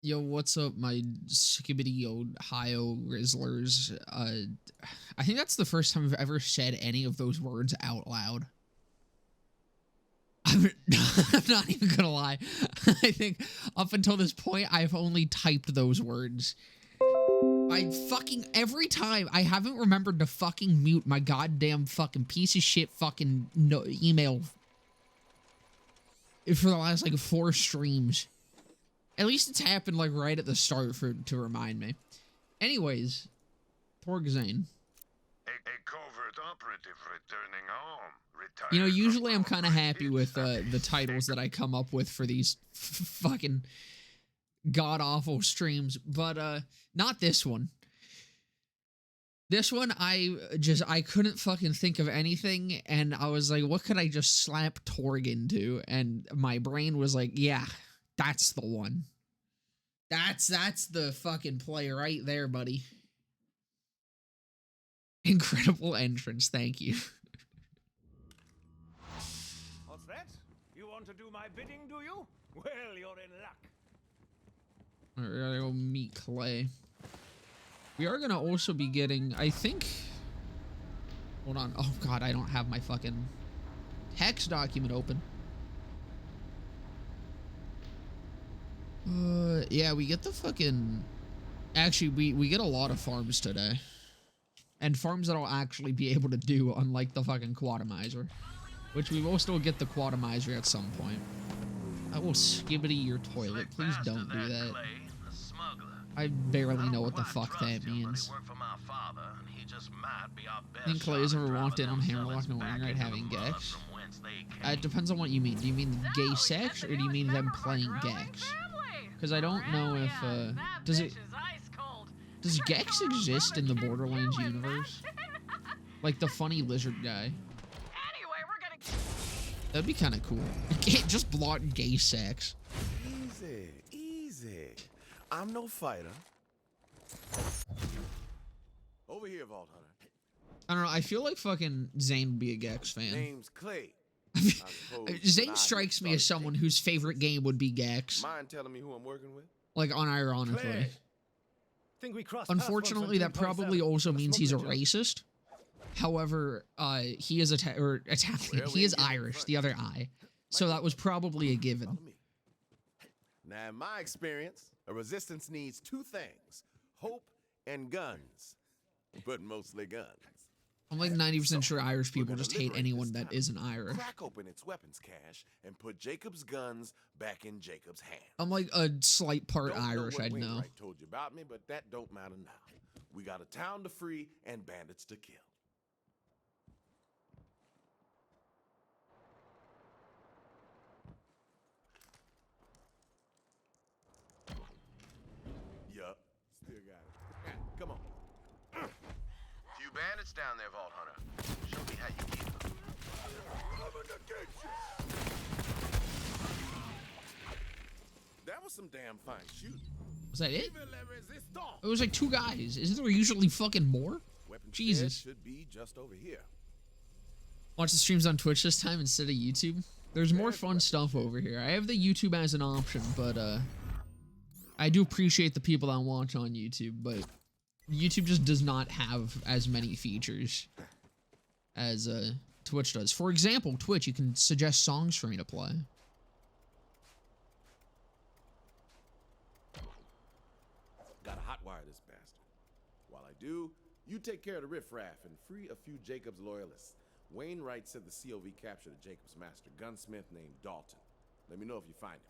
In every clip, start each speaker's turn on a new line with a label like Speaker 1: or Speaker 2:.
Speaker 1: Yo, what's up, my skibbity Ohio Rizzlers? I think that's the first time I've ever said any of those words out loud. I'm not even gonna lie. I think up until this point, I've only typed those words. Every time I haven't remembered to fucking mute my goddamn fucking piece of shit fucking email for the last like 4 streams. At least it's happened like right at the start to remind me. Anyways, Torgue Zane.
Speaker 2: A covert operative returning home.
Speaker 1: You know, usually I'm kind of happy with the titles that I come up with for these fucking god-awful streams, but not this one. This one, I couldn't fucking think of anything, and I was like, what could I just slap Torgue into? And my brain was like, yeah, that's the one. That's the fucking play right there, buddy. Incredible entrance, thank you.
Speaker 3: What's that? You want to do my bidding, do you? Well, you're in luck.
Speaker 1: Alright, I'll meet Clay. We are gonna also be getting, I think... Hold on. Oh god, I don't have my fucking hex document open. Yeah, we get the fucking... Actually, we get a lot of farms today. And farms that I'll actually be able to do, unlike the fucking Quatomizer. Which we will still get the Quatomizer at some point. I will skibbity your toilet. Please don't do that. I barely know what the fuck that means. I think Clay's ever walked in on Hammerlock and Wainwright having Gex. It depends on what you mean. Do you mean gay sex, or do you mean them playing Gex? Because I don't know if, does Gex exist in the Borderlands universe? Like the funny lizard guy. That'd be kind of cool. You can't just blot gay sex.
Speaker 4: Easy, easy. I'm no fighter. Over here, Vault Hunter.
Speaker 1: I don't know. I feel like fucking Zane would be a Gex fan.
Speaker 4: Name's Clay.
Speaker 1: Zane strikes me as someone whose favorite game would be Gex.
Speaker 4: Mind telling me who I'm working with?
Speaker 1: Like, unironically.
Speaker 3: Clay. Think we crossed
Speaker 1: Unfortunately, that probably also means he's a racist. However, he is Italian. He is Irish, the other eye. So that was probably a given.
Speaker 4: Now, in my experience, a resistance needs 2 things: hope and guns. But mostly guns.
Speaker 1: I'm like 90% sure Irish people just hate anyone that isn't Irish.
Speaker 4: Crack open its weapons cache and put Jacob's guns back in Jacob's hand.
Speaker 1: I'm like a slight part Irish, I'd know.
Speaker 4: Wainwright told you about me, but that don't matter now. We got a town to free and bandits to kill. Yup, still got it. Come on.
Speaker 2: Few bandits down there, Vault Hunter. Show me how you keep them.
Speaker 4: That was some damn fine shooting.
Speaker 1: Was that it? It was like 2 guys. Isn't there usually fucking more? Jesus.
Speaker 4: Should be just over here.
Speaker 1: Watch the streams on Twitch this time instead of YouTube. There's more fun stuff over here. I have the YouTube as an option, but I do appreciate the people that watch on YouTube, but YouTube just does not have as many features as Twitch does. For example, Twitch, you can suggest songs for me to play.
Speaker 4: Gotta hotwire this bastard. While I do, you take care of the riffraff and free a few Jacob's loyalists. Wainwright said the COV captured a Jacob's master gunsmith named Dalton. Let me know if you find him.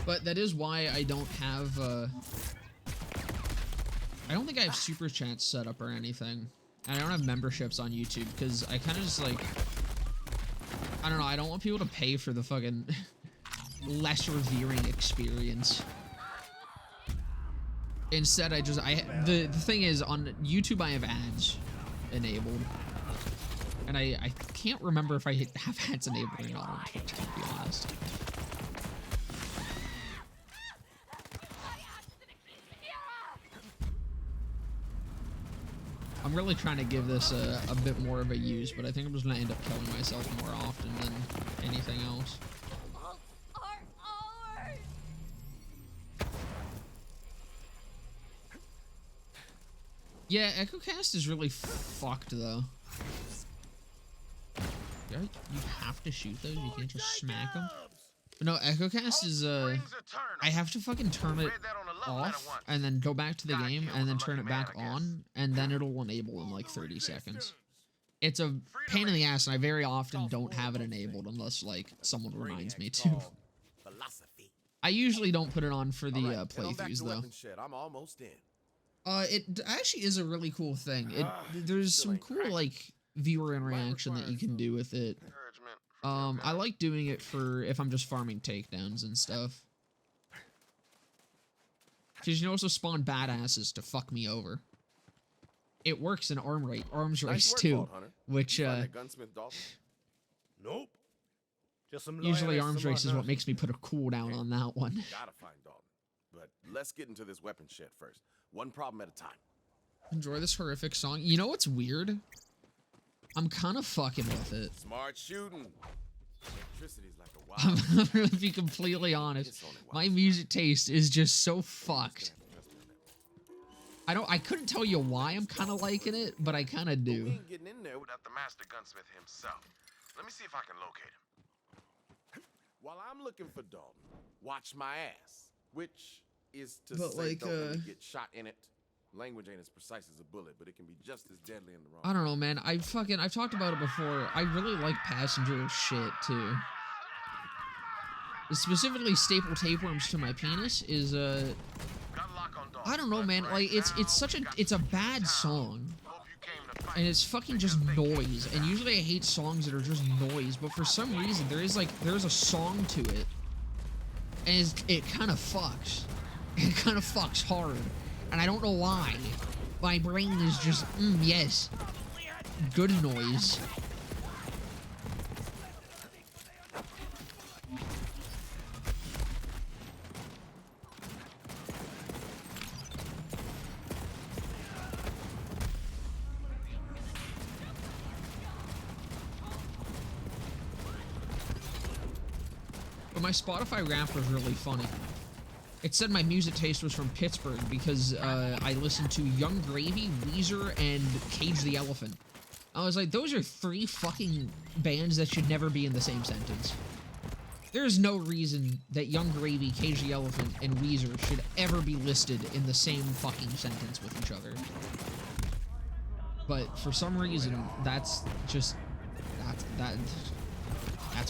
Speaker 1: But that is why I don't have, I don't think I have super chats set up or anything. And I don't have memberships on YouTube, because I kind of just, like, I don't know, I don't want people to pay for the fucking less revering experience. Instead, the thing is, on YouTube, I have ads enabled. And I can't remember if I have ads enabled or not on Twitch, to be honest. I'm really trying to give this a bit more of a use, but I think I'm just gonna end up killing myself more often than anything else. Yeah, EchoCast is really fucked though. Yeah, you have to shoot those. You can't just smack them. But no, EchoCast is I have to fucking turn it off and then go back to the game and then turn it back on, and then it'll enable in like 30 seconds. It's a pain in the ass, and I very often don't have it enabled unless like someone reminds me to. I usually don't put it on for the playthroughs though.
Speaker 4: I'm almost in.
Speaker 1: It actually is a really cool thing. There's some cool like viewer interaction that you can do with it. I like doing it for if I'm just farming takedowns and stuff. Because you can also spawn badasses to fuck me over. It works in arms race too, which
Speaker 3: Nope. Just some
Speaker 1: usually arms race is what makes me put a cooldown on that one.
Speaker 4: Gotta find Dalton. But let's get into this weapon shed first. One problem at a time.
Speaker 1: Enjoy this horrific song. You know what's weird? I'm kind of fucking with it.
Speaker 4: Smart shooting. Electricity's like a wild.
Speaker 1: I'm gonna be completely honest. My music taste is just so fucked. I couldn't tell you why I'm kind of liking it, but I kind of do.
Speaker 2: We ain't getting in there without the master gunsmith himself. Let me see if I can locate him.
Speaker 4: While I'm looking for Dalton, watch my ass, which is to
Speaker 1: But,
Speaker 4: say
Speaker 1: like,
Speaker 4: don't let me get shot in it. Language ain't as precise as a bullet, but it can be just as deadly in the wrong.
Speaker 1: I don't know, man. I've talked about it before. I really like passenger shit too. Specifically, staple tapeworms to my penis is I don't know, man. Like it's a bad song, and it's fucking just noise. And usually I hate songs that are just noise, but for some reason there's a song to it, and it kind of fucks. It kind of fucks hard. And I don't know why. My brain is just, yes. Good noise. But my Spotify rap was really funny. It said my music taste was from Pittsburgh because I listened to Young Gravy, Weezer, and Cage the Elephant. I was like, those are 3 fucking bands that should never be in the same sentence. There's no reason that Young Gravy, Cage the Elephant, and Weezer should ever be listed in the same fucking sentence with each other. But for some reason, that's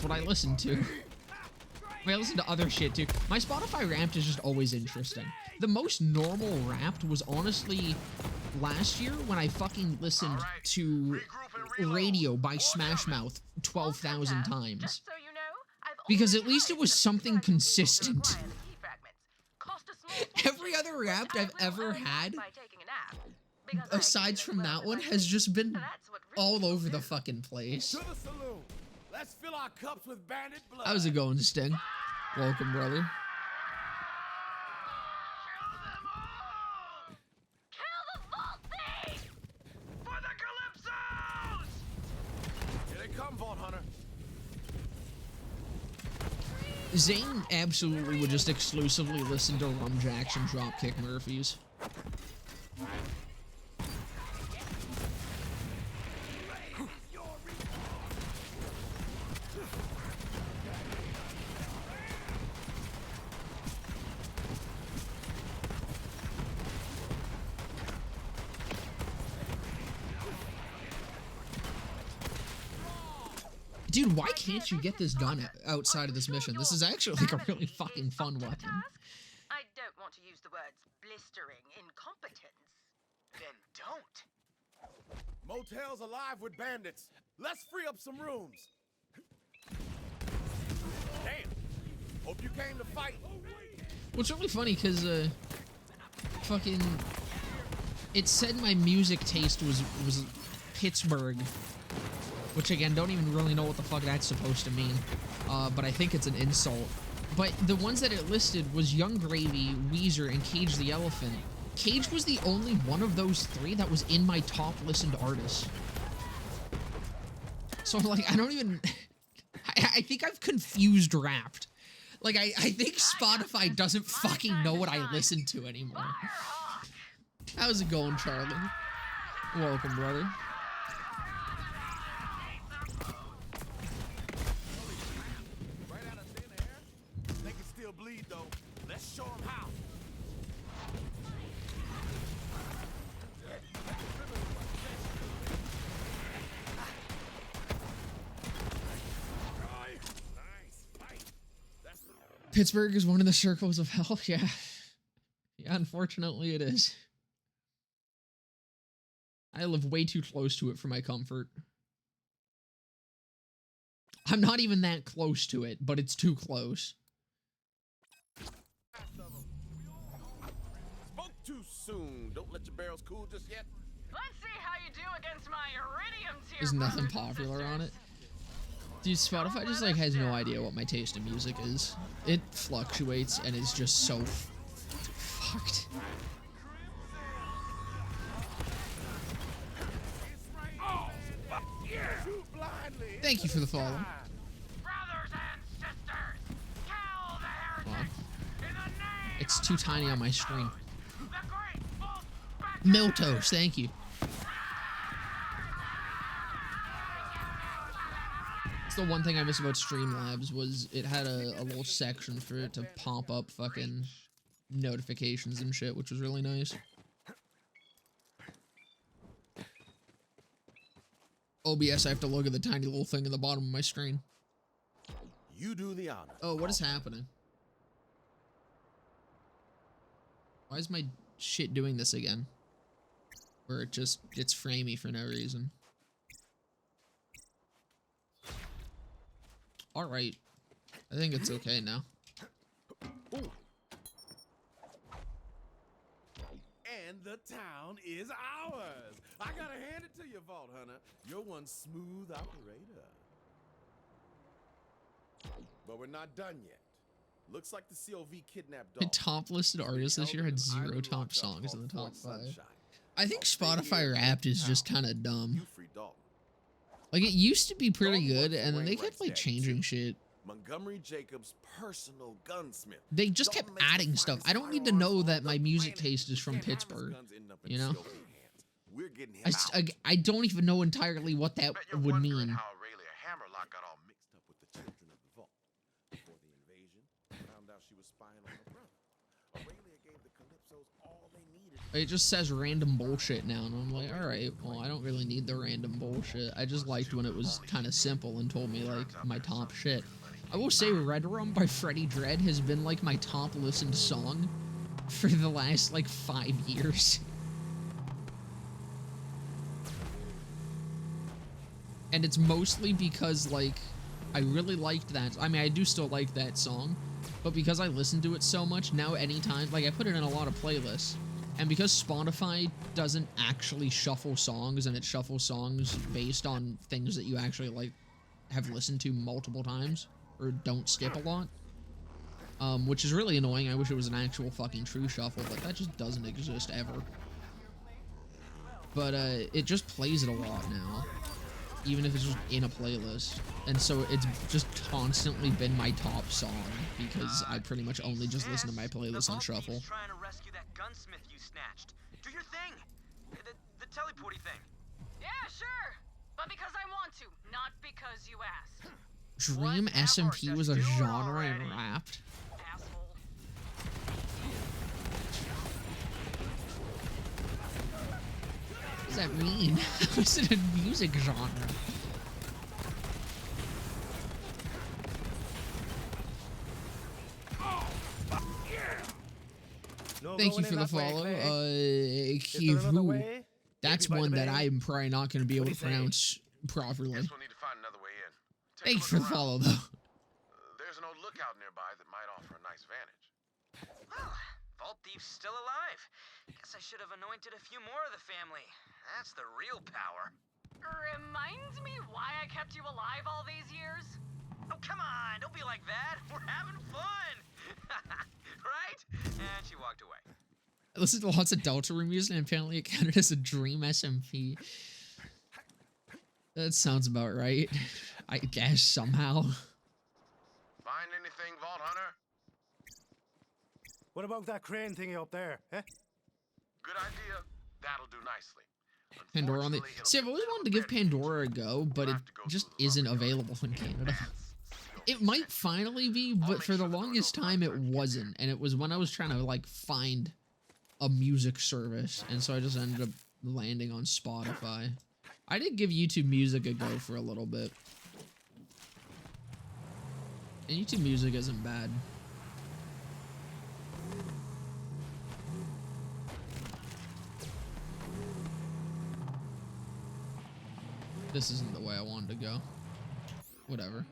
Speaker 1: what I listen to. I listen to other shit too. My Spotify Wrapped is just always interesting. The most normal Wrapped was honestly last year when I fucking listened to Radio by Smash Mouth 12,000 times. Because at least it was something consistent. Every other Wrapped I've ever had, aside from that one, has just been all over the fucking place.
Speaker 4: Let's fill our cups with bandit blood.
Speaker 1: How's it going, Sting? Welcome, brother.
Speaker 2: Kill the vault thief! For the Calypsos!
Speaker 4: Here they come, Vault Hunter.
Speaker 1: Zane absolutely would just exclusively listen to Rum Jacks and Dropkick Murphys. Dude, why can't you get this gun outside of this mission? This is actually like a really fucking fun weapon.
Speaker 5: I don't want to use the words blistering incompetence.
Speaker 2: Then don't.
Speaker 4: Motel's alive with bandits. Let's free up some rooms. Damn. Hope you came to fight.
Speaker 1: Well, it's really funny because fucking it said my music taste was Pittsburgh. Which, again, don't even really know what the fuck that's supposed to mean. But I think it's an insult. But the ones that it listed was Young Gravy, Weezer, and Cage the Elephant. Cage was the only one of those three that was in my top listened artists. So, like, I don't even... I think I've confused Wrapped. Like, I think Spotify doesn't fucking know what I listen to anymore. How's it going, Charlie? Welcome, brother.
Speaker 4: They can still bleed, though. Let's show them how.
Speaker 1: Pittsburgh is one of the circles of hell. Yeah. Yeah, unfortunately it is. I live way too close to it for my comfort. I'm not even that close to it, but it's too close.
Speaker 4: Spoke too soon. Don't let your barrels cool just yet.
Speaker 5: Let's see how you do against my iridium tier.
Speaker 1: There's nothing popular on it. Dude, Spotify just like has no idea what my taste in music is. It fluctuates and is just so fucked. Thank you for the follow.
Speaker 5: Brothers and sisters, kill the
Speaker 1: Wow.
Speaker 5: heretics in the name
Speaker 1: It's too tiny on my screen.
Speaker 5: of the great false
Speaker 1: Miltos, thank you. It's the one thing I miss about Streamlabs was it had a little section for it to pop up fucking notifications and shit, which was really nice. OBS, I have to look at the tiny little thing in the bottom of my screen.
Speaker 4: You do the honor.
Speaker 1: Oh, what is happening? Why is my shit doing this again? Where it just gets framey for no reason. Alright. I think it's okay now.
Speaker 4: Ooh. And the town is ours. I gotta hand it to you, Vault Hunter. You're one smooth operator. But we're not done yet. Looks like the COV kidnapped
Speaker 1: The
Speaker 4: Dalton.
Speaker 1: top listed artists this year had 0 top songs in the top 5.
Speaker 4: Sunshine.
Speaker 1: I think Spotify Wrapped is just kind of dumb.
Speaker 4: You free Dalton.
Speaker 1: Like, it used to be pretty good, and then they kept, like, changing shit.
Speaker 4: Montgomery Jacobs' personal gunsmith.
Speaker 1: They just kept adding stuff. I don't need to know that my music taste is from Pittsburgh, you know?
Speaker 4: We're getting him out.
Speaker 1: I don't even know entirely what that
Speaker 2: Bet you're
Speaker 1: would
Speaker 2: wondering
Speaker 1: mean.
Speaker 2: how Aurelia Hammerlock got all mixed
Speaker 4: Mixed up with the children of the vault. Before the invasion, found out she was spying on her brother. Aurelia gave the Calypsos all they needed.
Speaker 1: It just says random bullshit now, and I'm like, alright, well, I don't really need the random bullshit. I just liked when it was kind of simple and told me, like, my top shit. I will say Red Rum by Freddie Dredd has been, like, my top listened song for the last, like, 5 years. And it's mostly because, like, I really liked that. I mean, I do still like that song, but because I listen to it so much, now anytime, like, I put it in a lot of playlists, and because Spotify doesn't actually shuffle songs, and it shuffles songs based on things that you actually, like, have listened to multiple times, or don't skip a lot, which is really annoying. I wish it was an actual fucking true shuffle, but that just doesn't exist ever. But, it just plays it a lot now, even if it's just in a playlist. And so it's just constantly been my top song, because I pretty much only just listen to my playlist on shuffle.
Speaker 6: Trying to rescue that gunsmith you snatched. Do your thing. The teleporty thing.
Speaker 5: Yeah, sure. But because I want to, not because you asked.
Speaker 1: Dream SMP was a genre in Wrapped.
Speaker 5: Asshole.
Speaker 1: What does that mean? How is it a music genre? Thank you for the follow. Kivu. That's one that I'm probably not going to be able to pronounce properly.
Speaker 2: Guess we'll need to find another way in.
Speaker 1: Thank you for the follow, though.
Speaker 2: There's an old lookout nearby that might offer a nice vantage.
Speaker 6: Well, Vault Thief's still alive. Guess I should have anointed a few more of the family. That's the real power.
Speaker 5: Reminds me why I kept you alive all these years?
Speaker 6: Oh, come on. Don't be like that. We're having fun. Right? And she walked away.
Speaker 1: I listened to lots of Delta reviews, and apparently it counted as a Dream SMP. That sounds about right. I guess, somehow.
Speaker 2: Find anything, Vault Hunter?
Speaker 3: What about that crane thingy up there, eh?
Speaker 2: Good idea. That'll do nicely.
Speaker 1: Pandora on the...
Speaker 2: Unfortunately, it'll
Speaker 1: See, I've
Speaker 2: be
Speaker 1: always
Speaker 2: little
Speaker 1: wanted to give
Speaker 2: bit
Speaker 1: Pandora a go, but it just isn't available in Canada. It might finally be, but for the longest time it wasn't. And it was when I was trying to, like, find a music service. And so I just ended up landing on Spotify. I did give YouTube Music a go for a little bit. And YouTube Music isn't bad. This isn't the way I wanted to go. Whatever.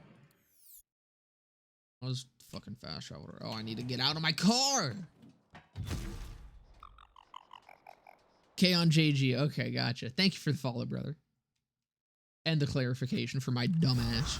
Speaker 1: I was fucking fast traveler. Oh, I need to get out of my car! K on JG. Okay, gotcha. Thank you for the follow, brother. And the clarification for my dumbass.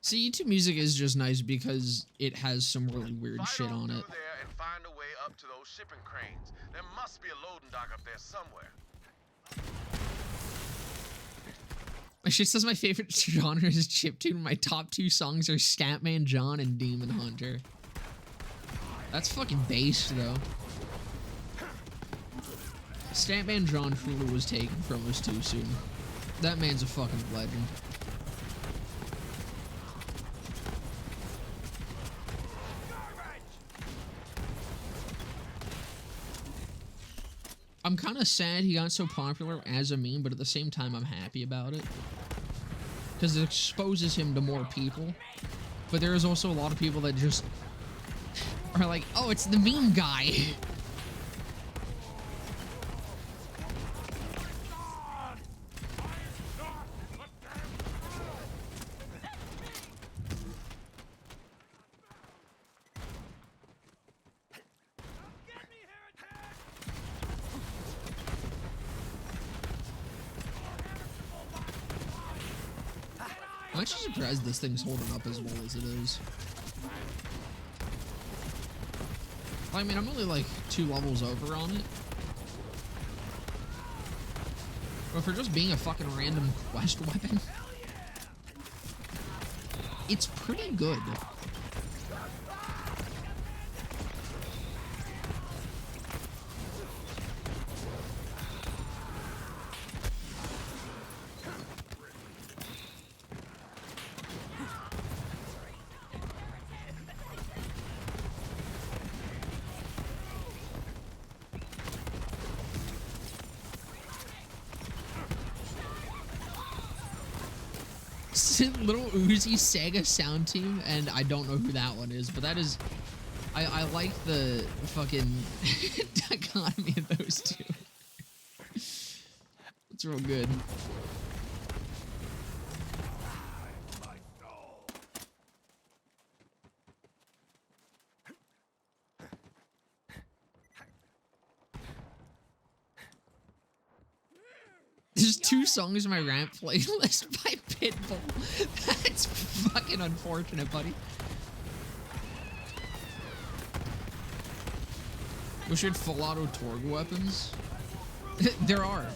Speaker 1: See, YouTube Music is just nice because it has some really weird
Speaker 2: Fight
Speaker 1: shit on
Speaker 2: through
Speaker 1: it.
Speaker 2: there and find a way up to those shipping cranes. There must be a loading dock up there somewhere.
Speaker 1: My shit says my favorite genre is chiptune. My top 2 songs are Statman John and Demon Hunter. That's fucking based, though. Statman John truly was taken from us too soon. That man's a fucking legend. I'm kind of sad he got so popular as a meme, but at the same time, I'm happy about it. Because it exposes him to more people. But there is also a lot of people that just are like, oh, it's the meme guy. I'm actually surprised this thing's holding up as well as it is. I mean, I'm only like 2 levels over on it. But for just being a fucking random quest weapon, it's pretty good. Little Uzi Sega sound team, and I don't know who that one is, but that is, I like the fucking dichotomy of those two. It's real good. There's 2 songs in my rant playlist by Pitbull. That's fucking unfortunate, buddy. We should full auto Torgue weapons. There are.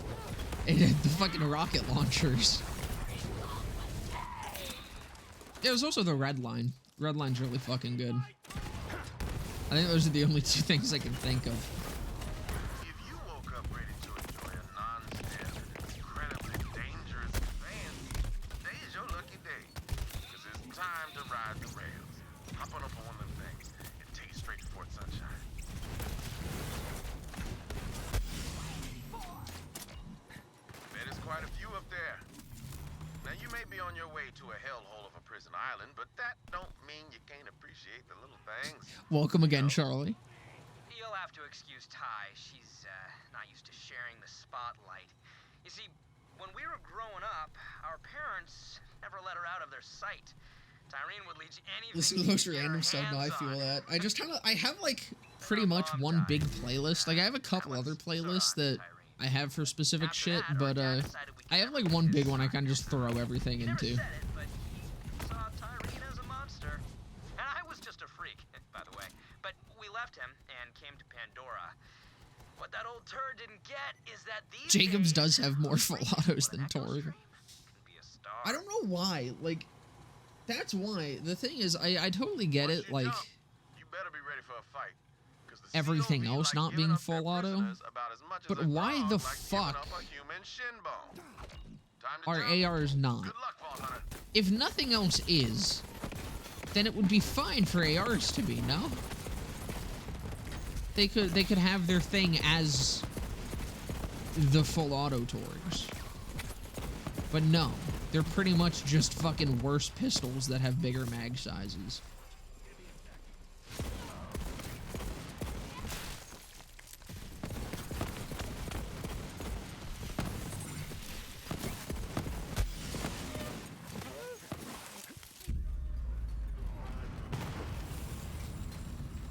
Speaker 1: And the fucking rocket launchers. There's also the red line. Red line's really fucking good. I think those are the only 2 things I can think of.
Speaker 2: If you woke up ready to enjoy a non-standard, incredibly dangerous advance, today is your lucky day. Because it's time to ride the rails. Hop on up on one of them things and take it straight to Fort Sunshine. Bet there's quite a few up there. Now you may be on your way to a hellhole of a prison island, but that don't mean you can't appreciate the little things.
Speaker 1: Welcome again, Charlie.
Speaker 6: Yo, will have to excuse Ty. She's not used to sharing the spotlight. You see, when we were growing up, our parents never let her out of their sight. Tyrene would leech anything.
Speaker 1: This is the most random stuff. No, I feel that. I have like pretty much one big playlist. Like I have a couple other playlists that I have for specific shit, but I have like one big one I kind of just throw everything into.
Speaker 6: Said it, but he saw Tyrene as a monster. And I was just a freak, by the way. But we left him and came to Pandora. What that old turd didn't get is that these
Speaker 1: Jacobs
Speaker 6: days,
Speaker 1: does have more full autos than Torgue.
Speaker 6: can be a star.
Speaker 1: I don't know why. Like, that's why. The thing is, I totally get it. Like,
Speaker 2: You better be ready for a fight. 'Cause the
Speaker 1: everything
Speaker 2: COV
Speaker 1: else
Speaker 2: like
Speaker 1: not
Speaker 2: giving
Speaker 1: being
Speaker 2: up their
Speaker 1: full auto.
Speaker 2: prisoners about as much as
Speaker 1: But
Speaker 2: a
Speaker 1: why
Speaker 2: dog
Speaker 1: the
Speaker 2: like giving
Speaker 1: fuck
Speaker 2: up a human shin bone. Time to
Speaker 1: are
Speaker 2: jump.
Speaker 1: ARs not?
Speaker 2: Good luck, Vault Hunter.
Speaker 1: If nothing else is, then it would be fine for ARs to be, no? They could have their thing as the full auto Torgues. But no, they're pretty much just fucking worse pistols that have bigger mag sizes.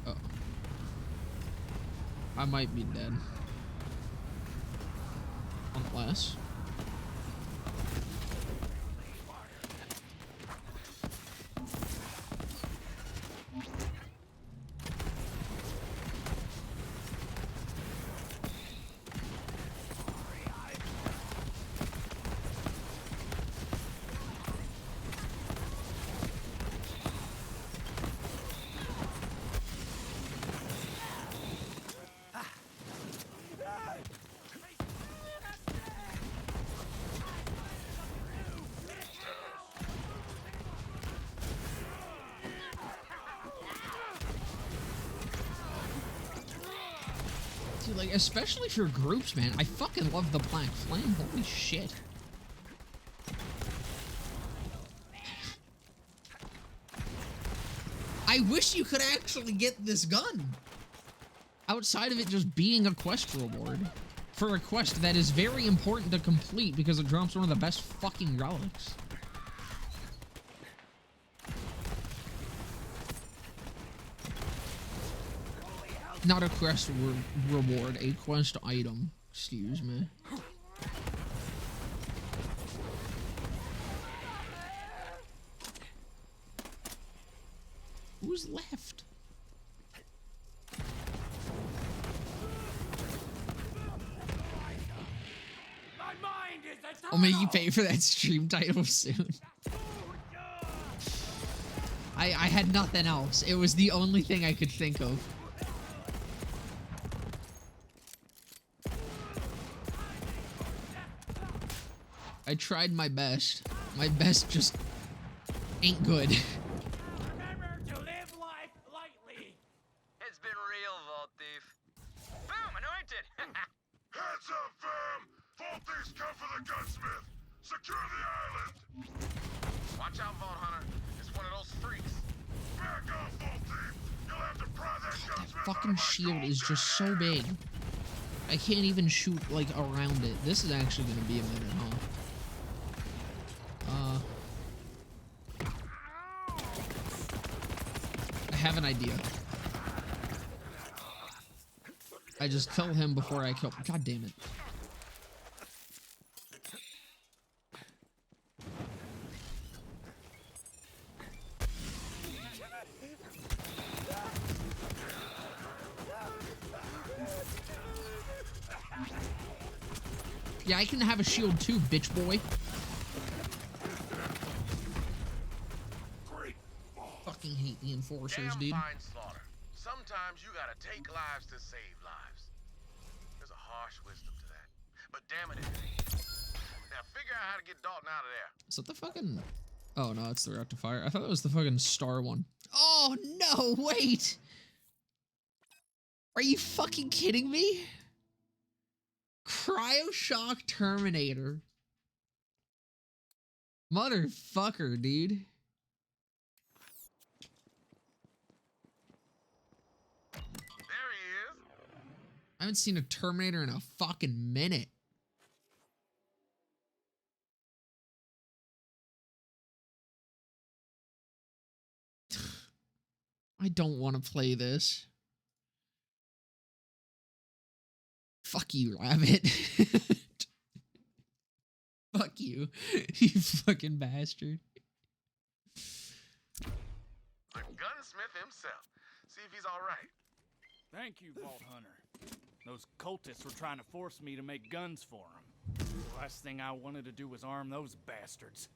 Speaker 1: Oh. I might be dead. Unless... like, especially for groups, man. I fucking love the Black Flame. Holy shit. I wish you could actually get this gun. Outside of it just being a quest reward. For a quest that is very important to complete because it drops one of the best fucking relics. Not a quest reward, a quest item. Excuse me. Who's left? I'll make you pay for that stream title soon. I had nothing else. It was the only thing I could think of. I tried my best. My best just ain't good.
Speaker 3: Remember to live life lightly.
Speaker 6: It's been real, Vault Thief. Boom, anointed.
Speaker 2: Heads up, fam! Vault Thieves come for the gunsmith! Secure the island! Watch out, Vault Hunter. It's one of those freaks. Back off, Vault Thief! You'll have to pry that
Speaker 1: That
Speaker 2: gunsmith
Speaker 1: fucking
Speaker 2: out of my
Speaker 1: shield is
Speaker 2: golden
Speaker 1: just so
Speaker 2: hand.
Speaker 1: big. I can't even shoot, like, around it. This is actually gonna be a minute, huh? I have an idea. I just kill him before I kill... God damn it. Yeah, I can have a shield too, bitch boy. Fucking hate the enforcers,
Speaker 2: Damn
Speaker 1: dude.
Speaker 2: fine slaughter. Sometimes you gotta take lives to save lives. There's a harsh wisdom to that. But damn it, it ain't. Now figure out how to get Dalton out of there.
Speaker 1: Is that the fucking... Oh, no, it's the rectifier. I thought it was the fucking star one. Oh, no, wait! Are you fucking kidding me? Cryoshock Terminator. Motherfucker, dude.
Speaker 2: There he is.
Speaker 1: haven't seen a Terminator in a fucking minute. I don't want to play this. Fuck you, Rabbit. Fuck you, you fucking bastard.
Speaker 2: The gunsmith himself. See if he's all right.
Speaker 7: Thank you, Vault Hunter. Those cultists were trying to force me to make guns for them. The last thing I wanted to do was arm those bastards.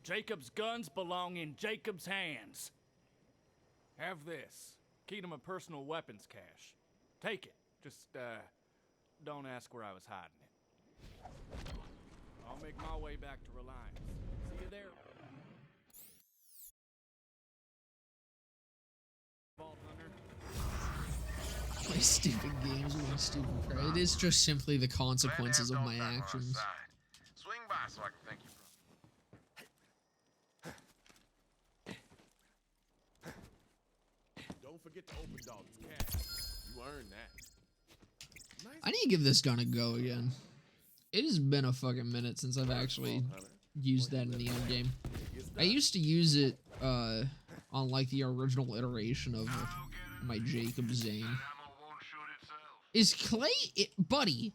Speaker 7: Jacob's guns belong in Jacob's hands. Have this. Key to my personal weapons cache. Take it. Just, don't ask where I was hiding it. I'll make my way back to Reliance. See you there. Vault Hunter.
Speaker 1: My stupid games with my stupid pride. It is just simply the consequences of my actions.
Speaker 2: Swing by so I can thank you.
Speaker 4: Don't forget to open Dalton's cash. You earned that. Nice.
Speaker 1: I need to give this gun a go again. It has been a fucking minute since I've actually used that in the end game. I used to use it on like the original iteration of my Jacob Zane. Is Clay buddy?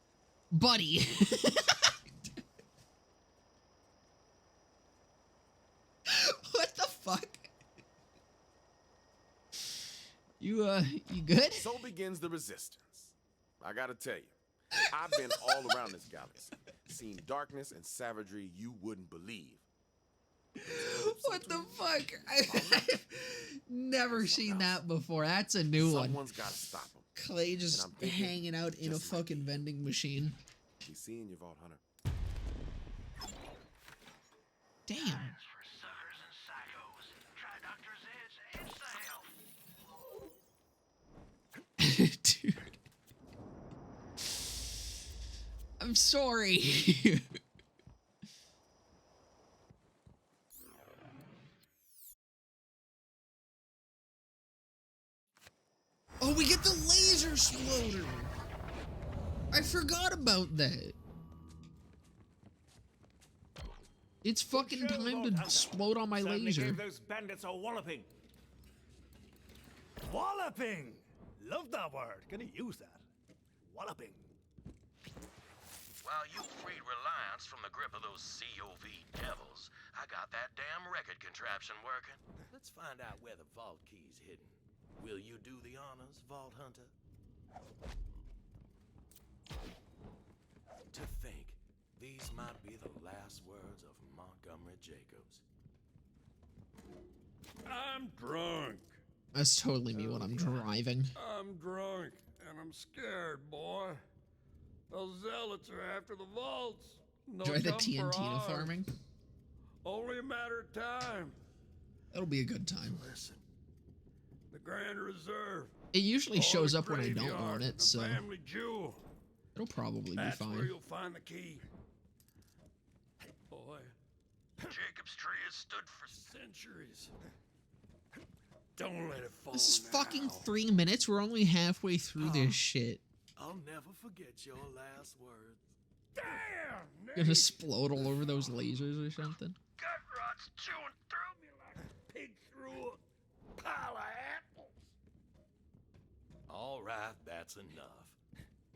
Speaker 1: Buddy. What the fuck? You good?
Speaker 4: So begins the resistance. I gotta tell you, I've been all around this galaxy, seen darkness and savagery you wouldn't believe.
Speaker 1: What the fuck? I've never seen that before. That's a new one.
Speaker 4: Someone's gotta stop him.
Speaker 1: Clay just hanging out in a fucking vending machine.
Speaker 4: He's seeing you, Vault Hunter.
Speaker 1: Damn.
Speaker 3: For suckers and psychos. Try Dr. Zed's Insta Health.
Speaker 1: Dude. I'm sorry. Oh, we get the laser exploder. I forgot about that. It's fucking time to explode on my
Speaker 3: Certainly
Speaker 1: laser.
Speaker 3: gave those bandits a walloping. Walloping! Love that word. Gonna use that. Walloping.
Speaker 2: While you freed Reliance from the grip of those COV devils, I got that damn record contraption working.
Speaker 8: Let's find out where the vault key's hidden. Will you do the honors, Vault Hunter? To think, these might be the last words of Montgomery Jacobs.
Speaker 9: I'm drunk.
Speaker 1: That's totally me when I'm driving.
Speaker 9: I'm drunk, and I'm scared, boy. Those zealots are after the vaults. No
Speaker 1: Enjoy the
Speaker 9: come for
Speaker 1: TNT
Speaker 9: ours.
Speaker 1: farming.
Speaker 9: Only a matter of time.
Speaker 1: It'll be a good time.
Speaker 8: Listen,
Speaker 9: The Grand Reserve.
Speaker 1: It usually
Speaker 9: all
Speaker 1: shows
Speaker 9: the
Speaker 1: up when I don't
Speaker 9: graveyard,
Speaker 1: want it,
Speaker 9: the
Speaker 1: so
Speaker 9: family jewel.
Speaker 1: it'll probably be
Speaker 9: That's where
Speaker 1: fine.
Speaker 9: you'll find the key. Boy,
Speaker 2: Jacob's tree has stood for
Speaker 9: centuries. Don't let it fall.
Speaker 1: This is
Speaker 9: now.
Speaker 1: fucking 3 minutes. We're only halfway through this shit.
Speaker 8: I'll never forget your last words.
Speaker 9: Damn!
Speaker 1: Gonna explode all over those lasers or something.
Speaker 9: Gut rot's chewing through me like a pig through a pile of apples.
Speaker 8: All right, that's enough.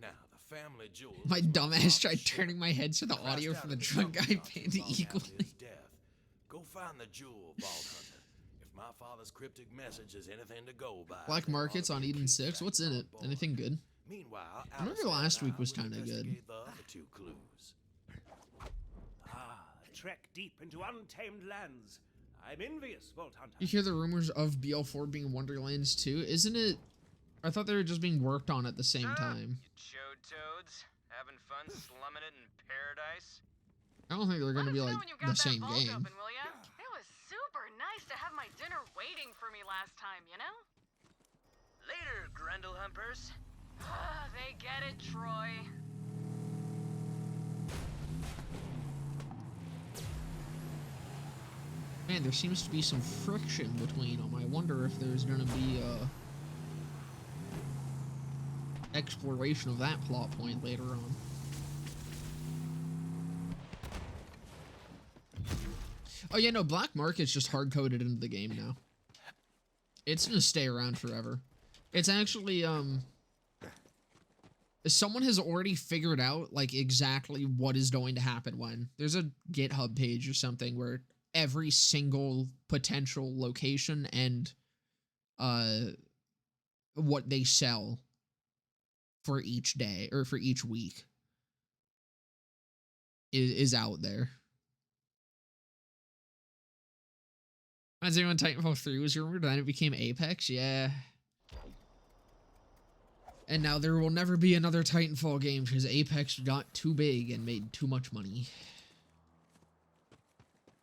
Speaker 8: Now, the family jewel.
Speaker 1: My
Speaker 8: is where
Speaker 1: dumbass
Speaker 8: Father
Speaker 1: tried
Speaker 8: shared.
Speaker 1: turning my head so the
Speaker 8: Crashed
Speaker 1: audio
Speaker 8: out
Speaker 1: from
Speaker 8: of
Speaker 1: the drunk guy
Speaker 8: junkyard
Speaker 1: panned
Speaker 8: long after
Speaker 1: equally.
Speaker 8: his death. Go find the jewel, Vault Hunter. If my father's cryptic message is anything to go by.
Speaker 1: Black
Speaker 8: there
Speaker 1: markets
Speaker 8: ought to
Speaker 1: on
Speaker 8: be a
Speaker 1: Eden
Speaker 8: key
Speaker 1: 6.
Speaker 8: back
Speaker 1: What's in
Speaker 8: on
Speaker 1: it?
Speaker 8: board.
Speaker 1: Anything good?
Speaker 8: Meanwhile,
Speaker 1: I remember
Speaker 8: Alistair
Speaker 1: last
Speaker 8: and
Speaker 1: week
Speaker 8: I
Speaker 1: was
Speaker 8: will
Speaker 1: kinda good.
Speaker 8: investigate the other two clues.
Speaker 3: Ah, a trek deep into untamed lands. I'm envious, Vault Hunter.
Speaker 1: You hear the rumors of BL4 being Wonderlands too? Isn't it? I thought they were just being worked on at the same time.
Speaker 6: You chode toads, having fun slumming it in paradise.
Speaker 1: I don't think they're gonna be
Speaker 5: Let us
Speaker 1: like
Speaker 5: know when you got
Speaker 1: the
Speaker 5: that
Speaker 1: same
Speaker 5: vault
Speaker 1: game.
Speaker 5: Open, will ya? It was super nice to have my dinner waiting for me last time, you know?
Speaker 6: Later, Grendel Humpers.
Speaker 5: They get it, Troy.
Speaker 1: Man, there seems to be some friction between them. I wonder if there's gonna be exploration of that plot point later on. Oh yeah, no, Black Market's just hard-coded into the game now. It's gonna stay around forever. It's actually, someone has already figured out, like, exactly what is going to happen when. There's a GitHub page or something where every single potential location and, what they sell for each day, or for each week, is out there. As anyone, Titanfall 3 was rumored, then it became Apex? Yeah. And now there will never be another Titanfall game because Apex got too big and made too much money.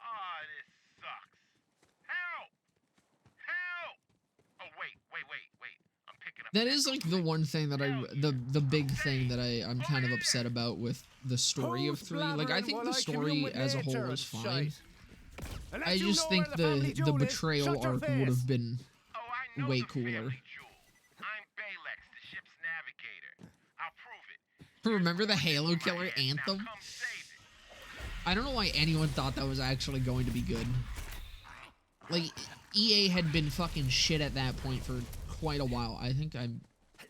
Speaker 2: Ah, this sucks. Help! Help! Oh, wait. I'm picking up.
Speaker 1: That is like the one thing that the big thing that I'm kind of upset about with the story of 3. Like, I think the story as a whole is fine. I just think the betrayal arc would have been way cooler. Remember the Halo Killer anthem? I don't know why anyone thought that was actually going to be good. Like, EA had been fucking shit at that point for quite a while. I think I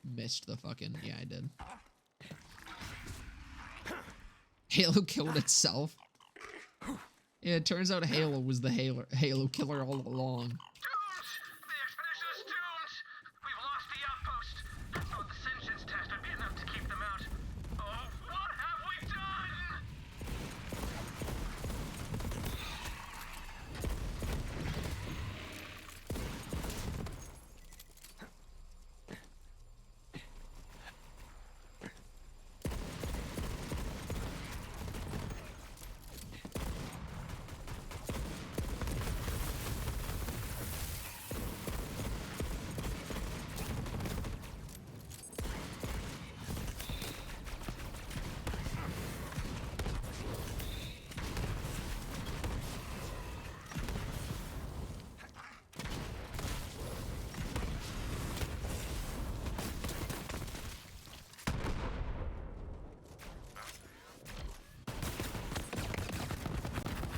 Speaker 1: missed the fucking... Yeah, I did. Halo killed itself. Yeah, it turns out Halo was the Halo Killer all along.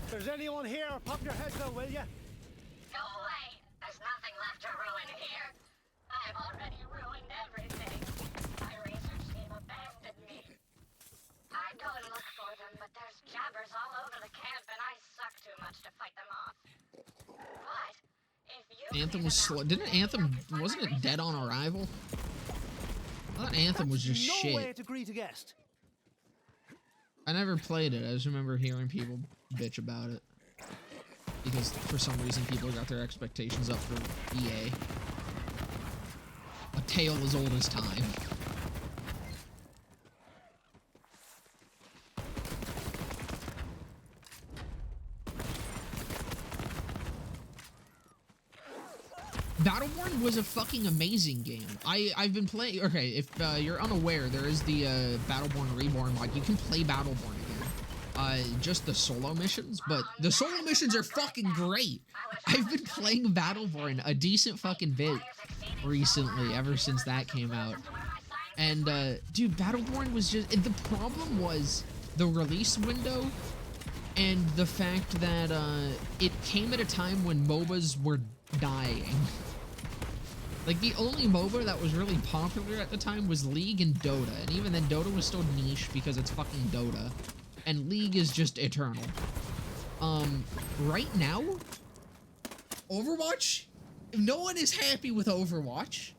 Speaker 3: If there's anyone here, pop your heads out, will ya?
Speaker 5: Go away. There's nothing left to ruin here. I've already ruined everything. My research team abandoned me. I'd go and look for them, but there's jabbers all over the camp, and I suck too much to fight them off. But if you
Speaker 1: Anthem was slow. Didn't Anthem... Wasn't it dead on arrival? I thought Anthem was just shit.
Speaker 3: No way to greet a guest.
Speaker 1: I never played it. I just remember hearing people bitch about it. Because for some reason people got their expectations up for EA. A tale as old as time. Battleborn was a fucking amazing game. I've been playing... Okay, if you're unaware, there is the Battleborn Reborn mod. You can play Battleborn again. Just the solo missions, but the solo missions are fucking great. I've been playing Battleborn a decent fucking bit recently, ever since that came out. And, dude, Battleborn was just... The problem was the release window and the fact that it came at a time when MOBAs were dying. Like, the only MOBA that was really popular at the time was League and Dota. And even then, Dota was still niche because it's fucking Dota. And League is just eternal. Right now, Overwatch, no one is happy with Overwatch.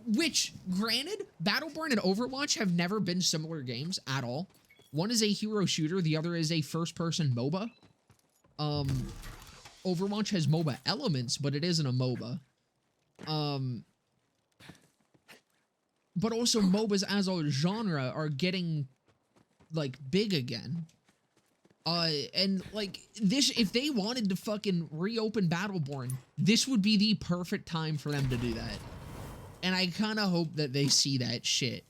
Speaker 1: Which, granted, Battleborn and Overwatch have never been similar games at all. One is a hero shooter, the other is a first-person MOBA. Overwatch has MOBA elements, but it isn't a MOBA. But also MOBAs as a genre are getting, like, big again. And, like, this, if they wanted to fucking reopen Battleborn, this would be the perfect time for them to do that. And I kind of hope that they see that shit.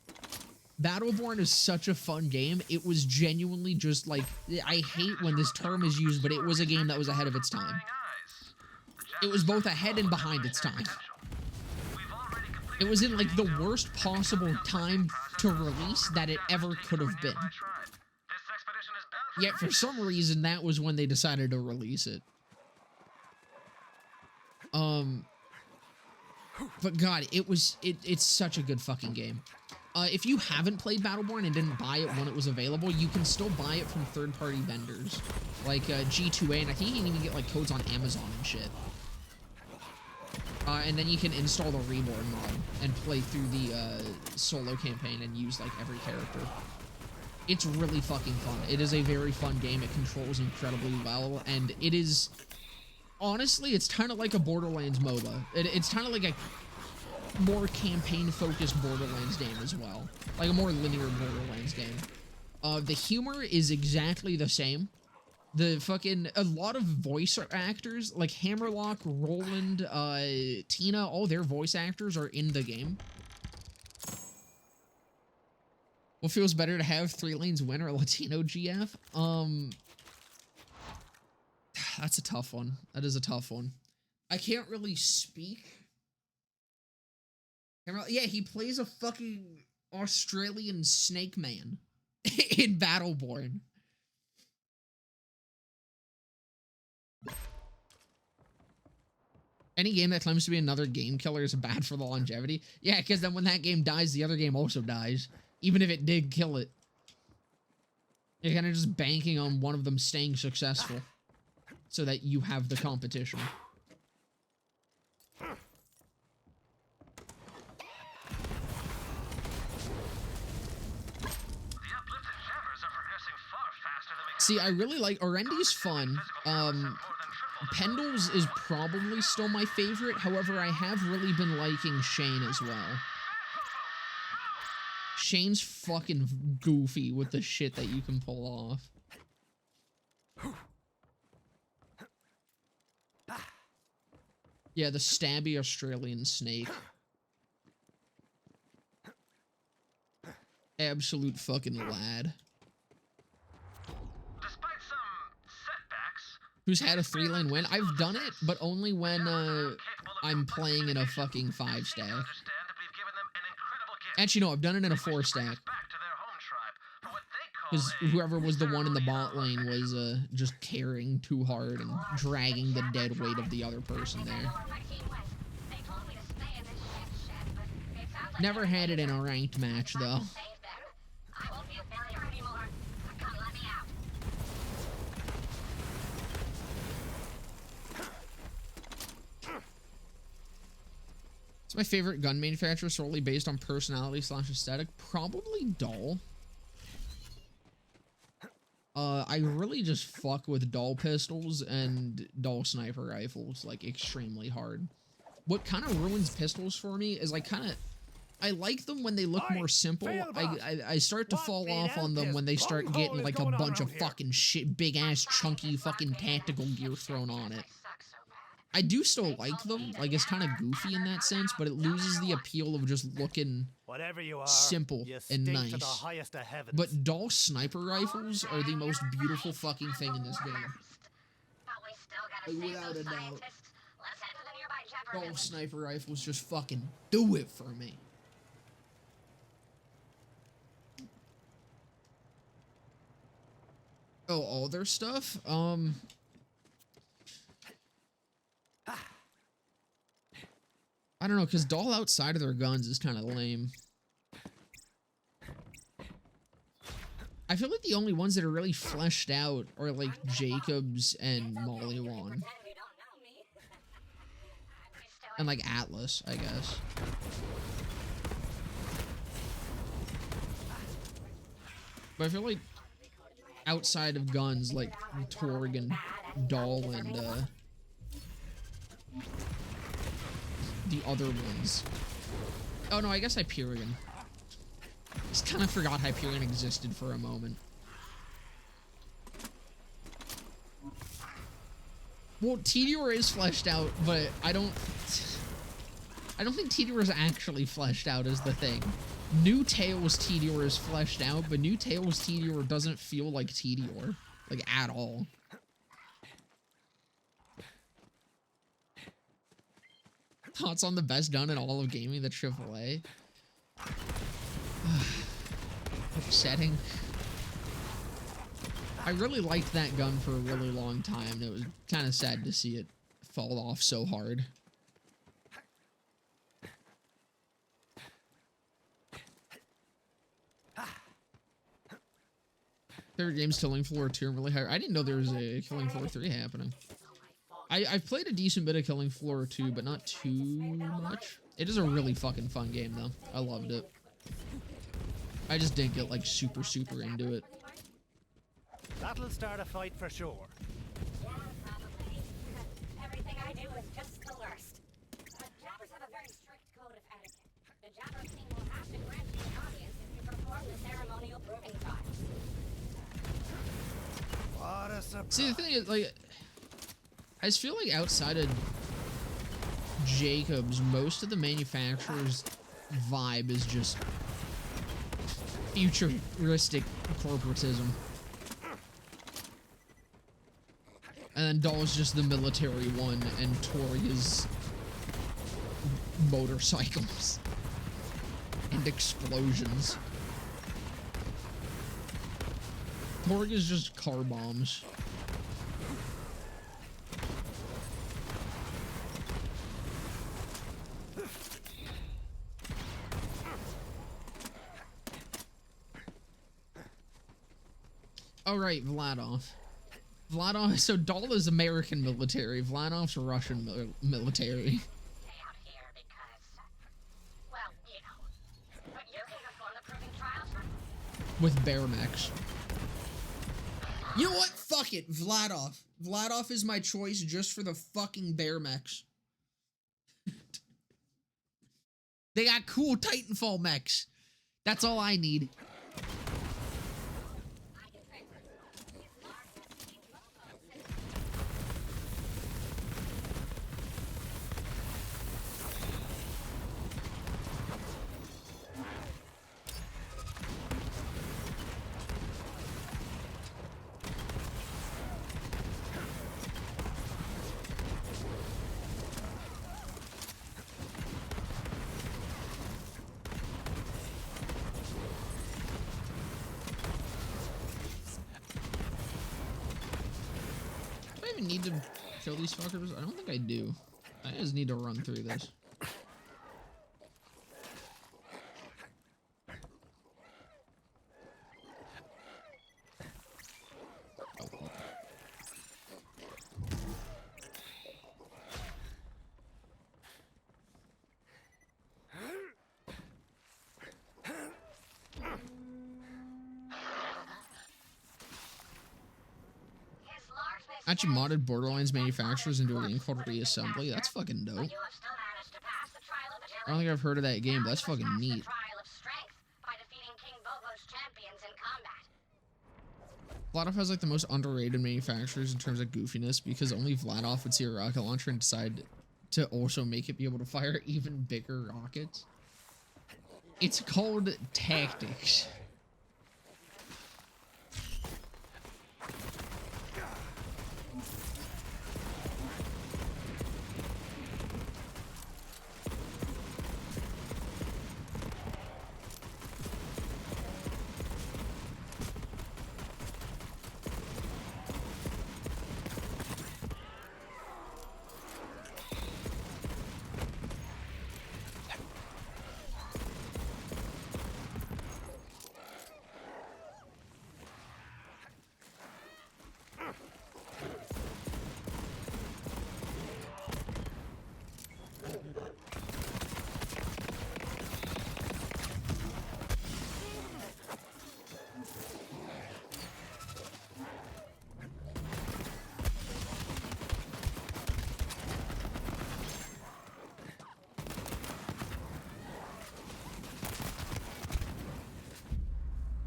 Speaker 1: Battleborn is such a fun game. It was genuinely just, like, I hate when this term is used, but it was a game that was ahead of its time. It was both ahead and behind its time. It was in, like, the worst possible time to release that it ever could have been. Yet, for some reason, that was when they decided to release it. But God, it's such a good fucking game. If you haven't played Battleborn and didn't buy it when it was available, you can still buy it from third-party vendors, like G2A, and I think you can even get like codes on Amazon and shit. And then you can install the Reborn mod and play through the solo campaign and use like every character. It's really fucking fun. It is a very fun game. It controls incredibly well, and it is... Honestly, it's kind of like a Borderlands MOBA. It's kind of like a more campaign-focused Borderlands game as well. Like a more linear Borderlands game. The humor is exactly the same. The fucking... A lot of voice actors, like Hammerlock, Roland, Tina, all their voice actors are in the game. What feels better to have 3 lanes win or Latino GF? That's a tough one. That is a tough one. I can't really speak. Yeah, he plays a fucking Australian snake man in Battleborn. Any game that claims to be another game killer is bad for the longevity. Yeah, because then when that game dies, the other game also dies. Even if it did kill it. You're kind of just banking on one of them staying successful. So that you have the competition. See, I really like... Orendi's fun. Pendles is probably still my favorite. However, I have really been liking Shane as well. Shane's fucking goofy with the shit that you can pull off. Yeah, the stabby Australian snake. Absolute fucking lad.
Speaker 2: Despite some setbacks,
Speaker 1: Who's had a 3-lane win? I've done it, but only when I'm playing in a fucking 5-stack. Actually, no, I've done it in a 4-stack. Because whoever was the one in the bot lane was just carrying too hard and dragging the dead weight of the other person there. Never had it in a ranked match, though. It's my favorite gun manufacturer solely based on personality / aesthetic. Probably Dahl. I really just fuck with Dahl pistols and Dahl sniper rifles, like, extremely hard. What kind of ruins pistols for me is I like them when they look more simple. I start to fall off on them when they start getting, like, a bunch of fucking shit, big-ass, chunky fucking tactical gear thrown on it. I do still like them, like, it's kind of goofy in that sense, but it loses the appeal of just looking simple and nice. But Dahl sniper rifles are the most beautiful fucking thing in this game. Like, without a doubt. Dahl sniper rifles just fucking do it for me. Oh, all their stuff? I don't know, because Dahl outside of their guns is kind of lame. I feel like the only ones that are really fleshed out are, like, Jacobs and Mollywan. And, like, Atlas, I guess. But I feel like outside of guns, like Torgue and Dahl and, the other ones. Oh no, I guess Hyperion. Just kind of forgot Hyperion existed for a moment. Well, Tediore is fleshed out, but I don't think Tediore is actually fleshed out is the thing. New Tails Tediore is fleshed out, but New Tails Tediore doesn't feel like Tediore, like, at all. Thoughts on the best gun in all of gaming, the AAA? Upsetting. I really liked that gun for a really long time, and it was kind of sad to see it fall off so hard. Favorite game's Killing Floor 2 and really high. I didn't know there was a Killing Floor 3 happening. I've played a decent bit of Killing Floor 2, but not too much. It is a really fucking fun game, though. I loved it. I just didn't get, like, super into it.
Speaker 3: That'll start a fight for sure.
Speaker 5: Yeah, probably. Everything I do is just the worst. But Jabbers have a very strict code of etiquette. The Jabber team will have to grant you an audience if you perform the ceremonial proving trials.
Speaker 3: What a surprise.
Speaker 1: See, the thing is, like, I just feel like outside of Jacobs, most of the manufacturer's vibe is just futuristic corporatism. And then Dahl's just the military one, and Torgue is motorcycles and explosions. Torgue is just car bombs. Oh, right, Vladov. So Dahl is American military, Vladov's Russian military.
Speaker 5: Stay out here because, well, you know. But you can perform the proving trials for
Speaker 1: With bear mechs. You know what? Fuck it, Vladov. Vladov is my choice just for the fucking bear mechs. They got cool Titanfall mechs. That's all I need. Do I even need to kill these fuckers? I don't think I do. I just need to run through this. Actually modded Borderlands manufacturers into a game called Reassembly. That's fucking dope. I don't think I've heard of that game, but that's fucking neat. Vladov has like the most underrated manufacturers in terms of goofiness because only Vladov would see a rocket launcher and decide to also make it be able to fire even bigger rockets. It's called tactics.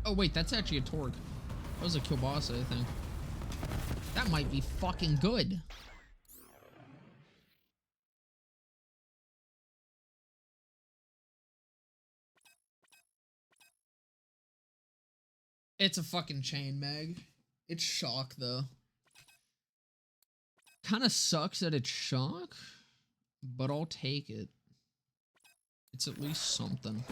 Speaker 1: Oh wait, that's actually a Torgue. That was a kielbasa, I think. That might be fucking good. It's a fucking chain mag. It's shock though. Kinda sucks that it's shock. but I'll take it. It's at least something.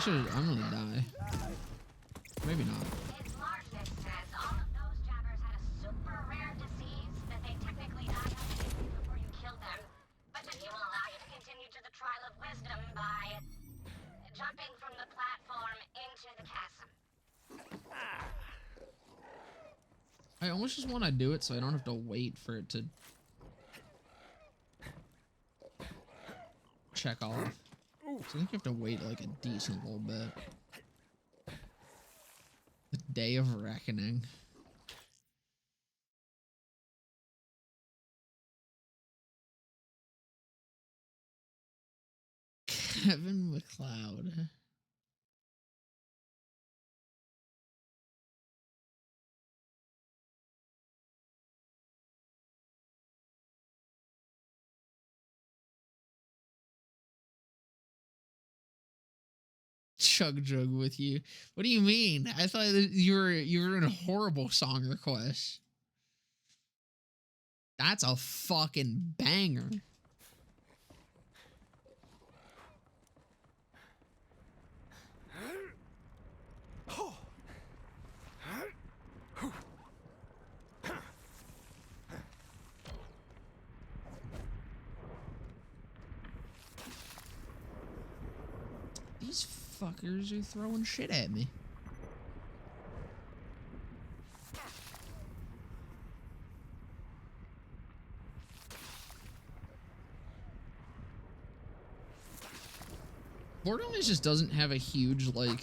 Speaker 1: I'm gonna die. Maybe not.
Speaker 5: His largeness says all of those jabbers had a super rare disease that they technically died of before you killed them, but that he will allow you to continue to the trial of wisdom by jumping from the platform into the chasm.
Speaker 1: I almost just want to do it so I don't have to wait for it to check off. So I think you have to wait like a decent little bit. The Day of Reckoning. Kevin McLeod. Chug Jug with you. What do you mean? I thought that you were in a horrible song request. That's a fucking banger. These fuckers are throwing shit at me. Borderlands just doesn't have a huge, like...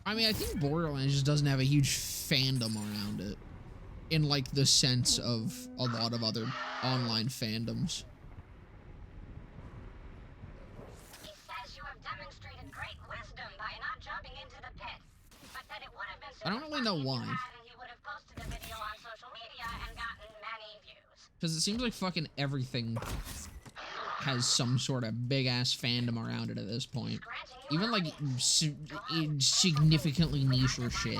Speaker 1: I mean, I think Borderlands just doesn't have a huge fandom around it. In, like, the sense of a lot of other online fandoms.
Speaker 5: He says you have demonstrated great wisdom by not jumping into the pit, but that it would have been
Speaker 1: I don't really know why.
Speaker 5: he would have posted the video on social media and gotten many views.
Speaker 1: Because it seems like fucking everything has some sort of big-ass fandom around it at this point. Even, like, significantly nicher shit.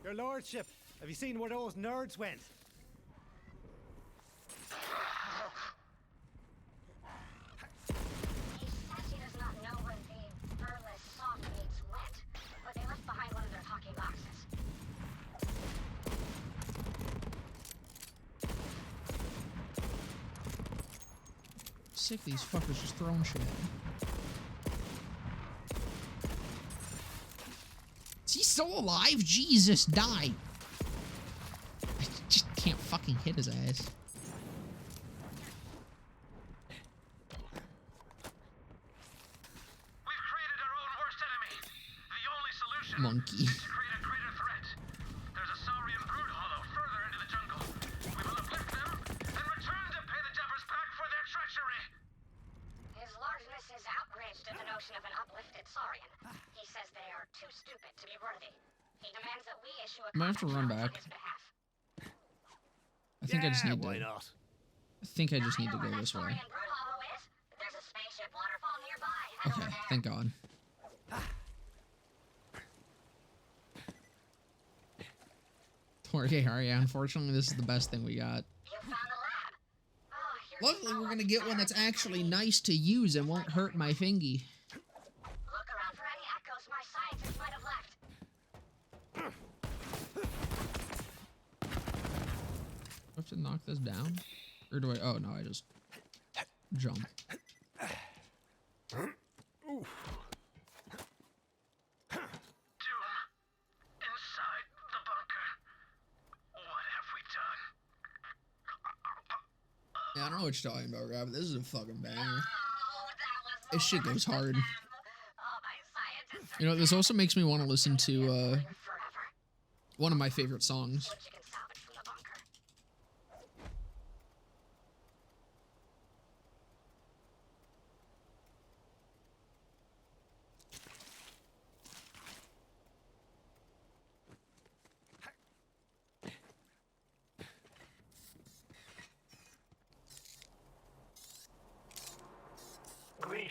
Speaker 10: Your lordship, have you seen where those nerds went?
Speaker 5: He says he does not know where the furless soft meats went, but they left behind one of their talking boxes.
Speaker 1: Sick of these fuckers just throwing shit at me. Is he still alive? Jesus, die! I just can't fucking hit his ass.
Speaker 2: We've created our own worst enemy. The only solution
Speaker 1: Monkey.
Speaker 2: is to create a greater threat. There's a saurian brood hollow further into the jungle. We will uplift them and return to pay the Jabbers back for their treachery.
Speaker 5: His largeness is outraged at the notion of an uplifted saurian. He says they are too stupid to be worthy. He demands that we issue a
Speaker 1: Might have to run back.
Speaker 5: on his behalf.
Speaker 1: I think I just need to.
Speaker 10: Why not?
Speaker 1: I think I just need to go this way.
Speaker 5: Brood hollow is. There's a spaceship waterfall nearby. Head
Speaker 1: Okay,
Speaker 5: over there.
Speaker 1: thank God. Torgue, yeah, unfortunately, this is the best thing we got.
Speaker 5: You found the lab. Oh, here's
Speaker 1: Luckily, we're gonna get one that's actually nice to use and won't hurt my fingy.
Speaker 5: Look around for any echoes my scientists might have left.
Speaker 1: Do I have to knock this down? Or do I? Oh, no, I just jump.
Speaker 2: Doom, inside the bunker. What have we done?
Speaker 1: Yeah, I don't know what you're talking about, Rob, but this is a fucking banger.
Speaker 5: Oh, that was
Speaker 1: This shit goes hard.
Speaker 5: oh, my scientists are
Speaker 1: You know, this also makes me want to listen to
Speaker 5: forever.
Speaker 1: one of my favorite songs.
Speaker 5: What you can salvage from the bunker.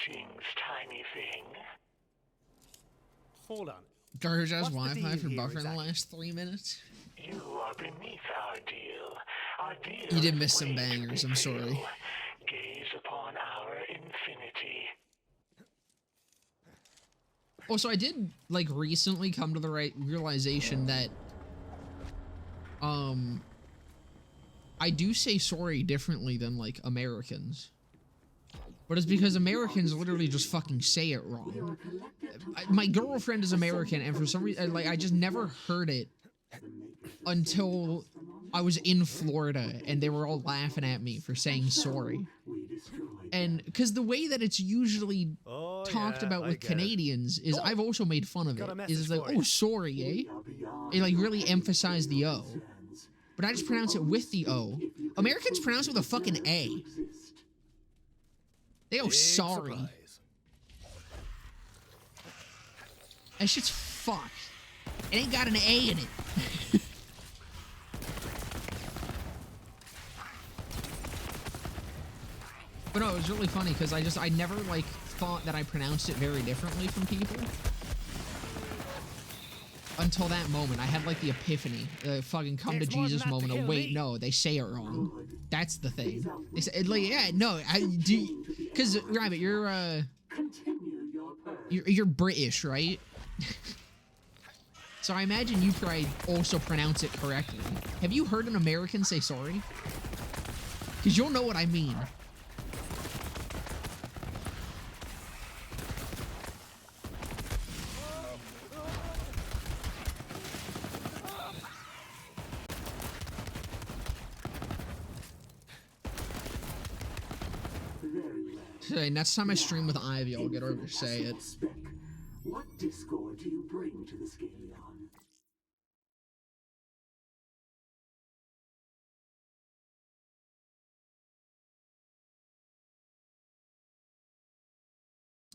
Speaker 11: Greetings, tiny thing.
Speaker 10: Hold on.
Speaker 1: Garbage has
Speaker 10: What's the
Speaker 1: Wi-Fi
Speaker 10: deal
Speaker 1: for
Speaker 10: here
Speaker 1: buffering the
Speaker 10: exactly?
Speaker 1: last 3 minutes.
Speaker 11: You are beneath our deal. Our deal
Speaker 1: You did
Speaker 11: is
Speaker 1: miss some
Speaker 11: way to
Speaker 1: bangers, I'm
Speaker 11: be
Speaker 1: sorry.
Speaker 11: few. Gaze upon our infinity.
Speaker 1: Also, I did, like, recently come to the realization that, I do say sorry differently than, like, Americans. But it's because Americans literally just fucking say it wrong. My girlfriend is American, and for some reason, like, I just never heard it until I was in Florida, and they were all laughing at me for saying sorry. And because the way that it's usually talked about with Canadians is, I've also made fun of it, is it's like, oh, sorry, eh? They, like, really emphasize the O. But I just pronounce it with the O. Americans pronounce it with a fucking A. They go, sorry. That shit's fucked. It ain't got an A in it. But no, it was really funny because I never, like, thought that I pronounced it very differently from people. Until that moment. I had, like, the epiphany. The fucking come to Jesus moment of, wait, no, they say it wrong. That's the thing. They say, like, yeah, no, I do. Because, Rabbit, you're British, right? So I imagine you probably also pronounce it correctly. Have you heard an American say sorry? Because you'll know what I mean. Hey, next time I stream with Ivy, I'll get her to say it.
Speaker 12: What discord do you bring to the Scaleon?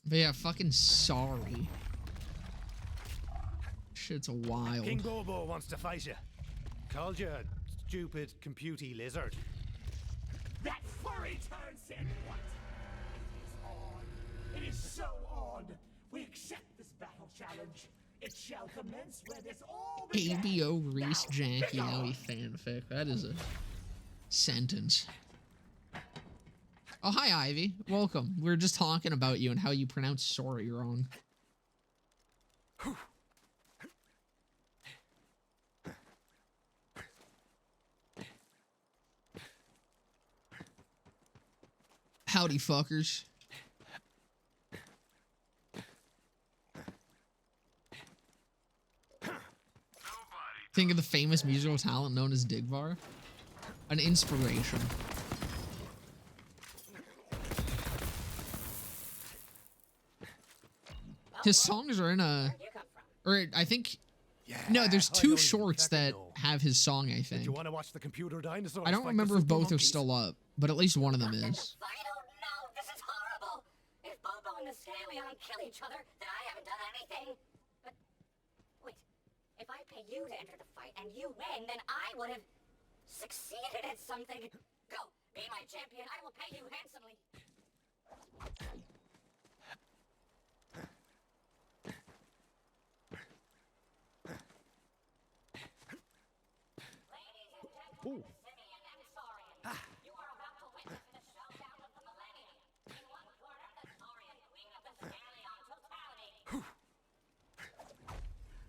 Speaker 1: But yeah, fucking sorry. Shit's wild.
Speaker 10: King Bobo wants to fight you. Called you a stupid, computey lizard.
Speaker 13: That furry turn said what? It is so odd. We accept this battle challenge. It shall commence where this all began.
Speaker 1: ABO Reese Jackie Owie fanfic. That is a sentence. Oh, hi, Ivy. Welcome. We were just talking about you and how you pronounce sorry wrong. Howdy, fuckers. Think of the famous musical talent known as Digvar. An inspiration. His songs are in a... Or I think... No, there's two shorts that have his song, I think.
Speaker 10: You want to watch the computer dinosaurs?
Speaker 1: I don't remember if both are still up, but at least one of them is.
Speaker 5: I don't know. This is horrible. If Bobo and the Scaleon kill each other, then I haven't done anything. But wait, if I pay you to enter the fight and you win, then I would have succeeded at something. Go, be my champion. I will pay you handsomely.
Speaker 10: Ooh.
Speaker 5: You are about to witness the showdown of the millennium. In one corner, the Taurian queen of the Scaleon totality.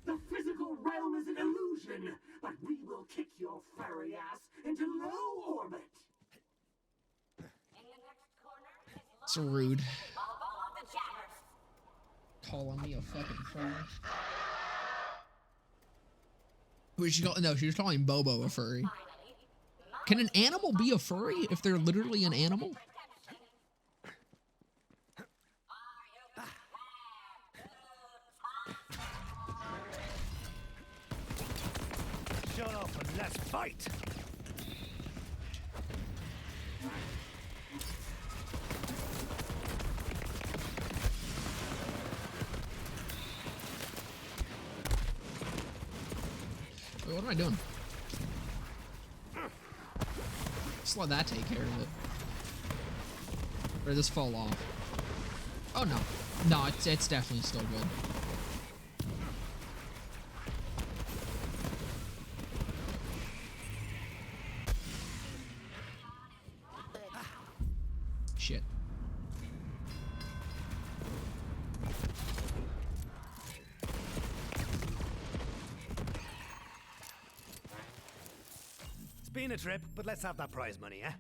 Speaker 12: The physical realm is an illusion, but we will kick your furry ass into low orbit.
Speaker 5: In the next corner is
Speaker 1: It's rude.
Speaker 5: Bobo of the Jabbers.
Speaker 1: Calling me a fucking furry. Wait, she call, no, she was calling Bobo a furry. Can an animal be a furry if they're literally an animal?
Speaker 10: Shut up and let's fight!
Speaker 1: Wait, what am I doing? Just let that take care of it. Or did this fall off? Oh, no. No, it's definitely still good. Shit.
Speaker 10: It's been a trip, but let's have that prize money, eh?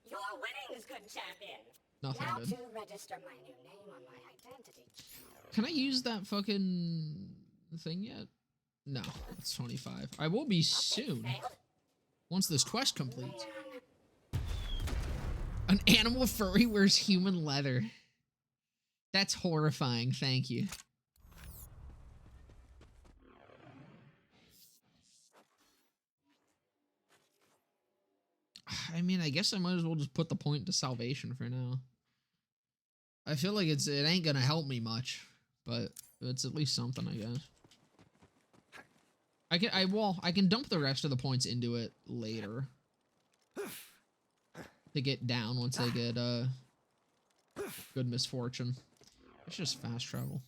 Speaker 5: Your winnings, good champion.
Speaker 1: Nothing
Speaker 5: Now
Speaker 1: good.
Speaker 5: to register my new name on my identity.
Speaker 1: Can I use that fucking thing yet? No, it's 25. I will be soon. Once this quest completes. An animal furry wears human leather. That's horrifying, thank you. I mean, I guess I might as well just put the point to salvation for now. I feel like it ain't gonna help me much, but it's at least something, I guess. I can dump the rest of the points into it later. To get down once I get good misfortune. It's just fast travel.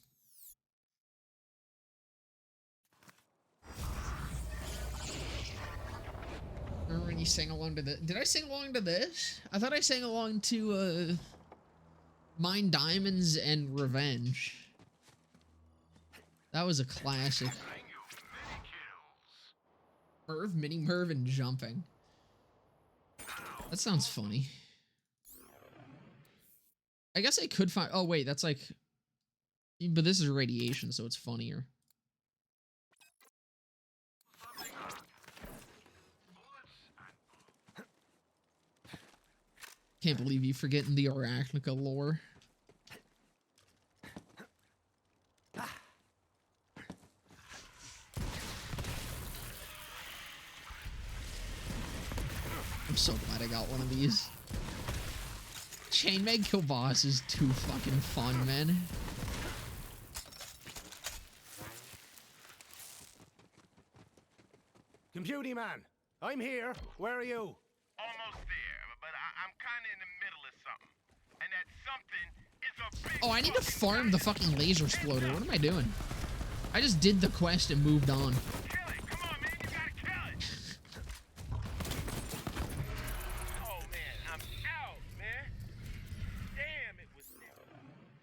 Speaker 1: Remember when you sang along to this? Did I sing along to this? I thought I sang along to Mine Diamonds and Revenge. That was a classic. Mini Merv and jumping. That sounds funny. I guess I could find... Oh, wait, that's like... But this is radiation, so it's funnier. Can't believe you forgetting the Arachnica lore. I'm so glad I got one of these. Chainmail Kill Boss is too fucking fun, man.
Speaker 10: Computy man, I'm here. Where are you?
Speaker 2: Almost there, but I'm kind of in the middle of something. And that something is a big...
Speaker 1: Oh, I need to farm the fucking laser exploder. What am I doing? I just did the quest and moved on.
Speaker 2: Kill it! Come on, man, you gotta kill it! Oh, man, I'm out, man. Damn, it was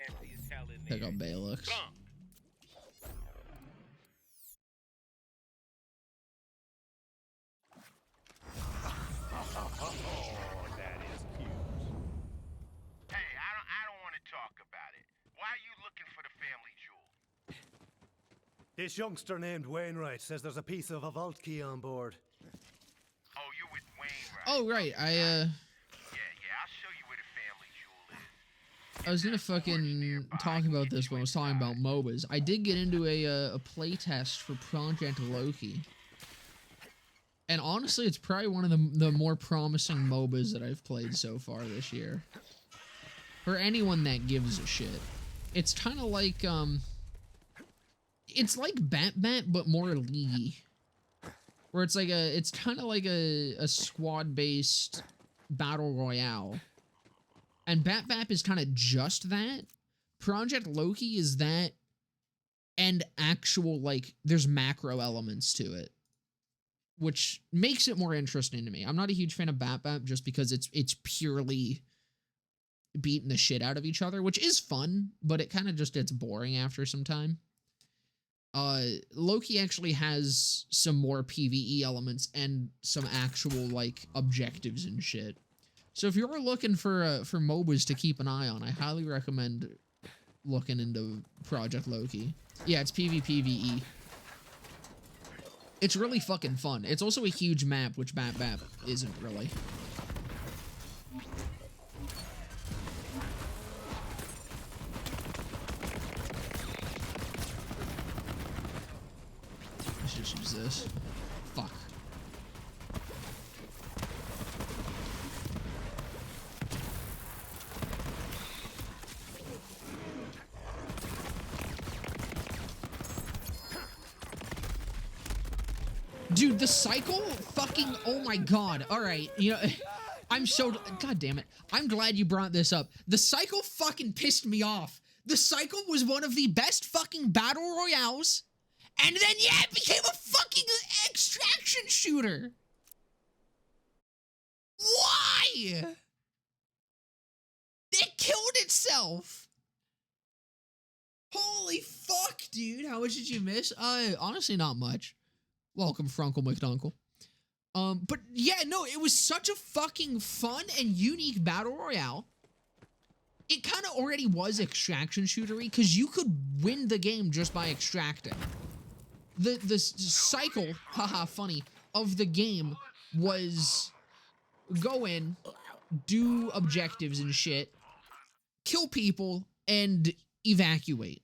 Speaker 2: empty as hell in there.
Speaker 1: Pick up Balix.
Speaker 8: Oh, that is cute.
Speaker 2: Hey, I don't want to talk about it. Why are you looking for the family jewel?
Speaker 10: This youngster named Wainwright says there's a piece of a vault key on board.
Speaker 2: Oh, you with Wainwright?
Speaker 1: Oh, right.
Speaker 2: Yeah, I'll show you where the family jewel is.
Speaker 1: I was gonna fucking talk about this when I was talking about MOBAs. I did get into a playtest for Project Loki. And honestly, it's probably one of the more promising MOBAs that I've played so far this year. For anyone that gives a shit. It's kind of like, it's like Bat but more leaguey. Where it's like it's kind of like a squad-based battle royale. And Bat is kind of just that. Project Loki is that, and actual, like, there's macro elements to it, which makes it more interesting to me. I'm not a huge fan of Bat just because it's purely beating the shit out of each other, which is fun, but it kind of just gets boring after some time. Loki actually has some more PvE elements and some actual, like, objectives and shit. So if you're looking for MOBAs to keep an eye on, I highly recommend looking into Project Loki. Yeah, it's PvPvE. It's really fucking fun. It's also a huge map, which Bat isn't really. Let's just use this. Fuck. Dude, the cycle fucking, oh my god. All right, you know, I'm so, god damn it. I'm glad you brought this up. The cycle fucking pissed me off. The cycle was one of the best fucking battle royales, and then yeah, it became a fucking extraction shooter. Why? It killed itself. Holy fuck, dude. How much did you miss? Honestly, not much. Welcome, Frunkle McDunkle. But yeah, no, it was such a fucking fun and unique battle royale. It kind of already was extraction shootery because you could win the game just by extracting. The cycle, haha, funny, of the game was go in, do objectives and shit, kill people, and evacuate.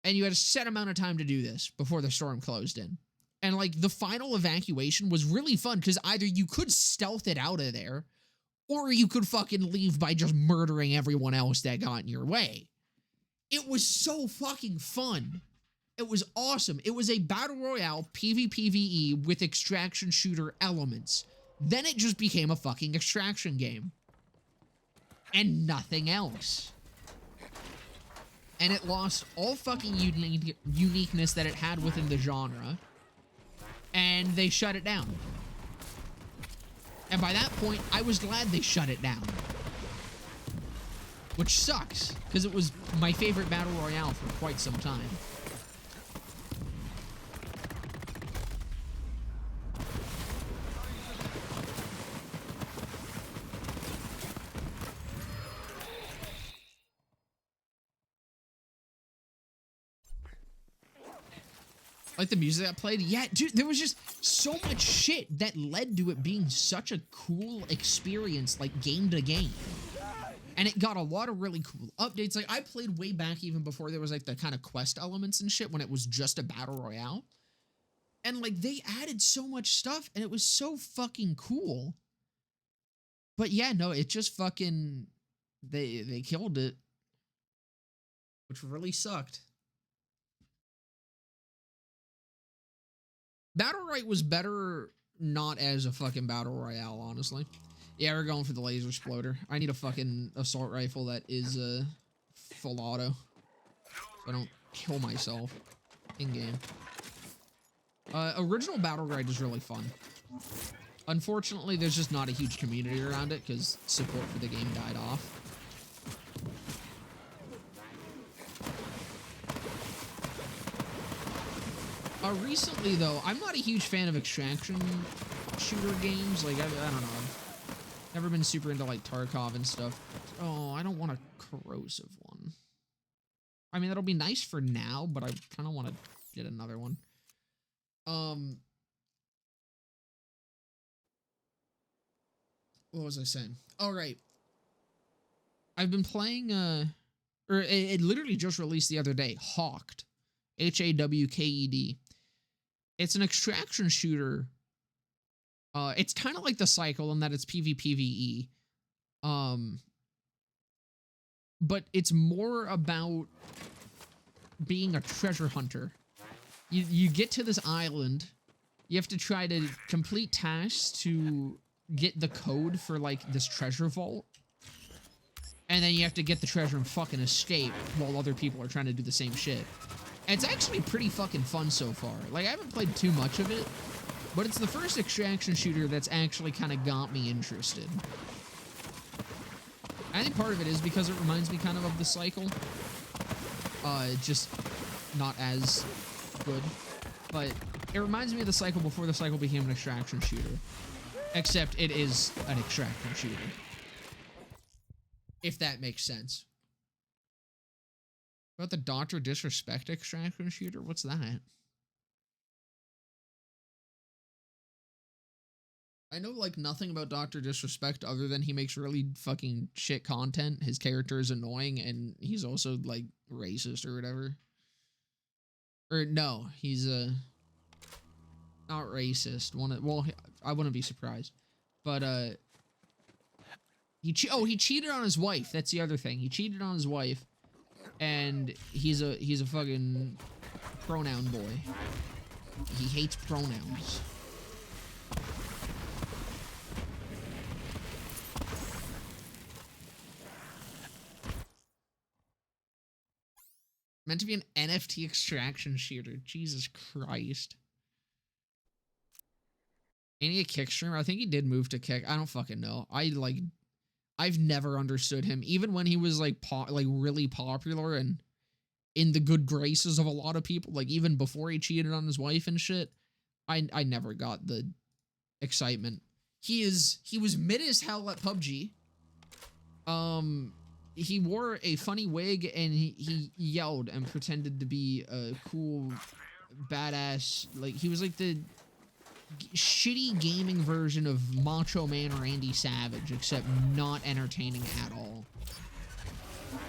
Speaker 1: And you had a set amount of time to do this before the storm closed in. And like the final evacuation was really fun because either you could stealth it out of there or you could fucking leave by just murdering everyone else that got in your way. It was so fucking fun. It was awesome. It was a battle royale PvPvE with extraction shooter elements. Then it just became a fucking extraction game. And nothing else. And it lost all fucking uniqueness that it had within the genre. And they shut it down. And by that point, I was glad they shut it down. Which sucks, because it was my favorite battle royale for quite some time. Like the music that played, yeah, dude, there was just so much shit that led to it being such a cool experience, like game to game. And it got a lot of really cool updates. Like I played way back even before there was like the kind of quest elements and shit when it was just a battle royale. And like they added so much stuff and it was so fucking cool. But yeah, no, it just fucking, they killed it. Which really sucked. Battle Right was better not as a fucking battle royale, honestly. Yeah, we're going for the laser exploder. I need a fucking assault rifle that is full auto. So I don't kill myself in-game. Original Battle Right is really fun. Unfortunately, there's just not a huge community around it because support for the game died off. Recently, though, I'm not a huge fan of extraction shooter games. Like, I don't know. I've never been super into, like, Tarkov and stuff. Oh, I don't want a corrosive one. I mean, that'll be nice for now, but I kind of want to get another one. What was I saying? All right. I've been playing, or it literally just released the other day, Hawked. Hawked. It's an extraction shooter. It's kind of like the cycle in that it's PvPvE. But it's more about being a treasure hunter. You get to this island. You have to try to complete tasks to get the code for like this treasure vault. And then you have to get the treasure and fucking escape while other people are trying to do the same shit. And it's actually pretty fucking fun so far. Like, I haven't played too much of it, but it's the first extraction shooter that's actually kind of got me interested. I think part of it is because it reminds me kind of the cycle. Just not as good. But it reminds me of the cycle before the cycle became an extraction shooter. Except it is an extraction shooter. If that makes sense. About the Dr. Disrespect extraction shooter? What's that? I know, like, nothing about Dr. Disrespect other than he makes really fucking shit content. His character is annoying, and he's also, like, racist or whatever. Or, no, he's, not racist. Well, I wouldn't be surprised. But, he cheated on his wife. That's the other thing. He cheated on his wife. And he's a fucking pronoun boy. He hates pronouns. Meant to be an NFT extraction shooter. Jesus Christ. Ain't he a kick streamer? I think he did move to kick. I don't fucking know. I've never understood him. Even when he was like really popular and in the good graces of a lot of people, like even before he cheated on his wife and shit, I never got the excitement. He was mid as hell at PUBG. He wore a funny wig and he yelled and pretended to be a cool badass. Like he was like the shitty gaming version of Macho Man Randy Savage, except not entertaining at all.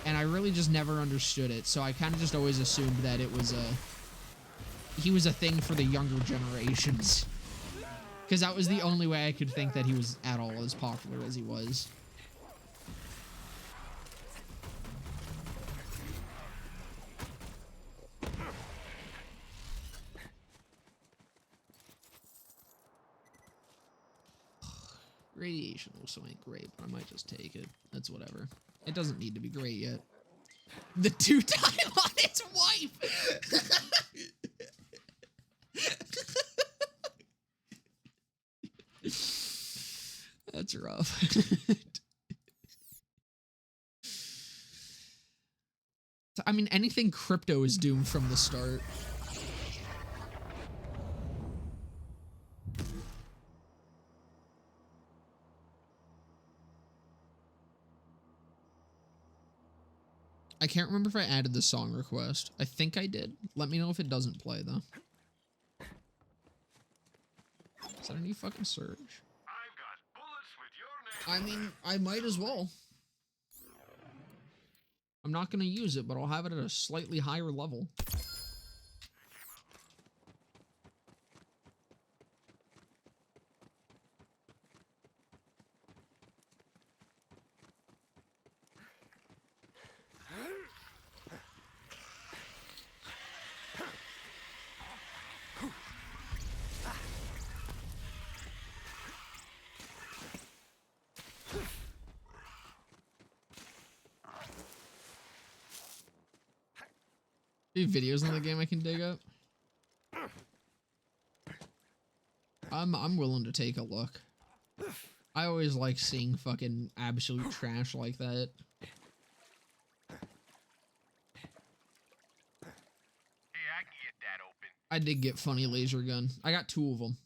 Speaker 1: And I really just never understood it, so I kind of just always assumed that he was a thing for the younger generations. Because that was the only way I could think that he was at all as popular as he was. Radiation also ain't great, but I might just take it. That's whatever. It doesn't need to be great yet. The two-time on its wife! That's rough. I mean, anything crypto is doomed from the start. I can't remember if I added the song request. I think I did. Let me know if it doesn't play, though. Is that a new fucking surge? I mean, I might as well. I'm not going to use it, but I'll have it at a slightly higher level. Any videos in the game I can dig up? I'm willing to take a look. I always like seeing fucking absolute trash like that.
Speaker 2: Hey, I can get that open.
Speaker 1: I did get funny laser gun. I got 2 of them.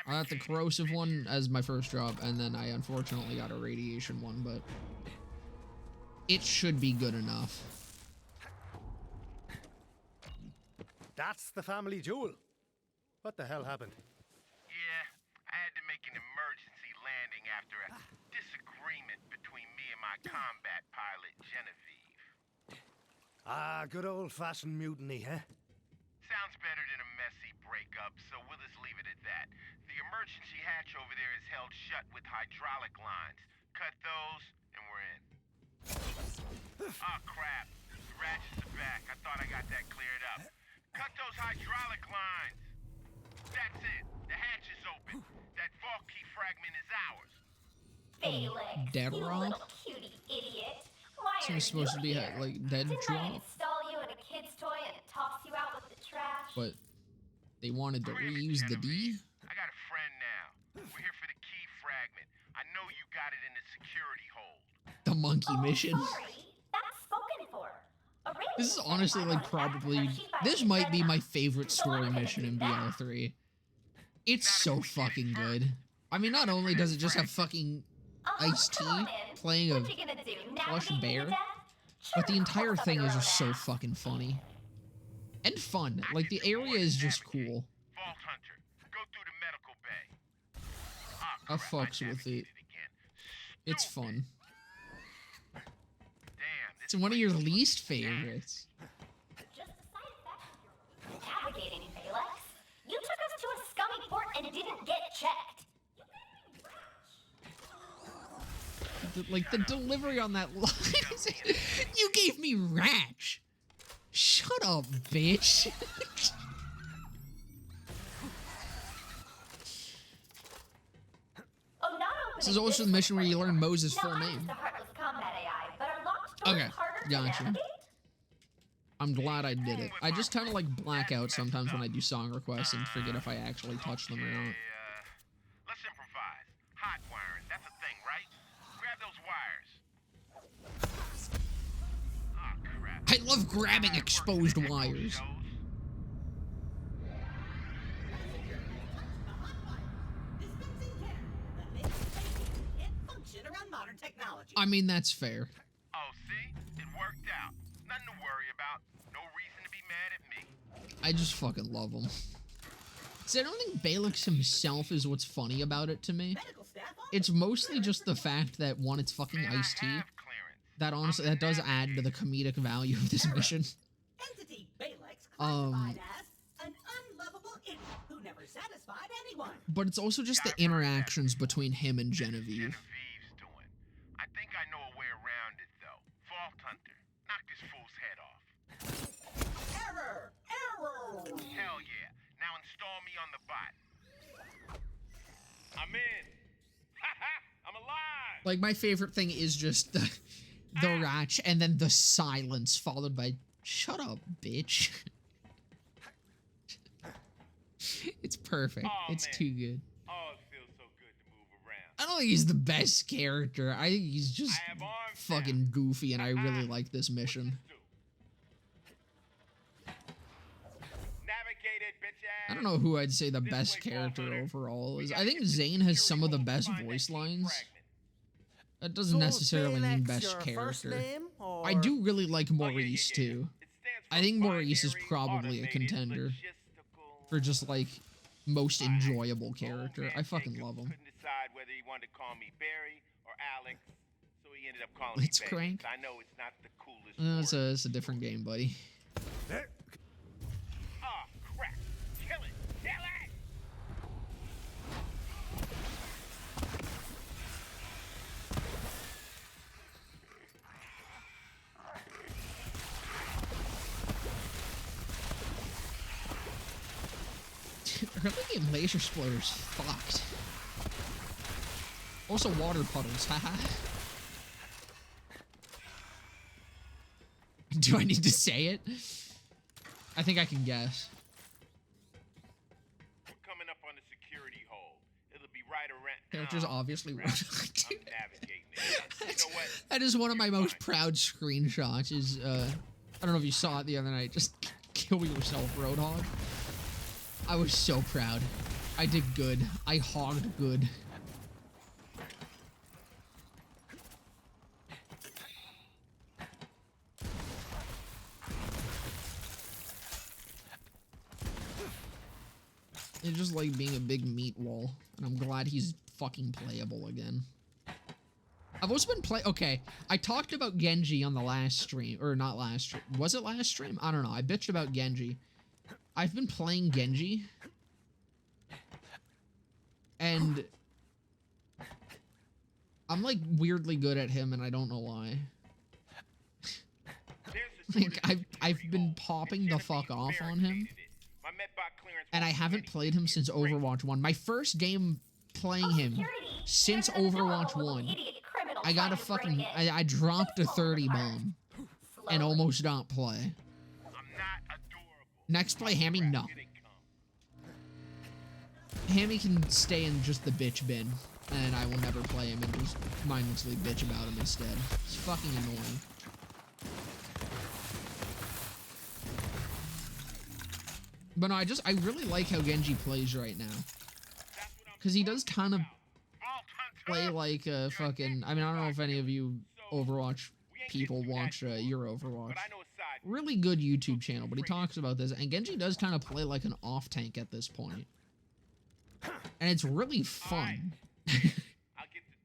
Speaker 1: I got the corrosive one as my first drop, and then I unfortunately got a radiation one, but it should be good enough.
Speaker 10: That's the family jewel. What the hell happened?
Speaker 2: Yeah, I had to make an emergency landing after a disagreement between me and my combat pilot, Genevieve.
Speaker 10: Ah, good old-fashioned mutiny, huh?
Speaker 2: Sounds better than a messy breakup, so we'll just leave it at that. The emergency hatch over there is held shut with hydraulic lines. Cut those, and we're in. Oh, crap. The ratchets are back. I thought I got that cleared up. Cut those hydraulic lines. That's it. The hatch is open. That vault key fragment is ours.
Speaker 5: Felix,
Speaker 1: Dead
Speaker 5: you
Speaker 1: drop?
Speaker 5: little cutie idiot. Why are
Speaker 1: Seems supposed to be
Speaker 5: you here?
Speaker 1: like dead
Speaker 5: Didn't I
Speaker 1: drop,
Speaker 5: install you in a kid's toy and toss you out with the trash?
Speaker 1: but they wanted to reuse the D.
Speaker 2: I got a friend now. We're here for the key fragment. I know you got it in the security hold.
Speaker 1: The monkey mission.
Speaker 5: Sorry, that's spoken for.
Speaker 1: This is honestly like probably, this might be my favorite story mission in BL3. It's so fucking good. I mean, not only does it just have fucking Ice-T playing a plush bear, but the entire thing is just so fucking funny. And fun. Like, the area is just cool.
Speaker 2: Vault Hunter, go through the medical bay.
Speaker 1: I fucks with it. It's fun. It's one of your least favorites.
Speaker 5: Just a side effect. Navigating, Felix. You took us to a scummy port and didn't get checked.
Speaker 1: Like, the delivery on that line. You gave me rash. Shut up, bitch. This is also the mission where you learn Moses' full name. Okay, gotcha. I'm glad I did it. I just kind of like black out sometimes when I do song requests and forget if I actually touch them or not.
Speaker 2: Let's improvise. Hot wiring, that's a thing, right? Grab those wires. Oh, crap.
Speaker 1: I love grabbing exposed wires. I mean, that's fair.
Speaker 2: Oh, see? It worked out. Nothing to worry about. No reason to be mad at me.
Speaker 1: I just fucking love him. See, I don't think Balix himself is what's funny about it to me. It's mostly just the fact that, one, it's fucking Ice-T. That honestly, that does add to the comedic value of this mission.
Speaker 13: Entity Balix classified as an unlovable idiot who never satisfied anyone.
Speaker 1: But it's also just the interactions between him and Genevieve.
Speaker 2: I think I know a way around it, though. Vault Hunter, knock this fool's head off.
Speaker 13: Error! Error!
Speaker 2: Hell yeah. Now install me on the bot. I'm in. Haha, I'm alive.
Speaker 1: Like, my favorite thing is just the ratch and then the silence followed by, shut up, bitch. It's perfect. It's too good.
Speaker 2: Oh, it feels so good to move around.
Speaker 1: I don't think he's the best character. I think he's just fucking goofy, and I really like this mission. I don't know who I'd say the best character overall is. I think Zane has some of the best voice lines. That doesn't necessarily mean best character. I do really like Maurice, too. I think Maurice is probably a contender for just, like, most enjoyable character. I fucking love him.
Speaker 2: Decide whether he wanted to call me Barry or Alex, so he ended up calling
Speaker 1: Let's
Speaker 2: me Barry.
Speaker 1: crank.
Speaker 2: I know it's not the coolest.
Speaker 1: It's a different game, buddy.
Speaker 2: Oh, crap. Kill it. Kill it.
Speaker 1: Early game laser splitter's fucked. Also water puddles, haha. Do I need to say it? I think I can guess.
Speaker 2: We're coming up on the security hole. It'll be right around.
Speaker 1: Characters obviously
Speaker 2: I'm navigating it. You know what?
Speaker 1: That is one of my most proud screenshots is, I don't know if you saw it the other night, just kill yourself, Roadhog. I was so proud. I did good. I hogged good. It's just like being a big meat wall, and I'm glad he's fucking playable again. I've also been okay, I talked about Genji on the last stream, or not last stream. Was it last stream? I don't know. I bitched about Genji. I've been playing Genji, and I'm like weirdly good at him, and I don't know why. Like I've been popping the fuck off on him, and I haven't played him since Overwatch 1. My first game playing him since Overwatch 1, I got a fucking I dropped a 30 bomb and almost not play. Next play, Hammy? No. Hammy can stay in just the bitch bin, and I will never play him and just mindlessly bitch about him instead. It's fucking annoying. But no, I really like how Genji plays right now. Because he does kind of play like a fucking, I mean, I don't know if any of you Overwatch people watch your Overwatch. Really good YouTube channel, but he talks about this, and Genji does kind of play like an off-tank at this point. And it's really fun.
Speaker 2: I'll get the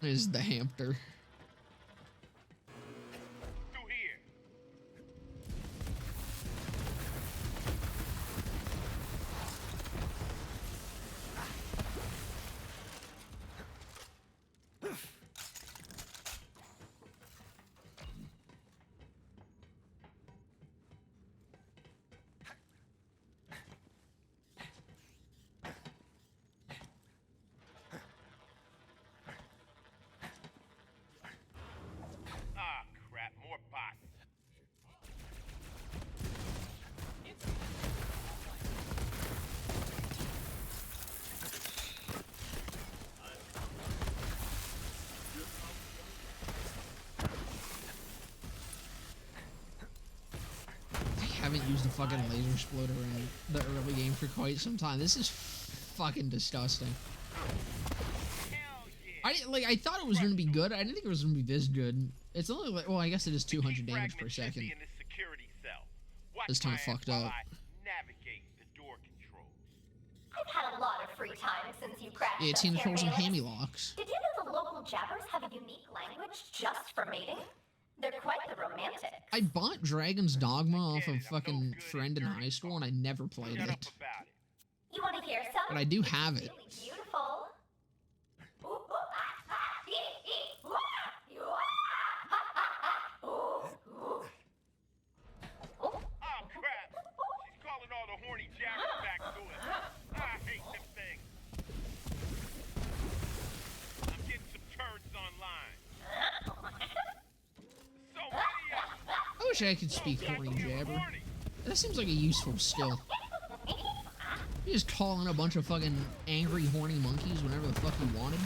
Speaker 2: door.
Speaker 1: Is the hamster.
Speaker 2: Through here.
Speaker 1: haven't used a fucking laser exploder in the early game for quite some time. This is fucking disgusting. I thought it was gonna be good. I didn't think it was gonna be this good. It's only like, well, I guess it is 200 damage per second. It's kind of fucked up.
Speaker 5: I've had a lot of free time since you crashed.
Speaker 1: Yeah, Tina calls them hammy locks.
Speaker 5: Did you know the local jabbers have a unique language just for mating? They're quite the romantic.
Speaker 1: I bought Dragon's Dogma off of fucking friend in high school, and I never played it.
Speaker 5: You want to hear something?
Speaker 1: But I do have it.
Speaker 5: Really beautiful.
Speaker 2: Oh crap! She's calling all the horny jabbers back to us. I hate them things. I'm getting some turds online. So many of them.
Speaker 1: I wish I could speak horny jabber. That seems like a useful skill. You just call in a bunch of fucking angry horny monkeys whenever the fuck you wanted.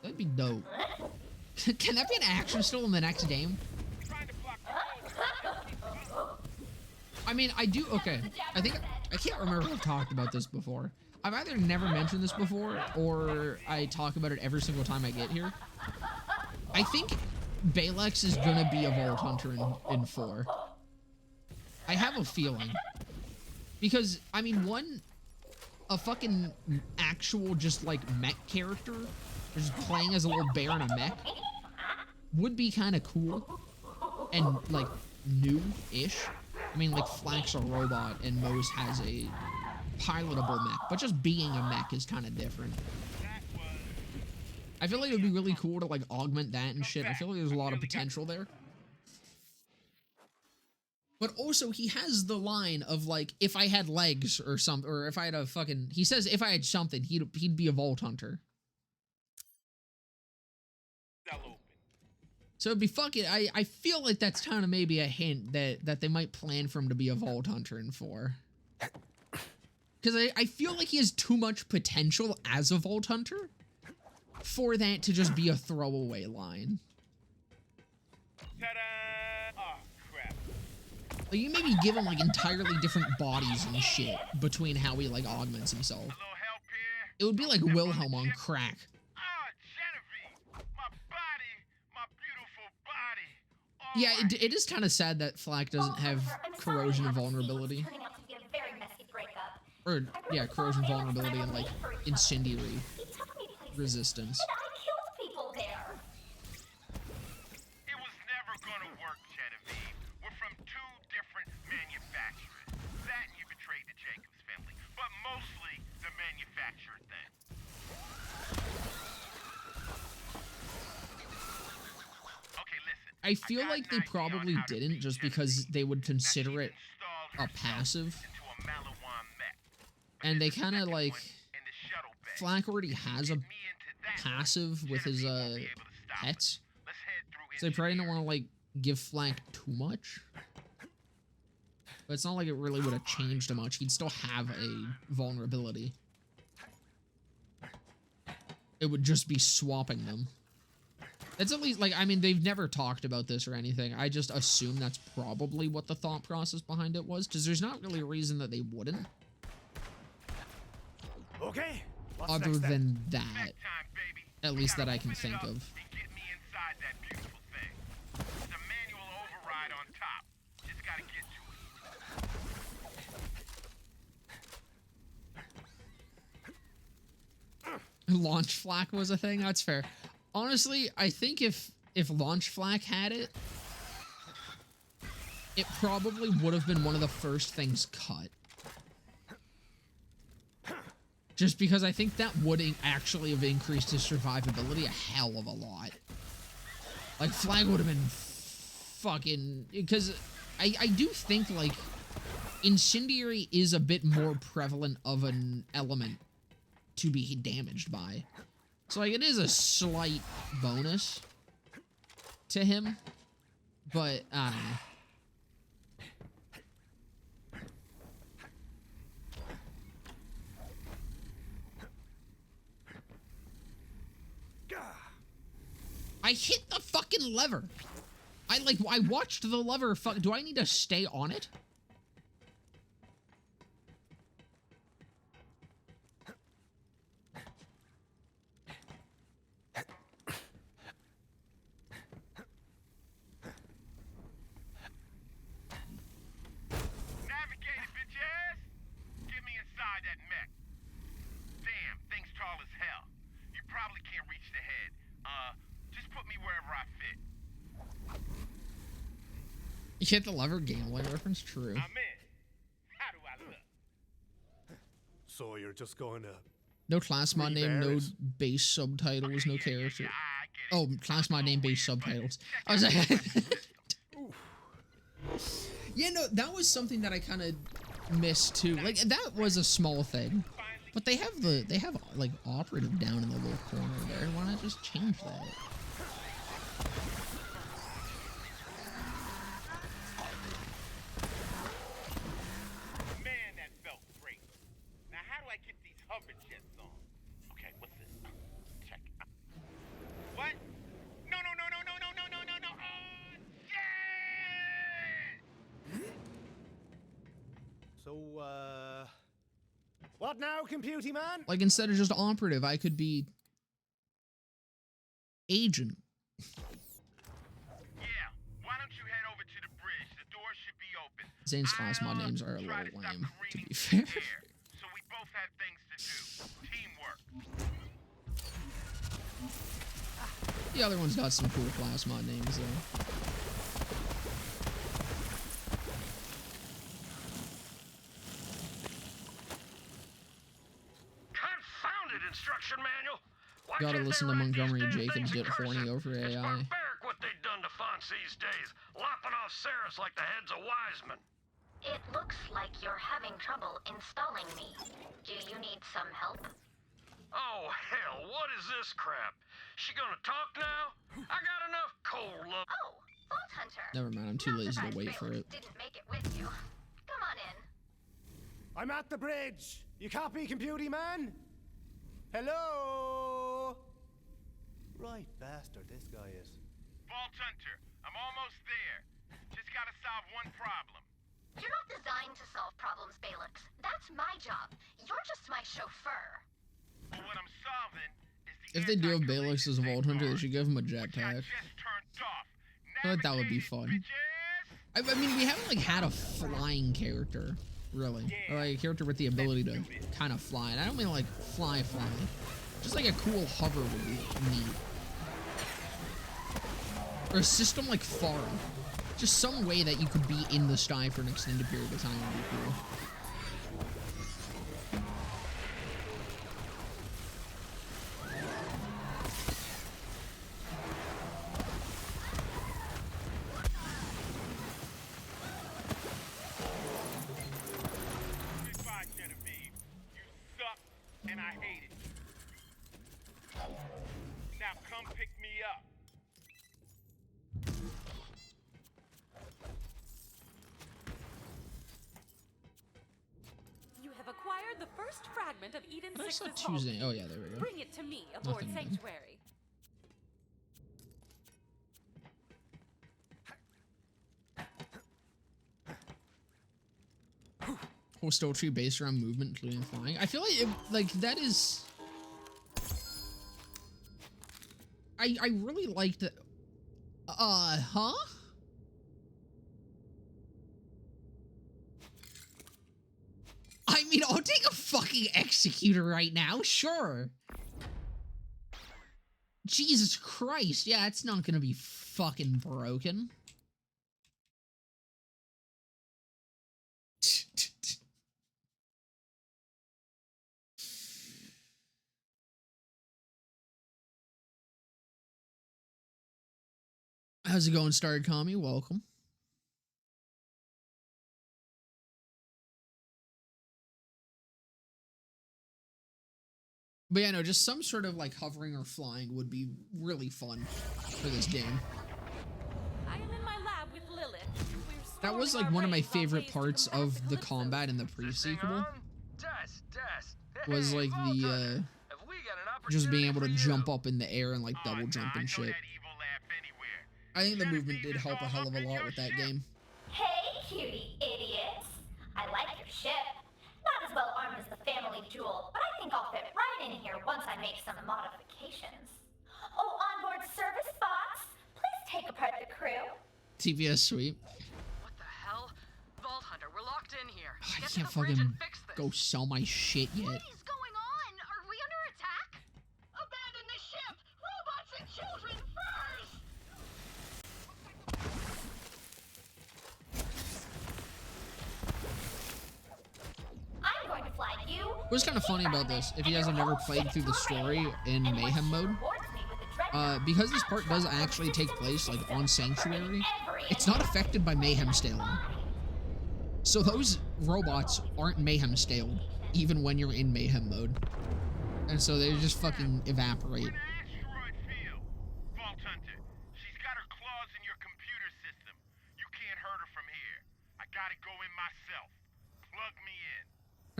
Speaker 1: That'd be dope. Can that be an action still in the next game? I mean, I do. Okay, I can't remember if I've talked about this before. I've either never mentioned this before, or I talk about it every single time I get here. I think Balex is gonna be a Vault Hunter in 4. I have a feeling. Because, I mean, a fucking actual just, like, mech character, just playing as a little bear in a mech, would be kind of cool. And, like, new-ish. I mean, like, Flack's a robot, and Mose has a pilotable mech, but just being a mech is kind of different. I feel like it would be really cool to, like, augment that and shit. I feel like there's a lot of potential there. But also, he has the line of, like, if I had legs or something, or if I had a fucking... He says if I had something, he'd be a Vault Hunter. So it'd be fucking... I feel like that's kind of maybe a hint that they might plan for him to be a Vault Hunter in 4. Because I feel like he has too much potential as a Vault Hunter for that to just be a throwaway line. Like, you maybe give him, like, entirely different bodies and shit between how he, like, augments himself. It would be like Wilhelm on crack. Yeah, it is kind of sad that Flack doesn't have corrosion vulnerability. Or, yeah, corrosion vulnerability and, like, incendiary resistance. I feel like they probably didn't just because they would consider it a passive. And they kind of like... Flack already has a passive with his pets. So they probably don't want to like give Flack too much. But it's not like it really would have changed much. He'd still have a vulnerability. It would just be swapping them. That's at least, like, I mean, they've never talked about this or anything. I just assume that's probably what the thought process behind it was, because there's not really a reason that they wouldn't.
Speaker 3: Okay.
Speaker 1: Other than that, at least that I can think of. Launch Flak was a thing? That's fair. Honestly, I think if Launch Flak had it, it probably would have been one of the first things cut. Just because I think that would actually have increased his survivability a hell of a lot. Like, Flag would have been fucking... Because I do think, like, Incendiary is a bit more prevalent of an element to be damaged by. So, like, it is a slight bonus to him, but, I don't know. I hit the fucking lever! I watched the lever. Fuck, do I need to stay on it?
Speaker 2: Navigate it, bitch ass! Get me inside that mech. Damn, thing's tall as hell. You probably can't reach the head. Just put me wherever I fit.
Speaker 1: You hit the lever gambling reference? True.
Speaker 2: I'm in. How do I look?
Speaker 10: So you're just going to...
Speaker 1: No class mod name, no base subtitles, no character. Oh, class mod name, base subtitles. I was like... Yeah, no, that was something that I kind of missed too. Like, that was a small thing. But they have like operative down in the little corner there. Why not just change that?
Speaker 2: Man, that felt great. Now, how do I get these hover jets on? Okay, what's this? Check. What? No, no, no, no, no, no, no, no, no, no. Oh, shit!
Speaker 10: So, what now, computy man?
Speaker 1: Like, instead of just operative, I could be agent.
Speaker 2: Yeah, why don't you head over to the bridge? The door should be open.
Speaker 1: Zane's class mod names are a little lame, to be fair.
Speaker 2: So we both have things to do. Teamwork.
Speaker 1: The other one's got some cool class mod names, though.
Speaker 8: Confounded instruction manual. Why
Speaker 1: Gotta
Speaker 8: can't
Speaker 1: listen
Speaker 8: they
Speaker 1: to
Speaker 8: write these
Speaker 1: Montgomery
Speaker 8: damn
Speaker 1: Jacobs
Speaker 8: things in
Speaker 1: get horny
Speaker 8: cursive?
Speaker 1: over
Speaker 8: It's
Speaker 1: AI.
Speaker 8: barbaric what they've done to fonts these days, lopping off Ceres like the heads of wise men.
Speaker 5: It looks like you're having trouble installing me. Do you need some help?
Speaker 8: Oh, hell, what is this crap? She gonna talk now? I got enough cold love.
Speaker 5: Oh, Vault Hunter.
Speaker 1: Never mind, I'm too lazy to wait for it.
Speaker 5: Didn't make it with you. Come on in.
Speaker 10: I'm at the bridge. You copy, computy man? Hello? Right bastard, this guy is.
Speaker 2: Vault Hunter, I'm almost there. Just gotta solve one problem.
Speaker 5: You're not designed to solve problems, Balix. That's my job. You're just my chauffeur.
Speaker 2: But what I'm solving is the
Speaker 1: If they do have Balix as a Vault Hunter, they should give him a jetpack. I feel like that would be fun. I mean, we haven't like had a flying character, really, or like a character with the ability to kind of fly. And I don't mean like fly. Just like a cool hover would be neat, or a system like Farah. Just some way that you could be in the sky for an extended period of time would be cool.
Speaker 2: Goodbye, Genevieve. You suck, and I hate it. Now come pick me up.
Speaker 14: You have acquired the first fragment of Eden
Speaker 1: But I saw
Speaker 14: 6's
Speaker 1: Tuesday.
Speaker 14: vault.
Speaker 1: Oh yeah, there we go.
Speaker 14: Bring it to me aboard
Speaker 1: Nothing then.
Speaker 14: Sanctuary.
Speaker 1: Whole still tree based around movement, including flying. I feel like that is. I really like the. Huh? I mean, I'll take a fucking executor right now, sure. Jesus Christ, yeah, it's not gonna be fucking broken. How's it going, Starred Kami? Welcome. But yeah, no, just some sort of like hovering or flying would be really fun for this game.
Speaker 14: I am in my lab with Lilith.
Speaker 1: That was like one of my favorite parts of the combat in the pre-sequel. Was like the just being able to jump up in the air and like double jump and shit. I think the movement did help a hell of a lot with that game.
Speaker 5: Hey, cutie idiots. I like your ship. Not as well armed as the family jewel, but I think I'll fit right in here once I make some modifications. Oh, onboard service bots, please take apart the crew.
Speaker 1: TVS sweep.
Speaker 6: What the hell? Vault Hunter, we're locked in here.
Speaker 1: I
Speaker 6: Get to
Speaker 1: can't
Speaker 6: the bridge
Speaker 1: fucking
Speaker 6: and fix this.
Speaker 1: go sell my shit yet.
Speaker 5: What is going on? Are we under attack? Abandon the ship! Robots and children first! I'm going to fly you.
Speaker 1: What's kind of funny about this, if you guys have never played through the story in Mayhem mode, because this part does actually take place like on Sanctuary, it's not affected by Mayhem scaling. So those robots aren't Mayhem scaled, even when you're in Mayhem mode. And so they just fucking evaporate.
Speaker 2: Asteroid field. Vault Hunter, she's got her claws in your computer system. You can't hurt her from here. I gotta go in myself. Plug me in.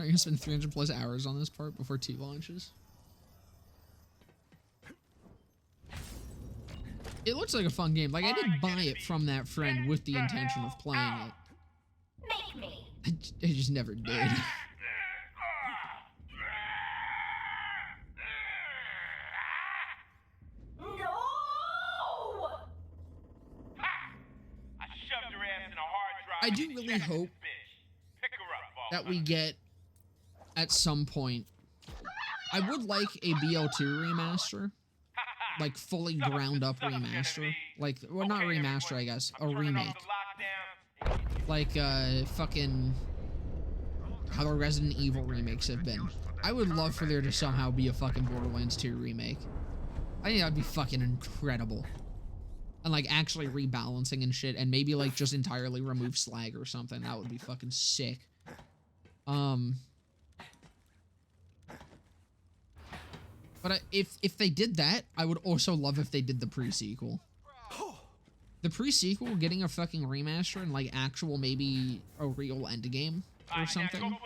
Speaker 1: I'm gonna spend 300 plus hours on this part before T launches. It looks like a fun game. Like, I did buy it from that friend with the intention of playing it.
Speaker 5: Make me.
Speaker 1: I just never did.
Speaker 5: No!
Speaker 2: I shoved her ass in a hard drive.
Speaker 1: I do really hope
Speaker 2: Pick her up, Vault
Speaker 1: that we get, at some point, I would like a BL2 remaster. Like, fully ground up remaster. Like, well, not remaster, I guess. A remake. Like, fucking how the Resident Evil remakes have been. I would love for there to somehow be a fucking Borderlands 2 remake. I think that'd be fucking incredible. And, like, actually rebalancing and shit, and maybe, like, just entirely remove slag or something. That would be fucking sick. But if they did that, I would also love if they did the pre-sequel. The pre-sequel getting a fucking remaster and like actual maybe a real endgame or something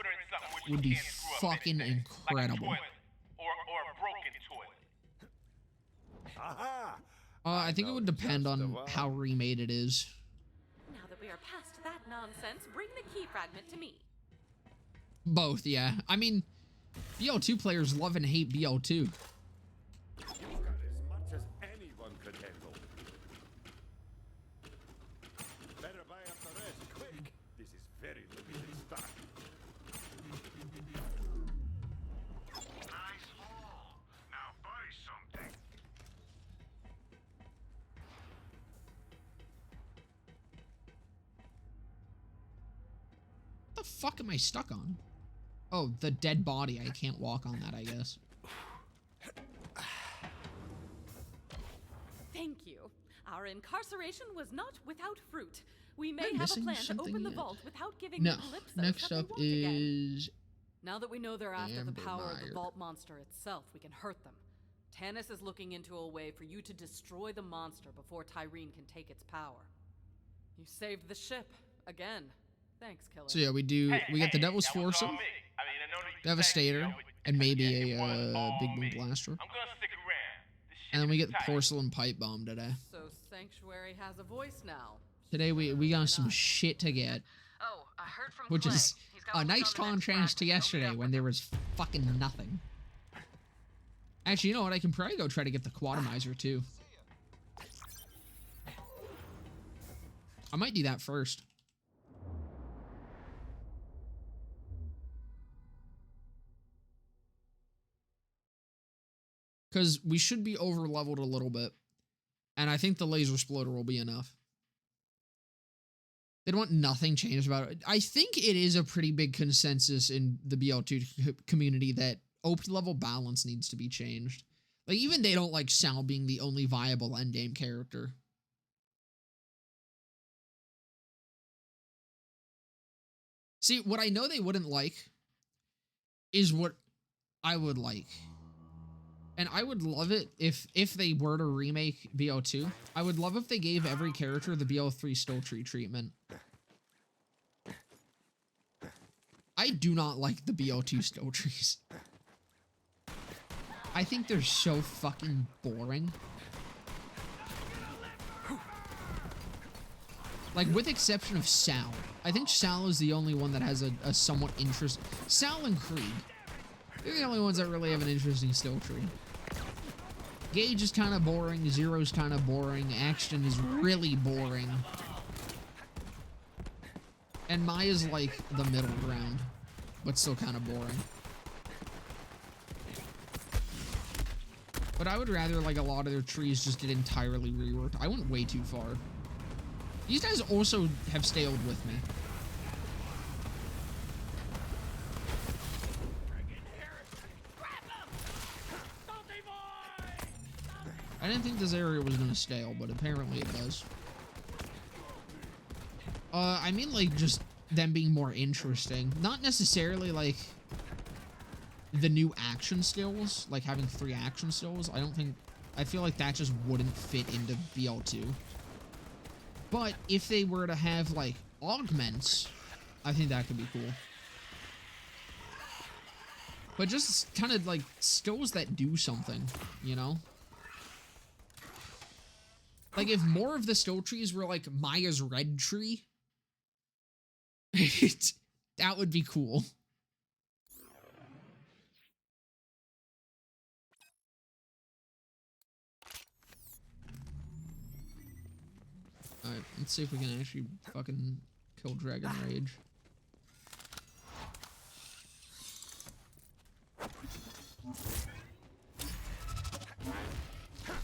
Speaker 1: would be fucking incredible. I think it would depend on how remade it is.
Speaker 14: Now that we are past that nonsense, bring the key fragment to me.
Speaker 1: Both, yeah. I mean, BL2 players love and hate BL2.
Speaker 9: You've got as much as anyone could handle. Better buy up the rest quick. This is very limited stock.
Speaker 2: Nice haul. Now buy something.
Speaker 1: What the fuck am I stuck on? Oh, the dead body. I can't walk on that, I guess.
Speaker 14: Thank you. Our incarceration was not without fruit. We may
Speaker 1: Am I
Speaker 14: have a
Speaker 1: missing
Speaker 14: plan to
Speaker 1: something
Speaker 14: open the
Speaker 1: yet?
Speaker 14: vault without giving
Speaker 1: No.
Speaker 14: the calypsos
Speaker 1: Next
Speaker 14: what they
Speaker 1: up
Speaker 14: want again.
Speaker 1: is
Speaker 14: Now that we know they're after the power of the
Speaker 1: Ambermeyer.
Speaker 14: vault monster itself, we can hurt them. Tannis is looking into a way for you to destroy the monster before Tyreen can take its power. You saved the ship again. Thanks, killer.
Speaker 1: So yeah, we get the Devil's Foursome, Devastator, and maybe a Big Boom Blaster. And then we get the Porcelain Pipe Bomb today.
Speaker 14: So Sanctuary has a voice now.
Speaker 1: Today we got some shit to get,
Speaker 6: Oh, I heard from
Speaker 1: which
Speaker 6: Clay.
Speaker 1: is
Speaker 6: He's got
Speaker 1: a
Speaker 6: what's
Speaker 1: nice
Speaker 6: on the next
Speaker 1: contrast to
Speaker 6: fragment.
Speaker 1: yesterday when there was fucking nothing. Actually, you know what? I can probably go try to get the Quatomizer too. I might do that first. Because we should be over leveled a little bit. And I think the laser splitter will be enough. They don't want nothing changed about it. I think it is a pretty big consensus in the BL2 community that OP level balance needs to be changed. Like, even they don't like Sal being the only viable endgame character. See, what I know they wouldn't like is what I would like. And I would love it if they were to remake BO2. I would love if they gave every character the BO3 Still Tree treatment. I do not like the BO2 Still Trees. I think they're so fucking boring. Like, with exception of Sal. I think Sal is the only one that has a somewhat interest. Sal and Krieg. They're the only ones that really have an interesting skill tree. Gage is kind of boring. Zero's kind of boring. Axton is really boring. And Maya's like the middle ground, but still kind of boring. But I would rather like a lot of their trees just get entirely reworked. I went way too far. These guys also have staled with me. I didn't think this area was gonna stale, but apparently it does. I mean like just them being more interesting. Not necessarily like the new action skills, like having 3 action skills. I feel like that just wouldn't fit into BL2. But if they were to have like augments, I think that could be cool. But just kind of like skills that do something, you know? Like if more of the skill trees were like Maya's red tree, that would be cool. Alright, let's see if we can actually fucking kill Dragon Rage.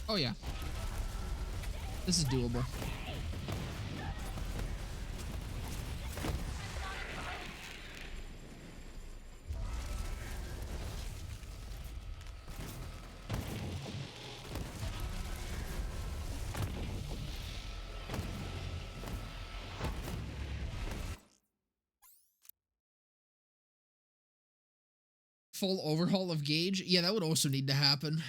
Speaker 1: Oh yeah. This is doable. Full overhaul of Gage? Yeah, that would also need to happen.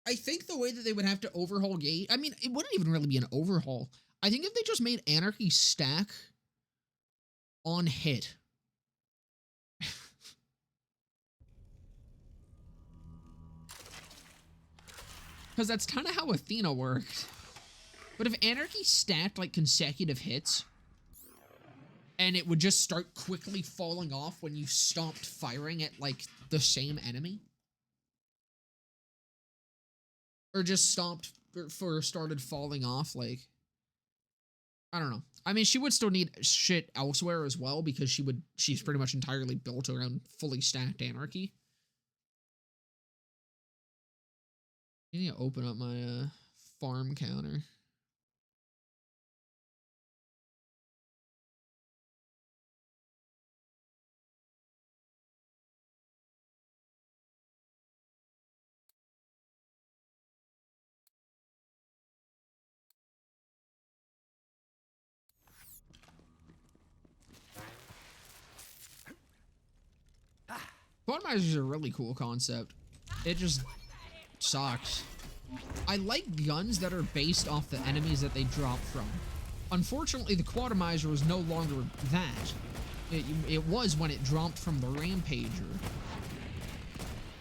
Speaker 1: I think the way that they would have to overhaul Gage, I mean, it wouldn't even really be an overhaul. I think if they just made Anarchy stack on hit. Because that's kind of how Athena worked. But if Anarchy stacked like consecutive hits, and it would just start quickly falling off when you stopped firing at, like, the same enemy. Or just stopped or started falling off, like... I don't know. I mean, she would still need shit elsewhere as well, because she's pretty much entirely built around fully stacked Anarchy. I need to open up my, farm counter. Quantumizers is a really cool concept. It just sucks. I like guns that are based off the enemies that they drop from. Unfortunately, the Quantumizer is no longer that. It was when it dropped from the Rampager.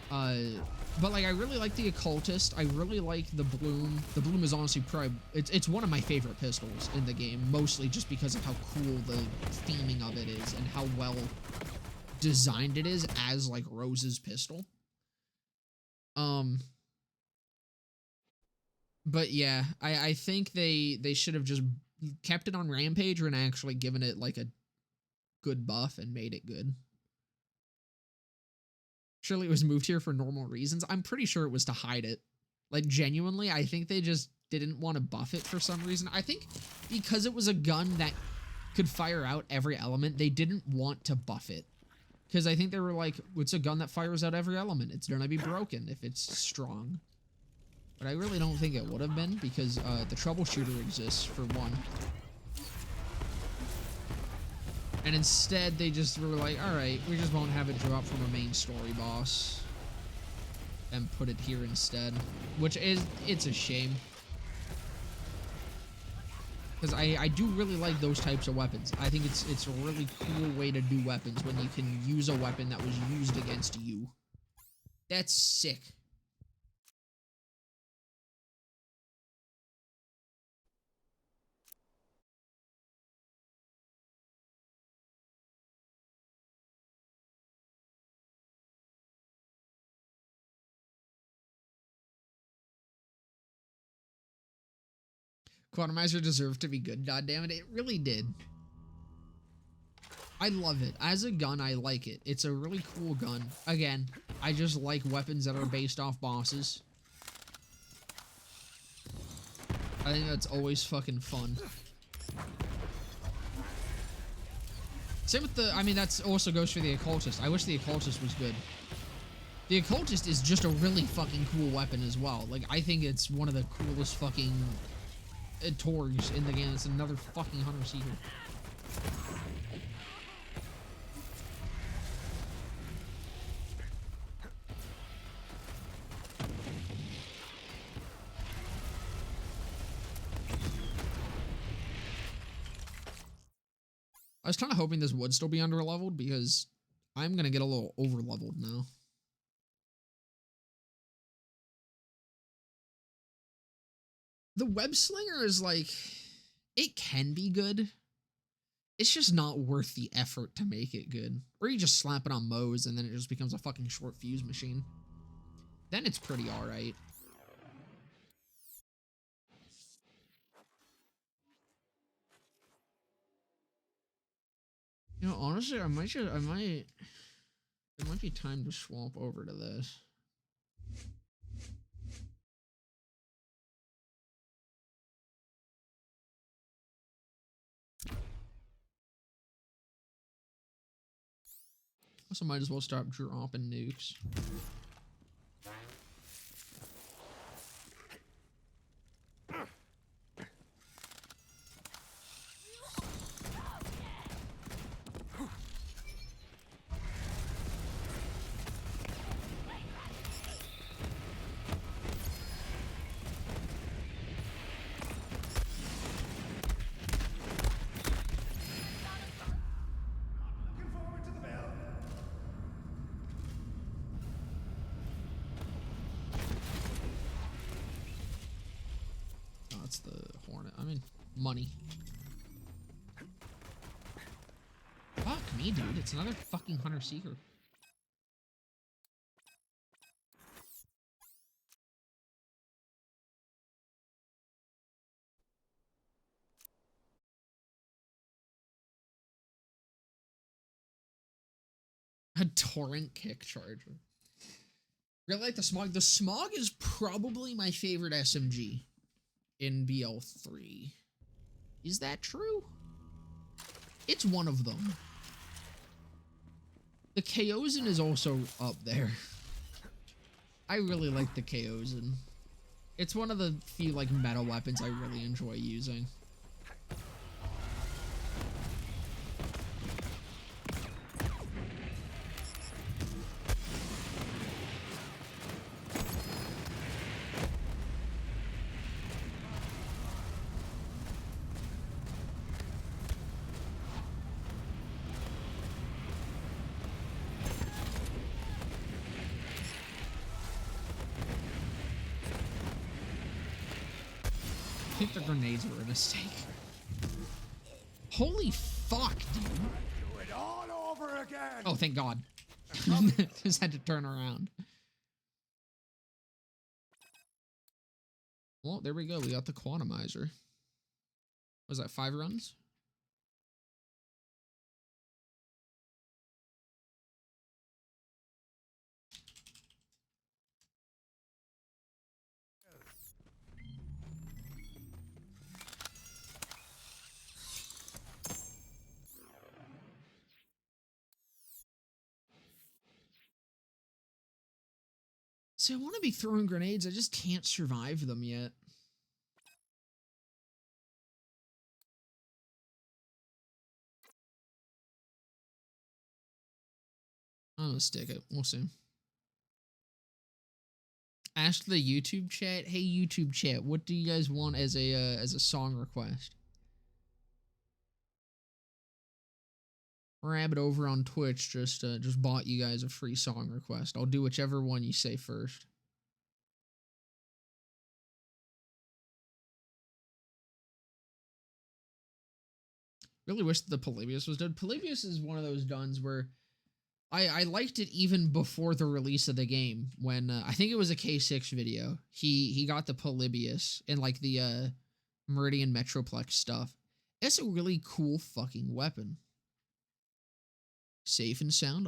Speaker 1: But like, I really like the Occultist. I really like the Bloom. The Bloom is honestly probably, it's one of my favorite pistols in the game, mostly just because of how cool the theming of it is and how well designed it is as like Rose's pistol. But yeah, I think they should have just kept it on Rampager and actually given it like a good buff and made it good. Surely it was moved here for normal reasons. I'm pretty sure it was to hide it. Like genuinely, I think they just didn't want to buff it for some reason. I think because it was a gun that could fire out every element, they didn't want to buff it. Because I think they were like, it's a gun that fires out every element. It's gonna be broken if it's strong. But I really don't think it would have been, because the troubleshooter exists, for one. And instead, they just were like, alright, we just won't have it drop from a main story boss. And put it here instead. Which is, it's a shame. Because I do really like those types of weapons. I think it's a really cool way to do weapons when you can use a weapon that was used against you. That's sick. Quantumizer deserved to be good, goddammit. It really did. I love it. As a gun, I like it. It's a really cool gun. Again, I just like weapons that are based off bosses. I think that's always fucking fun. Same with the, I mean, that's also goes for the Occultist. I wish the Occultist was good. The Occultist is just a really fucking cool weapon as well. Like, I think it's one of the coolest fucking Torgues in the game. It's another fucking Hunter-Seeker. I was kind of hoping this would still be under-leveled because I'm going to get a little over-leveled now. The Web Slinger is like, it can be good. It's just not worth the effort to make it good. Or you just slap it on Moe's and then it just becomes a fucking short fuse machine. Then it's pretty alright. You know, honestly, it might be time to swap over to this. Also, might as well stop dropping nukes. That's the Hornet. I mean, money. Fuck me, dude. It's another fucking Hunter-Seeker. A torrent kick charger. Really like the Smog. The Smog is probably my favorite SMG in BL3. Is that true? It's one of them. The Chaosin is also up there. I really like the Chaosin. It's one of the few like meta weapons I really enjoy using. I think the grenades were a mistake. Holy fuck, dude.
Speaker 9: Do it all over again.
Speaker 1: Oh, thank God. Just had to turn around. Well, there we go. We got the Quantumizer. Was that 5 runs? See, I want to be throwing grenades. I just can't survive them yet. I'm gonna stick it. We'll see. Ask the YouTube chat. Hey, YouTube chat, what do you guys want as a song request? Rabbit over on Twitch just bought you guys a free song request. I'll do whichever one you say first. Really wish that the Polybius was done. Polybius is one of those duns where I liked it even before the release of the game. When I think it was a K6 video, he got the Polybius in like the Meridian Metroplex stuff. It's a really cool fucking weapon. Safe and sound,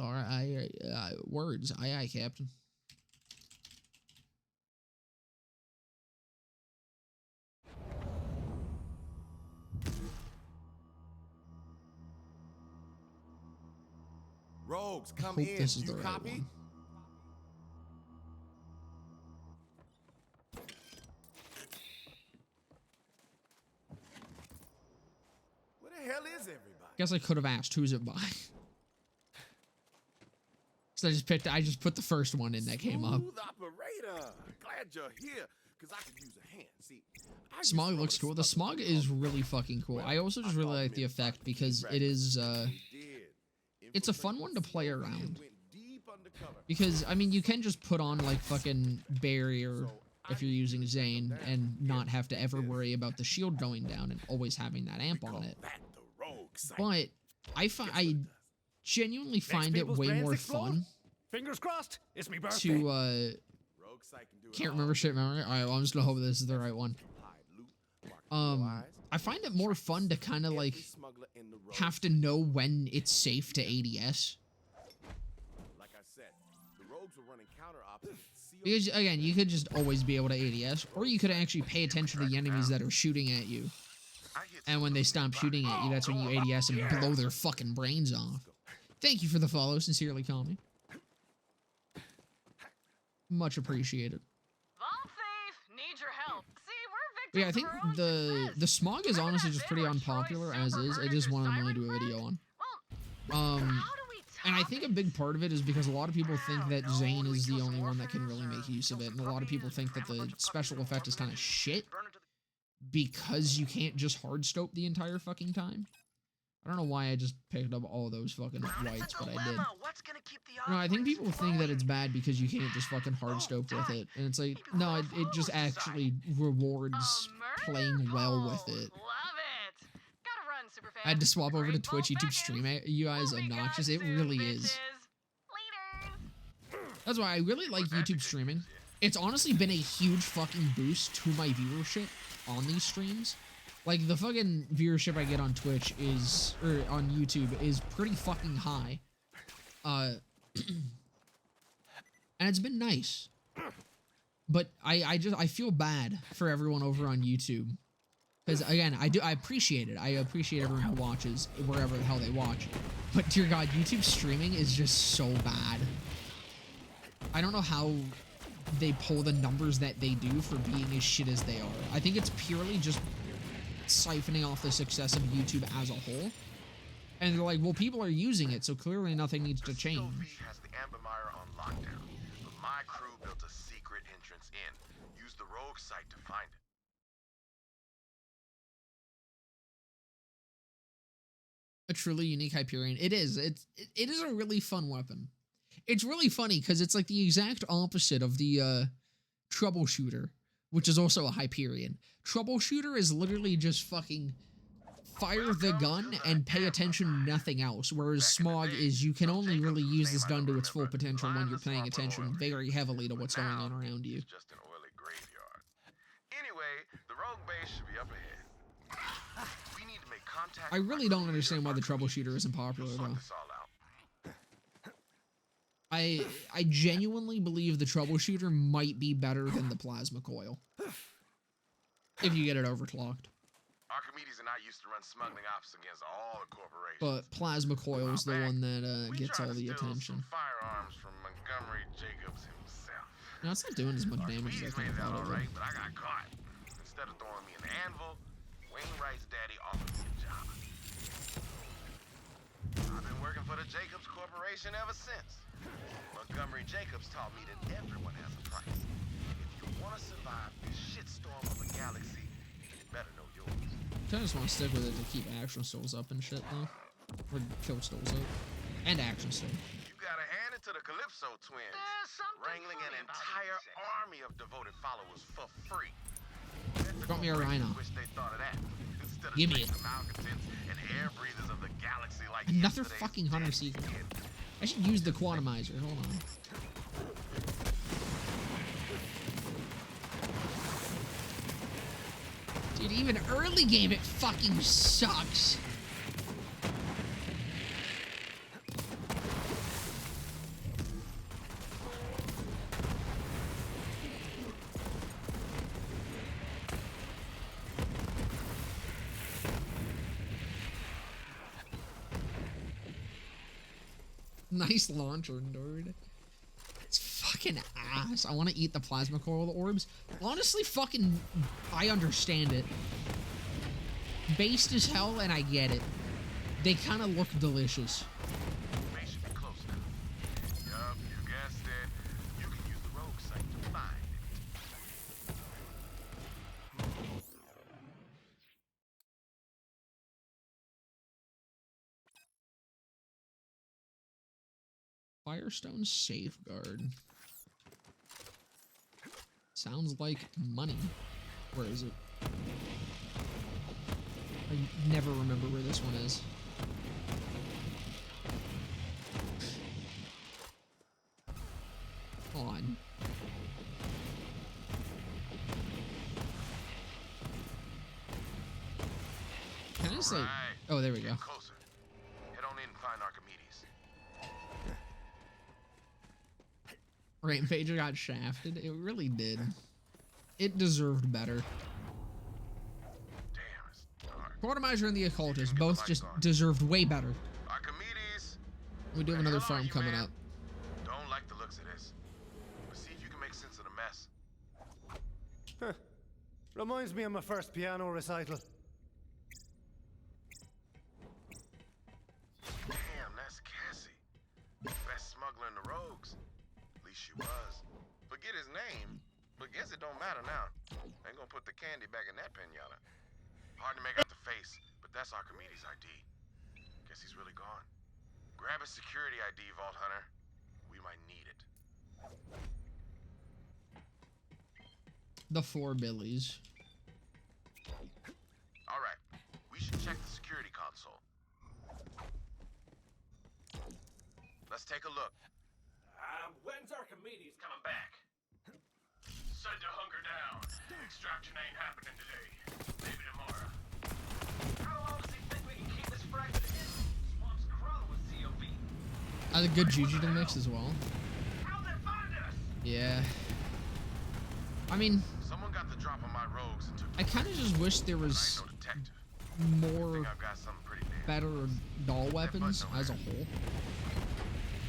Speaker 1: words. Aye, Captain.
Speaker 4: Rogues, come
Speaker 1: Hope
Speaker 4: in.
Speaker 1: this is
Speaker 4: You
Speaker 1: the right
Speaker 4: copy?
Speaker 1: one.
Speaker 4: Where the hell is everybody?
Speaker 1: Guess I could have asked who's it by. So I just put the first one in that came up.
Speaker 4: Smooth operator. Glad you're here, because I could use a hand. See, I just
Speaker 1: Smog
Speaker 4: throw
Speaker 1: looks cool. The smog is really fucking cool. I also just really like the effect because it is, it's a fun one to play around. Because, I mean, you can just put on, like, fucking barrier if you're using Zane and not have to ever worry about the shield going down and always having that amp on it. But I genuinely find it way more fun.
Speaker 10: Fingers crossed. It's me birthday.
Speaker 1: To, can't remember shit memory. Alright, well, I'm just gonna hope this is the right one. I find it more fun to kind of, like, have to know when it's safe to ADS.
Speaker 4: Like I said, the rogues were running counter ops.
Speaker 1: Because, again, you could just always be able to ADS, or you could actually pay attention to the enemies that are shooting at you. And when they stop shooting at you, that's when you ADS and blow their fucking brains off. Thank you for the follow, sincerely, Kami. Much appreciated.
Speaker 14: Vault thief, need your help. See, we're
Speaker 1: But yeah, I think the smog is honestly just pretty unpopular as is. It is one I'm going to do a video on. And I think a big part of it is because a lot of people think that Zane is the only one that can really make use of it, and a lot of people think that the special effect is kind of shit because you can't just hard stope the entire fucking time. I don't know why I just picked up all those fucking whites, but I did. No, I think people think that it's bad because you can't just fucking hard stope with it, and it's like, no, it just actually rewards playing well with it. I had to swap over to Twitch, YouTube stream. UI is obnoxious. It really is. That's why I really like YouTube streaming. It's honestly been a huge fucking boost to my viewership on these streams. Like, the fucking viewership I get on Twitch is, or on YouTube, is pretty fucking high. And it's been nice. But I feel bad for everyone over on YouTube. Because, again, I appreciate it. I appreciate everyone who watches wherever the hell they watch. But, dear God, YouTube streaming is just so bad. I don't know how they pull the numbers that they do for being as shit as they are. I think it's purely just siphoning off the success of YouTube as a whole. And they're like, well, people are using it, so clearly nothing needs to change.
Speaker 2: Has the Ambermire on lockdown, but my crew built a secret entrance in. Use the rogue site to find it.
Speaker 1: A truly unique Hyperion. It is. It is a really fun weapon. It's really funny because it's like the exact opposite of the Troubleshooter, which is also a Hyperion. Troubleshooter is literally just fucking fire the gun and pay attention to nothing else, whereas Smog is you can only really use this gun to its full potential when you're paying attention very heavily to what's going on around you.
Speaker 2: Just an oily graveyard. Anyway, the rogue base should be up ahead. We need to make contact.
Speaker 1: I really don't understand why the Troubleshooter isn't popular though. I genuinely believe the Troubleshooter might be better than the Plasma Coil. If you get it overclocked.
Speaker 2: Archimedes and I used to run smuggling ops against all the corporations.
Speaker 1: But Plasma Coil is the one that gets all the attention.
Speaker 2: Firearms from Montgomery Jacobs himself.
Speaker 1: No, it's not doing as much damage as I think about it.
Speaker 2: Right, but I got caught. Instead of throwing me an anvil, Wainwright's daddy offered me a job. I've been working for the Jacobs Corporation ever since. Montgomery Jacobs taught me that everyone has a price. If you want to survive this shitstorm of a galaxy, you better know yours.
Speaker 1: I just want to stick with it to keep action souls up and shit, though. Or kill souls up. And action souls.
Speaker 2: You gotta hand it to the Calypso twins. Wrangling an entire army of devoted followers for free.
Speaker 1: Got me a Rhino.
Speaker 2: Wish they thought of that. Instead of
Speaker 1: Give me it.
Speaker 2: malcontents and air breathers of the galaxy like
Speaker 1: Another fucking Hunter Seeker. I should use the Quantumizer. Hold on. Dude, even early game, it fucking sucks. Nice launcher, dude. It's fucking ass. I want to eat the plasma coral orbs. Honestly, fucking, I understand it. Based as hell, and I get it. They kind of look delicious.
Speaker 2: May should be close now. Yup, you guessed it. You can use the rogue site to find it.
Speaker 1: Firestone Safeguard. Sounds like money. Where is it? I never remember where this one is. On. Can I just like... Oh, there we go.
Speaker 2: Closer. Head on in and find Archimedes.
Speaker 1: Rampager got shafted. It really did. It deserved better. Quartermiser and the Occultist both just deserved way better.
Speaker 2: Archimedes.
Speaker 1: We do have another farm coming up.
Speaker 2: Don't like the looks of this. But see if you can make sense of the mess.
Speaker 10: Huh. Reminds me of my first piano recital.
Speaker 2: Damn, that's Cassie. Best smuggler in the rogues. At least she was. Forget his name, but guess it don't matter now. Ain't gonna put the candy back in that pinata. Hard to make out the face, but that's Archimedes' ID. Guess he's really gone. Grab his security ID, Vault Hunter. We might need it.
Speaker 1: The 4 Billies.
Speaker 2: All right, we should check the security console. Let's take a look.
Speaker 3: When's Archimedes
Speaker 8: Coming back. Said to hunker down. Extraction ain't happening today. Maybe tomorrow. How long does he think we can keep this fragment in? Swamp's crawling with COV.
Speaker 1: I had a good Juju to mix as well.
Speaker 8: How'd they find us?
Speaker 1: Yeah. I mean,
Speaker 2: Someone got the drop on my rogues and took
Speaker 1: I kind of just wish there was more better doll weapons as a whole.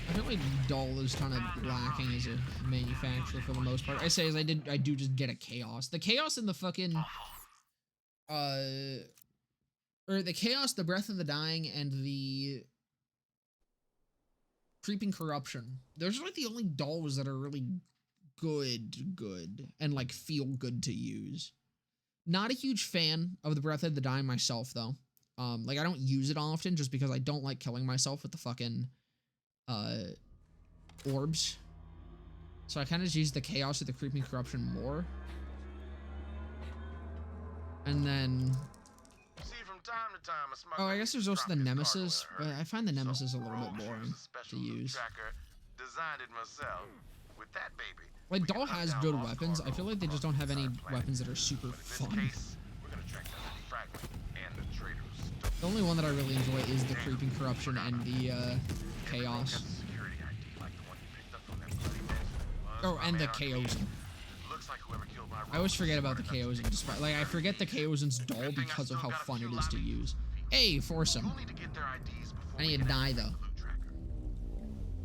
Speaker 1: I feel like Doll is kind of lacking as a manufacturer for the most part. I say as I do just get a Chaos. The Chaos and the fucking or the Chaos, the Breath of the Dying, and the Creeping Corruption. Those are like the only dolls that are really good and like feel good to use. Not a huge fan of the Breath of the Dying myself though. Like I don't use it often just because I don't like killing myself with the fucking orbs. So I kind of just use the Chaos or the Creeping Corruption more. And then
Speaker 2: See, from time to time, a smuggler
Speaker 1: oh, I guess there's also the Nemesis, but I find the Nemesis a little bit boring to use.
Speaker 2: tracker. Designed it myself. With that baby.
Speaker 1: Like Doll has good weapons. I feel like they just don't have any weapons that are super fun.
Speaker 2: We're gonna track down the fragment and the traitor's stuff.
Speaker 1: The only one that I really enjoy is the Creeping Corruption and the Chaos. Oh, and the Chaosin. I always forget about the Chaosin. Despite, like, I forget the Chaosin's doll because of how fun it is to use. Hey, force him. I need to die though.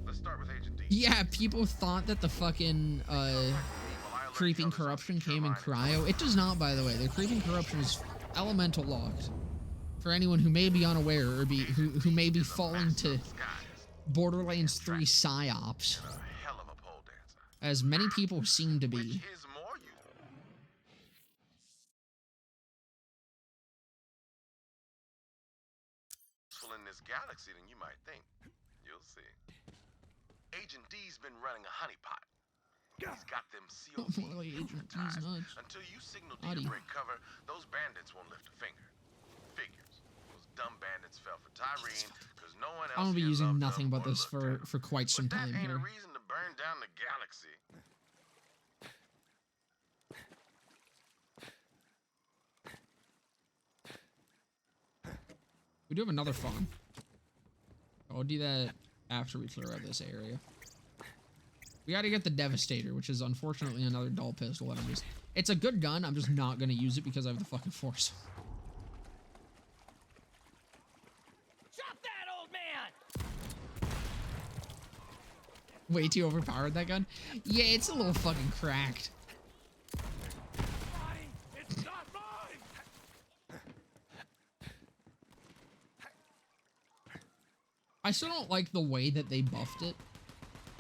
Speaker 2: Let's start with Agent D.
Speaker 1: Yeah, people thought that the fucking Creeping Corruption came in cryo. It does not, by the way. The Creeping Corruption is elemental locked. For anyone who may be unaware or who may be falling to Borderlands 3 psyops, as many people seem to be.
Speaker 2: In this galaxy than you might think. You'll see. Agent D's been running a honeypot. He's got them COV hypnotized. Until you signal D to break cover, those bandits won't lift a finger. Figures. Those dumb bandits fell for Tyreen because no one else.
Speaker 1: I'm gonna be using nothing but this for quite some time
Speaker 2: here. That ain't a
Speaker 1: here.
Speaker 2: reason to burn down the galaxy.
Speaker 1: We do have another farm. I'll do that after we clear out this area. We gotta get the Devastator, which is unfortunately another dull pistol. And it's a good gun. I'm just not gonna use it because I have the fucking Force.
Speaker 6: Stop that, old man!
Speaker 1: Way too overpowered, that gun? Yeah, it's a little fucking cracked.
Speaker 3: It's not mine!
Speaker 1: I still don't like the way that they buffed it,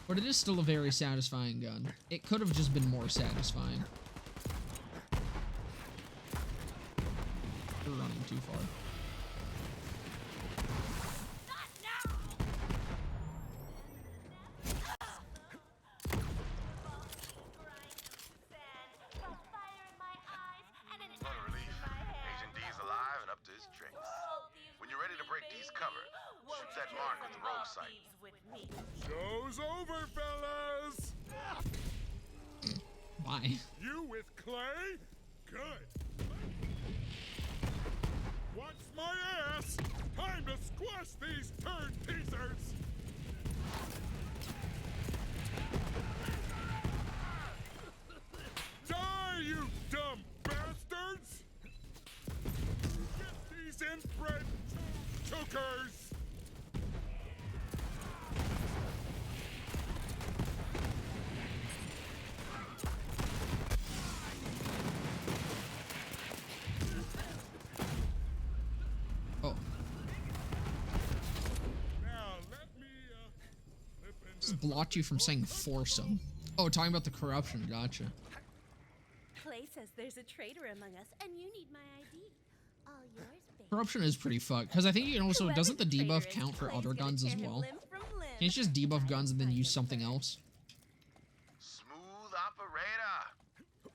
Speaker 1: but it is still a very satisfying gun. It could have just been more satisfying. We're running too far.
Speaker 2: What a relief. Agent D's alive and up to his tricks. When you're ready to break D's cover, shoot that mark with the rogue sight.
Speaker 9: Show's over, fellas!
Speaker 1: Why?
Speaker 9: You with Clay? Good. Watch my ass! Time to squash these turd teasers! Die, you dumb bastards! Get these inbred chokers!
Speaker 1: Oh.
Speaker 9: Now let me
Speaker 1: Just blocked you from saying foursome. Oh, talking about the corruption. Gotcha.
Speaker 15: Clay says there's a traitor among us, and you need my ID. All yours, baby.
Speaker 1: Corruption is pretty fucked because I think you can also doesn't the debuff count for other guns as well? Can you just debuff guns and then use something else?
Speaker 2: Smooth operator.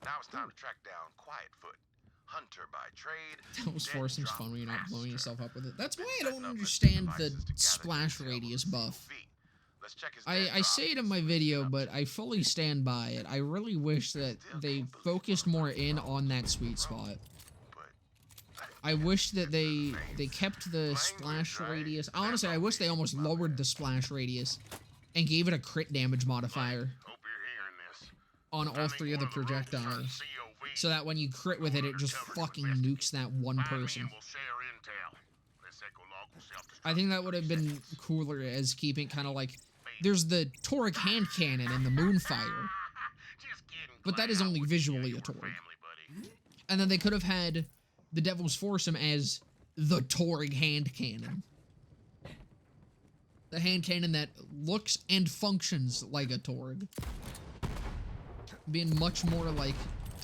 Speaker 2: Now it's time to track down Quietfoot. Hunter by trade.
Speaker 1: That was foursome's fun when you're not blowing yourself up with it. That's why I don't understand the splash radius buff. I say it in my video, but I fully stand by it. I really wish that they focused more in on that sweet spot. I wish that they kept the splash radius. Honestly, I wish they almost lowered the splash radius and gave it a crit damage modifier on all three of the projectiles. So that when you crit with it, it just fucking nukes that one person. I think that would have been cooler as keeping kind of like... There's the Torgue hand cannon and the Moonfire. But that is only visually a Torgue. And then they could have had the Devil's Foursome as the Torgue hand cannon. The hand cannon that looks and functions like a Torgue. Being much more like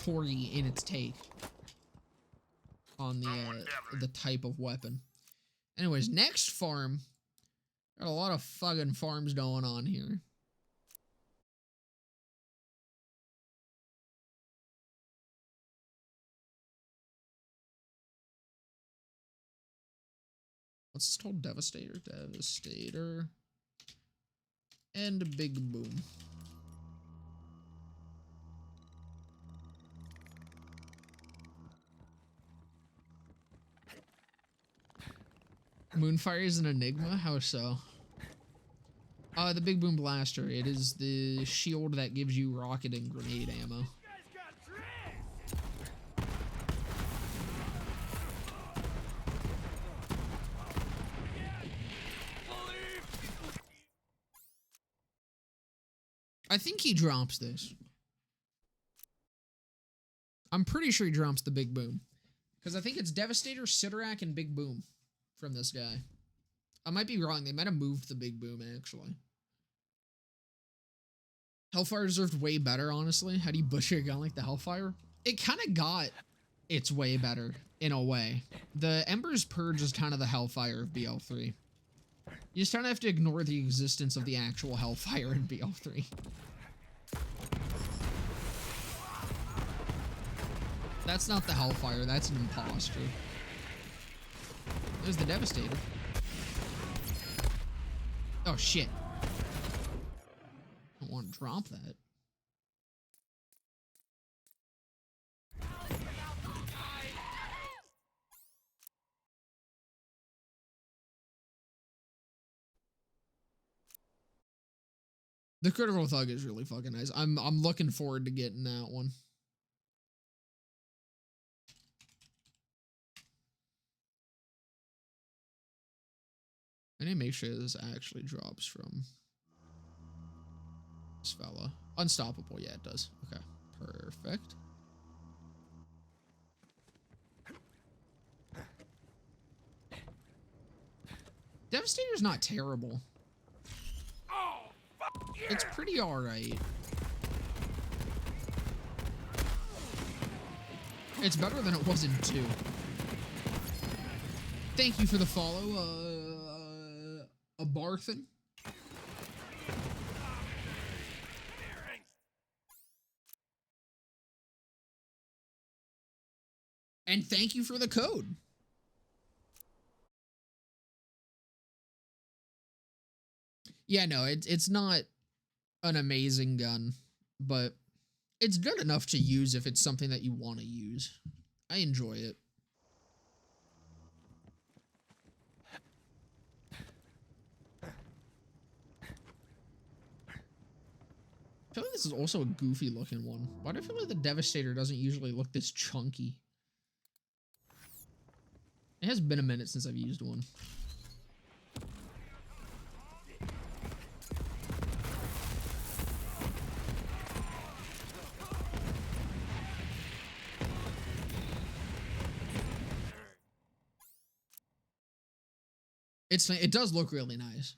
Speaker 1: Torgue in its take on the type of weapon. Anyways, next farm. Got a lot of fucking farms going on here. What's this called? Devastator? Devastator. And Big Boom. Moonfire is an enigma? How so? The Big Boom Blaster. It is the shield that gives you rocket and grenade ammo. I think he drops this. I'm pretty sure he drops the Big Boom. Because I think it's Devastator, Sidorak, and Big Boom from this guy. I might be wrong. They might have moved the Big Boom, actually. Hellfire deserved way better, honestly. How do you butcher a gun like the Hellfire? It kind of got its way better, in a way. The Ember's Purge is kind of the Hellfire of BL3. You just kind of have to ignore the existence of the actual Hellfire in BL3. That's not the Hellfire, that's an imposter. There's the Devastator. Oh shit. I don't want to drop that. The critical thug is really fucking nice. I'm looking forward to getting that one. I need to make sure this actually drops from this fella. Unstoppable, yeah, it does. Okay, perfect. Devastator's not terrible.
Speaker 3: Oh, fuck yeah.
Speaker 1: It's pretty alright. It's better than it was in 2. Thank you for the follow, a Barthen. And thank you for the code. Yeah, no, it's not an amazing gun, but it's good enough to use if it's something that you want to use. I enjoy it. I feel like this is also a goofy looking one. Why do I feel like the Devastator doesn't usually look this chunky? It has been a minute since I've used one. It does look really nice.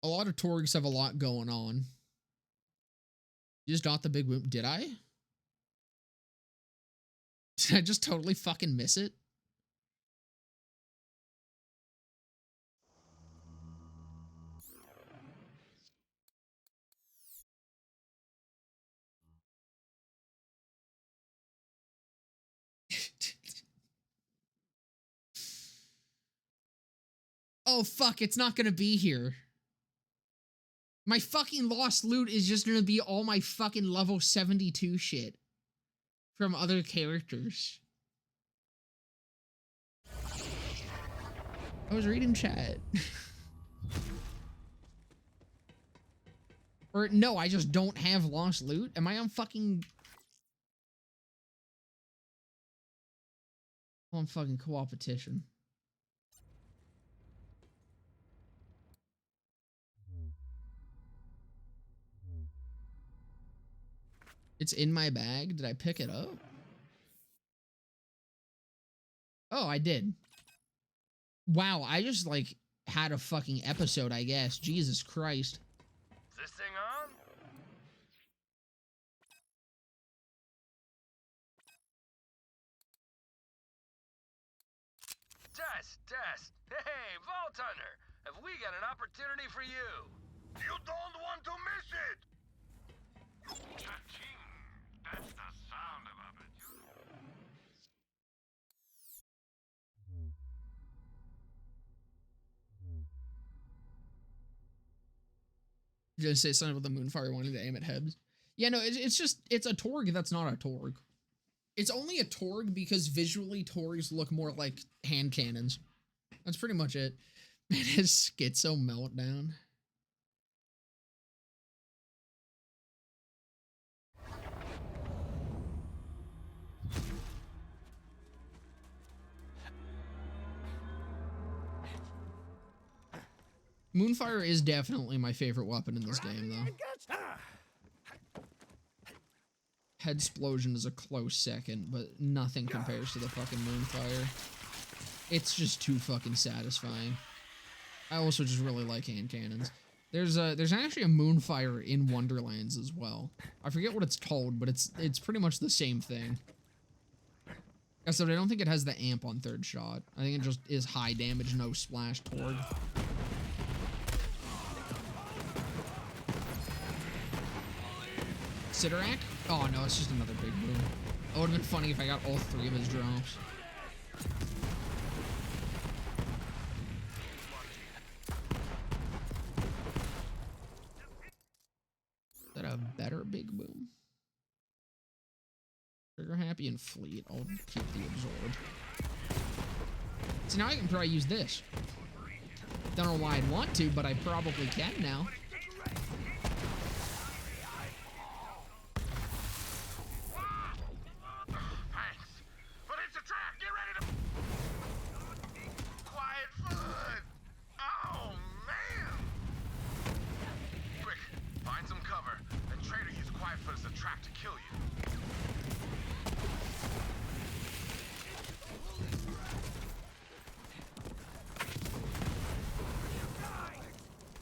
Speaker 1: A lot of Torgues have a lot going on. You just got the big boom. Did I? Did I just totally fucking miss it? Oh, fuck, it's not gonna be here. My fucking lost loot is just gonna be all my fucking level 72 shit from other characters. I was reading chat. Or no, I just don't have lost loot. Am I on fucking... I'm on fucking co-opetition. It's in my bag. Did I pick it up? Oh, I did. Wow, I just, like, had a fucking episode, I guess. Jesus Christ.
Speaker 8: Is this thing on? Test. Hey, Vault Hunter, have we got an opportunity for you? You don't want to miss it! Cha-ching. That's the sound of opportunity.
Speaker 1: You're gonna say something about the Moonfire wanting to aim at Hebs? Yeah, no, it's just, it's a Torgue that's not a Torgue. It's only a Torgue because visually Torgues look more like hand cannons. That's pretty much it. Man, his schizo meltdown. Moonfire is definitely my favorite weapon in this game, though. Headsplosion is a close second, but nothing compares to the fucking Moonfire. It's just too fucking satisfying. I also just really like hand cannons. There's actually a Moonfire in Wonderlands as well. I forget what it's called, but it's pretty much the same thing. Except I don't think it has the amp on third shot. I think it just is high damage, no splash Torgue. Sidorak? Oh no, it's just another big boom. It would have been funny if I got all 3 of his drops. Is that a better big boom? Trigger happy and fleet. I'll keep the absorb. So now I can probably use this. Don't know why I'd want to, but I probably can now.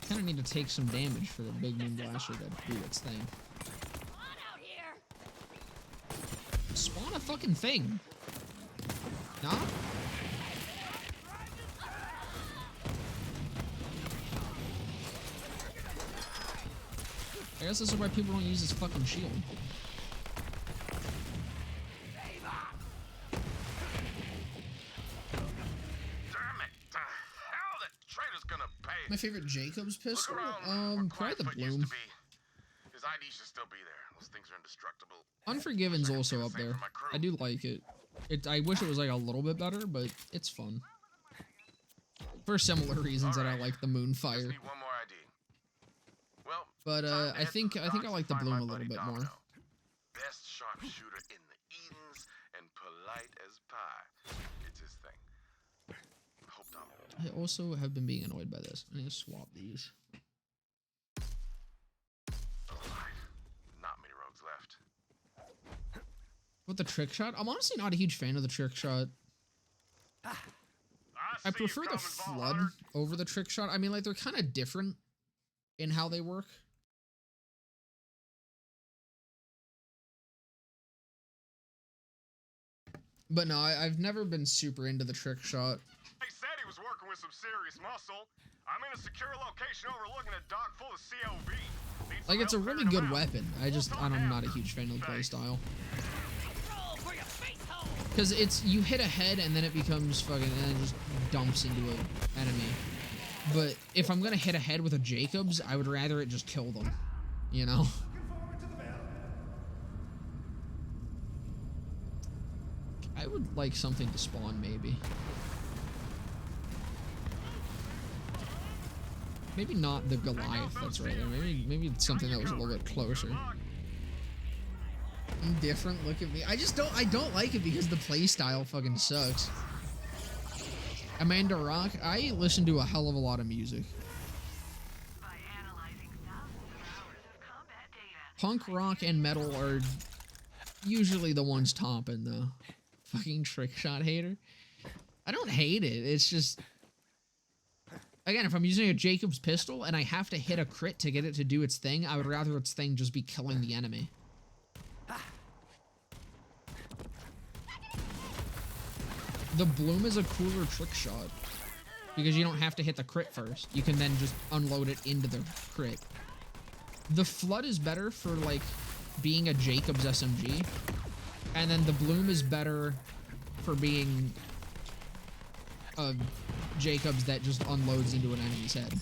Speaker 1: Kind of need to take some damage for the big moon blaster to do its thing. Spawn a fucking thing. Nah? I guess this is why people don't use this fucking shield. My favorite Jacobs pistol? Probably the Bloom.
Speaker 2: His ID should still be there. Those things are indestructible.
Speaker 1: Unforgiven's also up there. I do like it. I wish it was like a little bit better, but it's fun. For similar reasons that I like the Moonfire. But I think I like the Bloom a little bit more.
Speaker 2: Best sharpshooter in the Edens and polite as pie. It's his thing. Hope Domino.
Speaker 1: I also have been being annoyed by this. I need to swap these.
Speaker 2: Not many rogues left.
Speaker 1: With the trick shot, I'm honestly not a huge fan of the trick shot. I prefer the flood over the trick shot. I mean, like, they're kind of different in how they work. But no, I've never been super into the trick shot.
Speaker 8: He said he was working with some serious muscle. I'm in a secure location overlooking a dock full of COV.
Speaker 1: Like, it's a really good weapon. I'm not a huge fan of the playstyle. Because it's, you hit a head and then it becomes fucking, and then it just dumps into an enemy. But if I'm gonna hit a head with a Jacobs, I would rather it just kill them. You know? I would like something to spawn, maybe. Maybe not the Goliath that's right there. Maybe it's something that was a little bit closer. Indifferent, look at me. I don't like it because the playstyle fucking sucks. Amanda Rock, I listen to a hell of a lot of music. Punk rock and metal are usually the ones topping though. Fucking trick shot hater. I don't hate it. It's just, again, if I'm using a Jacobs pistol and I have to hit a crit to get it to do its thing, I would rather its thing just be killing the enemy. The Bloom is a cooler trick shot because you don't have to hit the crit first. You can then just unload it into the crit. The Flood is better for like being a Jacobs SMG, and then the Bloom is better for being a Jacobs that just unloads into an enemy's head.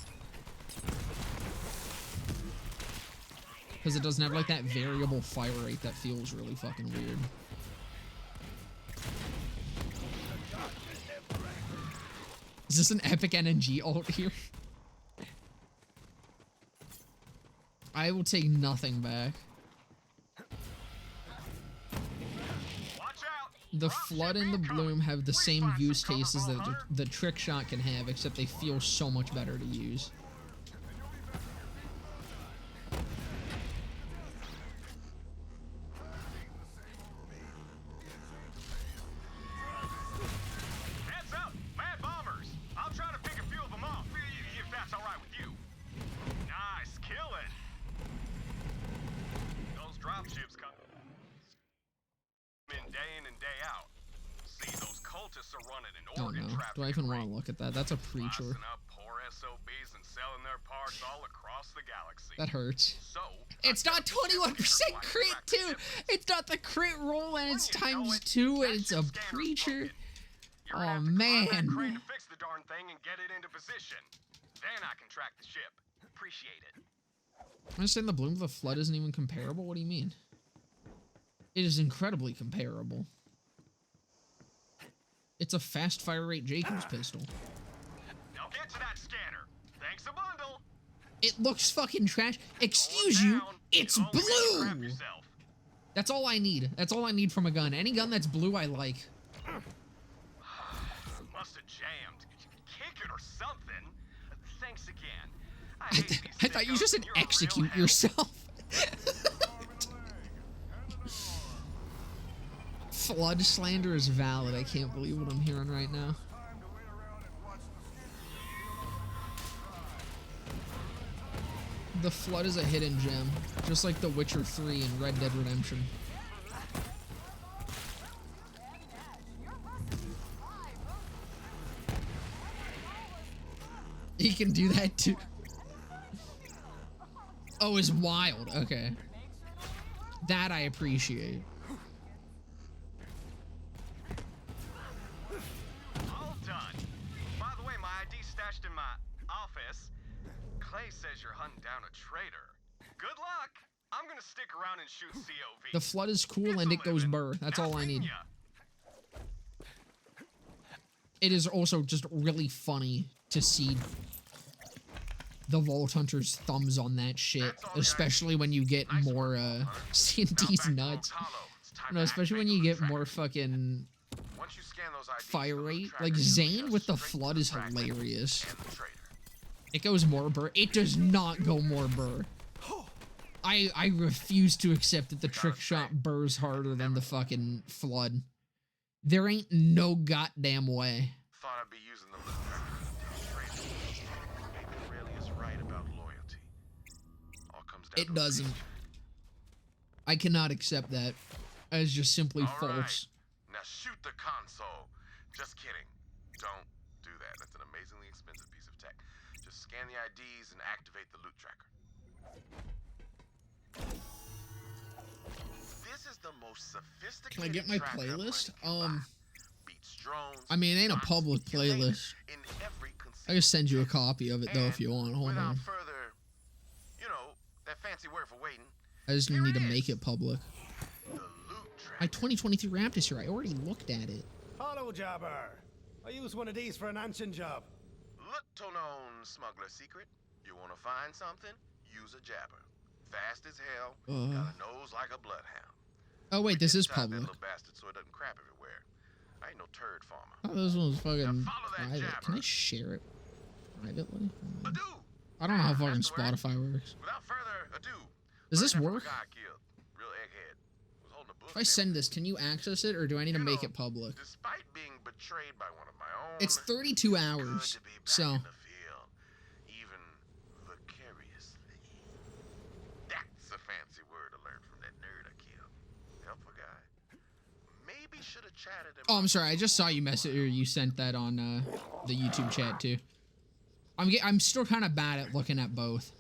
Speaker 1: Because it doesn't have like that variable fire rate that feels really fucking weird. Is this an epic NNG ult here? I will take nothing back. The Flood and the Bloom have the same use cases that the trick shot can have, except they feel so much better to use. Oh no, do I even want to look at that? That's a preacher. That hurts. It's not 21% crit too! It's not the crit roll and it's times 2 and it's a preacher. Oh man.
Speaker 8: Then I can track the ship. Appreciate it.
Speaker 1: I understand the Bloom of the Flood isn't even comparable? What do you mean? It is incredibly comparable. It's a fast fire rate Jacobs pistol.
Speaker 8: Now get to that scanner. Thanks a bundle.
Speaker 1: It looks fucking trash. Excuse you, it's blue! That's all I need. That's all I need from a gun. Any gun that's blue, I like.
Speaker 8: Must have jammed. Kick it or something. Thanks again.
Speaker 1: I thought you just said execute yourself. Flood slander is valid. I can't believe what I'm hearing right now. The Flood is a hidden gem, just like The Witcher 3 and Red Dead Redemption. He can do that too. Oh, it's wild. Okay. That I appreciate.
Speaker 6: All done. By the way, my ID stashed in my office. Clay says you're hunting down a traitor. Good luck. I'm gonna stick around and shoot COV.
Speaker 1: The Flood is cool and it goes burr. That's all I need. It is also just really funny to see the Vault Hunter's thumbs on that shit, especially when you get more, C&D's nuts. No, especially when you get more fucking fire rate. Like, Zane with the Flood is hilarious. It goes more burr. It does not go more burr. I refuse to accept that the trick shot burrs harder than the fucking Flood. There ain't no goddamn way.
Speaker 2: Thought I'd be using the loot record. Maybe Aurelius right about loyalty. All comes down
Speaker 1: It doesn't. I cannot accept that. That is just simply false.
Speaker 2: Now shoot the console. Just kidding. Don't do that. That's an amazingly expensive piece of tech. Just scan the IDs and activate the loot tracker. This is the most sophisticated.
Speaker 1: Can I get my
Speaker 2: tracker
Speaker 1: playlist?
Speaker 2: beats drones,
Speaker 1: I mean, it ain't a public playlist.
Speaker 2: in every
Speaker 1: I can send you a copy of it though if you want. Hold
Speaker 2: without
Speaker 1: on.
Speaker 2: further, you know, that fancy word for waiting.
Speaker 1: I just need to make it public. My 2023 Raptors here. I already looked at it.
Speaker 10: Hello, Jabber. I use one of these for an ancient job.
Speaker 2: Little known smuggler secret. You want to find something? Use a jabber. Fast as hell. Got a nose like a bloodhound.
Speaker 1: Oh wait, this is
Speaker 2: Tie that
Speaker 1: public.
Speaker 2: little bastard so it doesn't crap everywhere. I ain't no turd farmer.
Speaker 1: Oh, this one's fucking private. Can I share it privately? I don't know how fucking Spotify works.
Speaker 2: Without further ado,
Speaker 1: Does this work?
Speaker 2: guy killed. Real egghead. Was holding a book.
Speaker 1: If I send this, can you access it or do I need to make it public?
Speaker 2: Despite being betrayed by one of my own.
Speaker 1: It's 32 hours, so
Speaker 2: Even vicariously. That's a fancy word I learned from that nerd I killed. Helpful guy. Maybe should have chatted him.
Speaker 1: Oh, I'm sorry. I just saw you message or you sent that on the YouTube chat too. I'm still kind of bad at looking at both.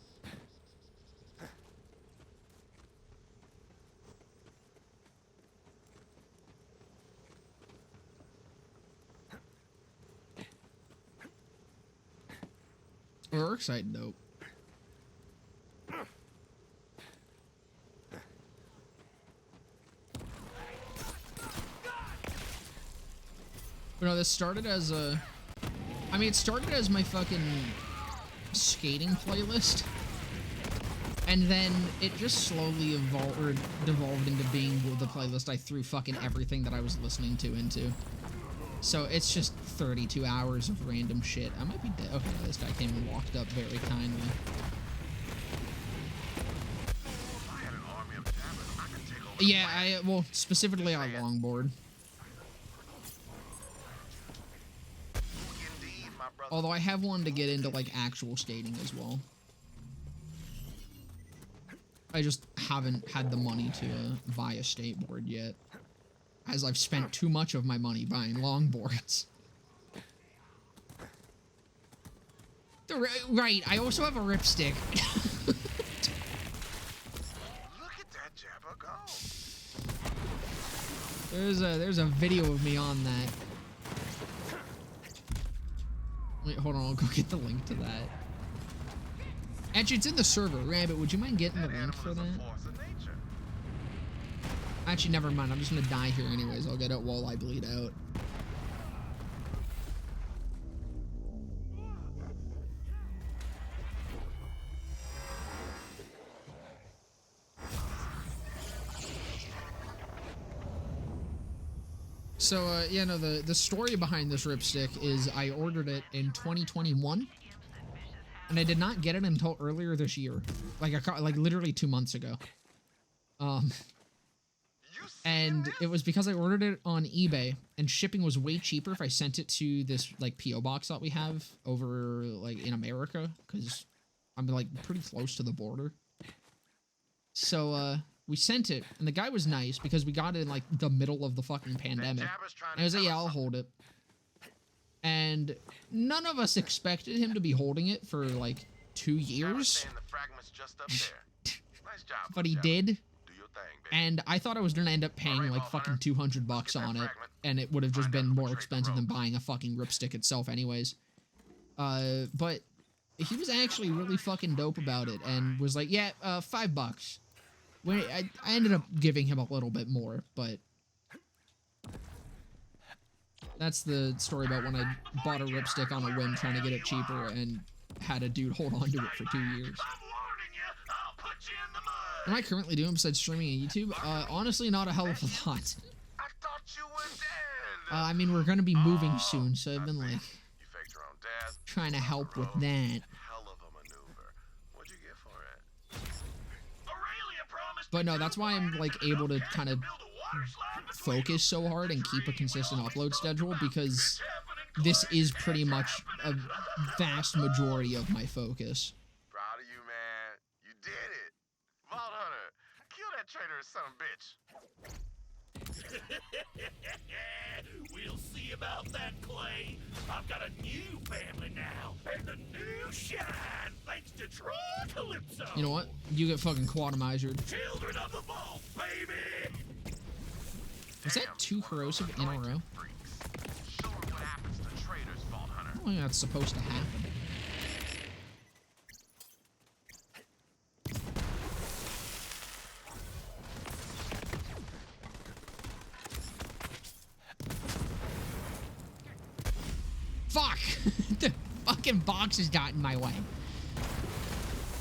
Speaker 1: Work site dope. But no, this started as a... I mean, it started as my fucking skating playlist. And then it just slowly devolved into being the playlist I threw fucking everything that I was listening to into. So it's just 32 hours of random shit. I might be dead. Okay, this guy came and walked up very kindly. Yeah, well, specifically on longboard. Although I have wanted to get into, like, actual skating as well. I just haven't had the money to buy a skateboard yet. As I've spent too much of my money buying longboards. Right, I also have a ripstick.
Speaker 2: Look at that jabber go.
Speaker 1: There's a video of me on that. Wait, hold on, I'll go get the link to that. Actually, it's in the server. Rabbit, would you mind getting the link for that? Actually, never mind. I'm just gonna die here anyways. I'll get it while I bleed out. So, yeah, no, the story behind this ripstick is I ordered it in 2021, and I did not get it until earlier this year, like literally 2 months ago. And it was because I ordered it on eBay, and shipping was way cheaper if I sent it to this, like, P.O. box that we have over, like, in America, because I'm like pretty close to the border. So we sent it, and the guy was nice because we got it in like the middle of the fucking pandemic. And I was like, yeah, I'll hold it. And none of us expected him to be holding it for like 2 years. But he did. And I thought I was gonna end up paying like fucking $200 on it, and it would have just been more expensive than buying a fucking ripstick itself anyways. But he was actually really fucking dope about it and was like, yeah, $5. When I ended up giving him a little bit more, but that's the story about when I bought a ripstick on a whim trying to get it cheaper and had a dude hold on to it for 2 years. What am I currently doing besides streaming on YouTube? Honestly, not a hell of a lot. I mean, we're gonna be moving soon, so I've been like trying to help with that. But no, that's why I'm like able to kind of focus so hard and keep a consistent upload schedule, because this is pretty much a vast majority of my focus.
Speaker 2: Proud of you, man. You did it. Vault Hunter, kill that traitorous son of a bitch.
Speaker 11: We'll see about that, Clay. I've got a new family now, and a new shine thanks to Troy Calypso.
Speaker 1: You know what? You get fucking quantumized.
Speaker 11: Children of the vault, baby.
Speaker 1: Was that 2 corrosive in a row?
Speaker 2: Show him what happens to traitors, Vault Hunter.
Speaker 1: I don't think that's supposed to happen. Fuck! The fucking box has got in my way.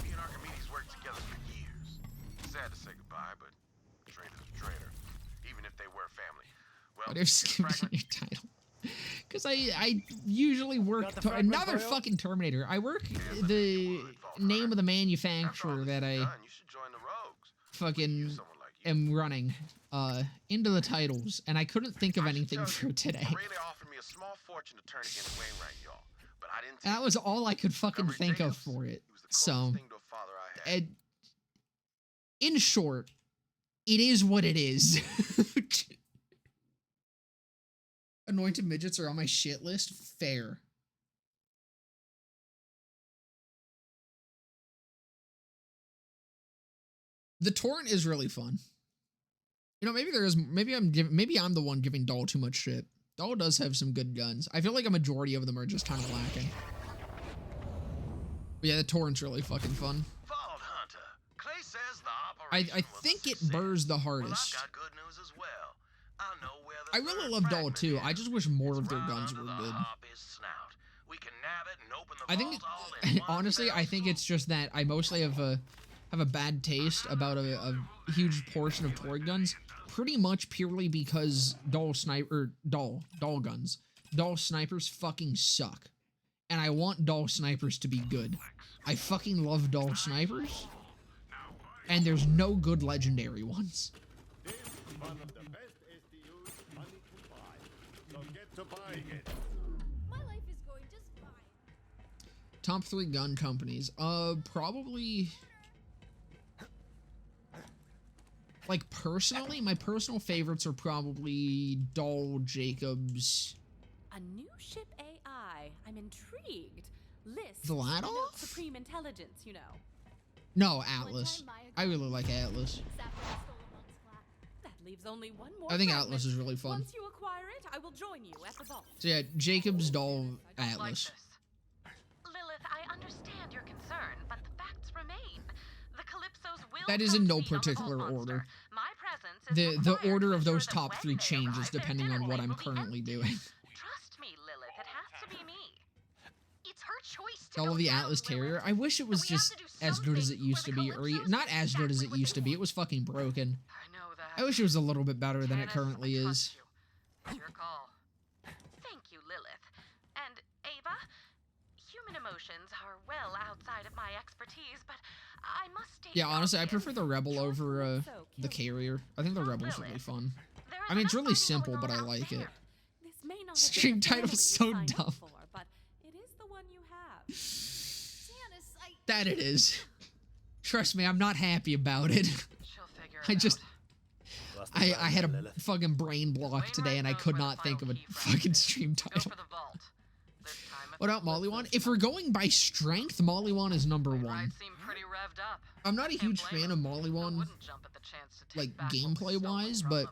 Speaker 2: Me and Archimedes worked together for years. Sad to say goodbye, but traitor's a traitor, even if they were family. Well,
Speaker 1: What if skipping your title? Because I usually work another fucking Terminator. I work the name of the manufacturer that I fucking am running into the titles, and I couldn't think of anything for today. That was all I could fucking think of for it. So, in short, it is what it is. Anointed midgets are on my shit list. Fair. The torrent is really fun. You know, maybe I'm the one giving Doll too much shit. Doll does have some good guns. I feel like a majority of them are just kind of lacking. But yeah, the torrent's really fucking fun.
Speaker 2: Vault Hunter. Clay says the
Speaker 1: I think it burrs the hardest.
Speaker 2: got good news as well. I know where
Speaker 1: I really love Doll too. I just wish more of their guns were good.
Speaker 2: We can nab it and open the
Speaker 1: I think, honestly, I think it's just that I mostly have a bad taste about a huge portion of Torgue guns, pretty much purely because Doll guns. Doll snipers fucking suck. And I want Doll snipers to be good. I fucking love Doll snipers. And there's no good legendary ones.
Speaker 15: My life is going just fine.
Speaker 1: Top 3 gun companies. Probably... Like, personally, my personal favorites are probably Doll, Jacobs...
Speaker 14: A new ship AI. I'm intrigued. List
Speaker 1: Vladoff?
Speaker 14: denotes supreme intelligence, you know.
Speaker 1: No, Atlas. I really like Atlas.
Speaker 14: That leaves only one more.
Speaker 1: I think
Speaker 14: fragment.
Speaker 1: Atlas is really fun.
Speaker 14: Once you acquire it, I will join you at the vault.
Speaker 1: So yeah, Jacobs, Doll, Atlas.
Speaker 5: Lilith, I understand your concern, but the facts remain. The Calypsos will
Speaker 1: That is in no particular order.
Speaker 5: My presence is
Speaker 1: The order of those top 3 changes depending on what I'm currently doing.
Speaker 5: Trust me, Lilith, it has to be me. It's her choice to
Speaker 1: All of the Atlas Carrier. I wish it was just as good as it used to be, or not as good as it used to be. It was fucking broken. I wish it was a little bit better than it currently is.
Speaker 5: Your call. Thank you, Lilith. And Ava, human emotions are well outside of my expertise, but I must state.
Speaker 1: Yeah, honestly, I prefer the Rebel over the Carrier. I think the Rebel's really fun. I mean, it's really simple, but I like it. Stream title's so dumb.
Speaker 14: But it is the one you have.
Speaker 15: Janice,
Speaker 1: That it is. Trust me, I'm not happy about it. I had a fucking brain block today and I could not think of a fucking stream title. What about Mollywan? If we're going by strength, Mollywan is number 1. I'm not a huge fan of Mollywan, like gameplay wise, but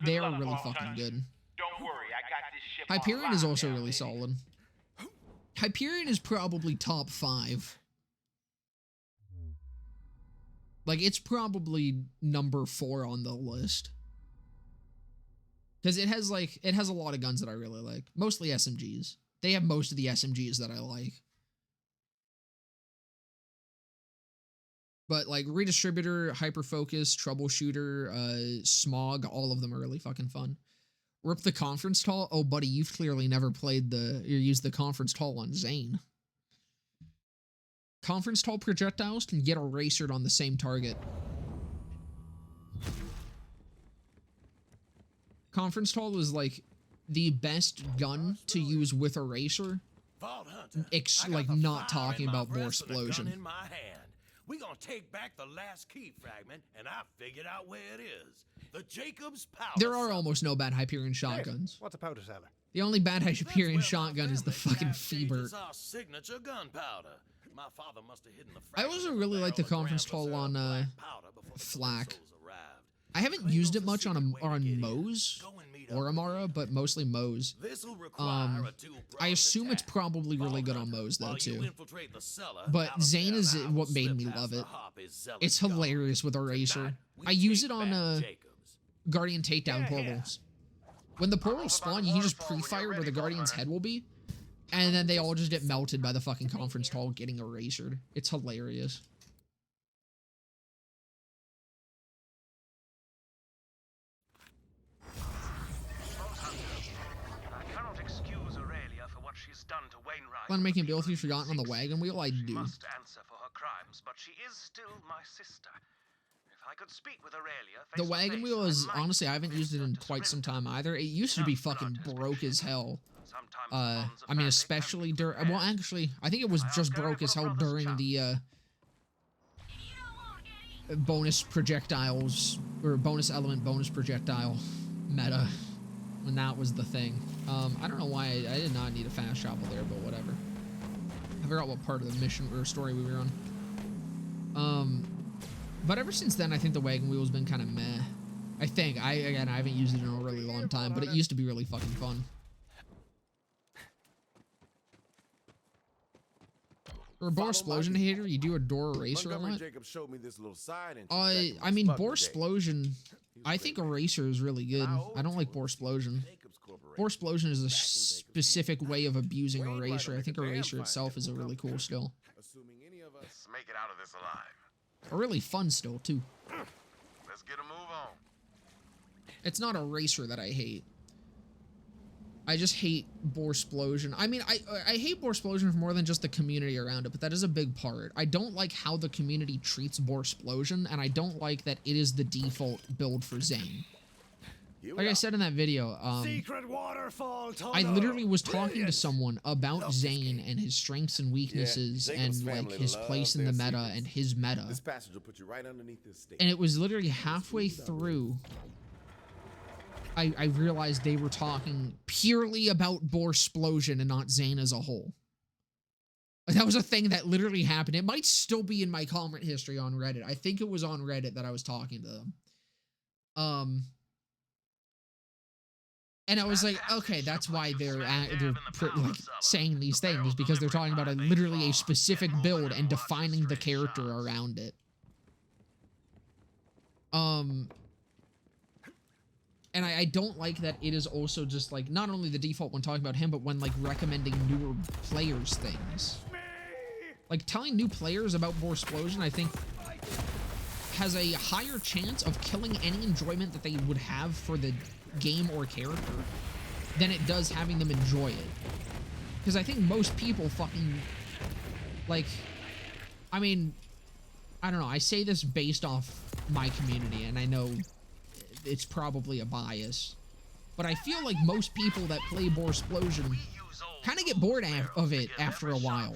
Speaker 1: they are really fucking good.
Speaker 8: Don't worry, I got this ship.
Speaker 1: Hyperion is also really solid. Hyperion is probably top 5. Like, it's probably number 4 on the list. Because it has a lot of guns that I really like. Mostly SMGs. They have most of the SMGs that I like. But, like, Redistributor, Hyperfocus, Troubleshooter, Smog, all of them are really fucking fun. Rip the Conference Call? Oh, buddy, you've clearly never played or used the Conference Call on Zane. Conference Call projectiles can get erasered on the same target. Conference Call is, like, the best gun to use with eraser. Like, not talking about Bore Explosion.
Speaker 11: We're gonna take back the last key fragment, and I figured out where it is. The Jacob's powder.
Speaker 1: There are almost no bad Hyperion shotguns.
Speaker 10: What's a powder cellar?
Speaker 1: The only bad Hyperion shotgun is the fucking Feebert.
Speaker 11: Our signature gunpowder. My father must have hidden the
Speaker 1: I also really like the Conference Call on Flak. I haven't used it much on Moe's or Amara, but mostly Moe's. I assume it's probably really good on Moe's though too. But Zane is what made me love it. It's hilarious with Eraser. I use it on Guardian takedown portals. When the portals spawn, you can just pre-fire where the Guardian's head will be, and then they all just get melted by the fucking Conference Call getting erasered. It's hilarious. Plan on making a bill for you forgotten on the wagon wheel? I do.
Speaker 2: Must answer for her crimes, but she is still my sister. If I could speak with Aurelia,
Speaker 1: the wagon wheel is, honestly, I haven't used it in quite some time either. It used to be fucking broke as hell. I mean, especially during, well, actually, I think it was just broke as hell during the, bonus projectiles, or bonus element, bonus projectile meta, when that was the thing. I don't know why I did not need a fast travel there, but whatever. I forgot what part of the mission or story we were on. But ever since then, I think the wagon wheel's been kind of meh. I think. I haven't used it in a really long time, but it used to be really fucking fun. For a Bore Explosion hater, you do a door eraser a lot? I mean, Bore Explosion, I think eraser is really good. I don't like Bore Explosion. Bore Explosion is a specific way of abusing eraser. I think eraser itself is a really cool skill.
Speaker 2: Let's make it out of this alive.
Speaker 1: A really fun skill, too.
Speaker 2: Let's get a move on.
Speaker 1: It's not eraser that I hate. I just hate Bore Explosion. I mean, I hate Bore Explosion for more than just the community around it, but that is a big part. I don't like how the community treats Bore Explosion, and I don't like that it is the default build for Zane. Like I said in that video,
Speaker 11: Secret waterfall tunnel.
Speaker 1: I literally was talking to someone about Zane and his strengths and weaknesses and like his place in the meta and his meta.
Speaker 4: This passage will put you right underneath this stage.
Speaker 1: And it was literally halfway through I realized they were talking purely about Bore Explosion and not Zane as a whole. That was a thing that literally happened. It might still be in my comment history on Reddit. I think it was on Reddit that I was talking to them. And I was like, okay, that's why they're like saying these things, because they're talking about literally a specific build and defining the character around it. And I don't like that it is also just like not only the default when talking about him, but when like recommending newer players things. Like telling new players about Bore Explosion, I think has a higher chance of killing any enjoyment that they would have for the game or character than it does having them enjoy it. Because I think most people fucking like, I mean, I don't know, I say this based off my community, and I know it's probably a bias, but I feel like most people that play Bore Explosion kind of get bored of it after a while.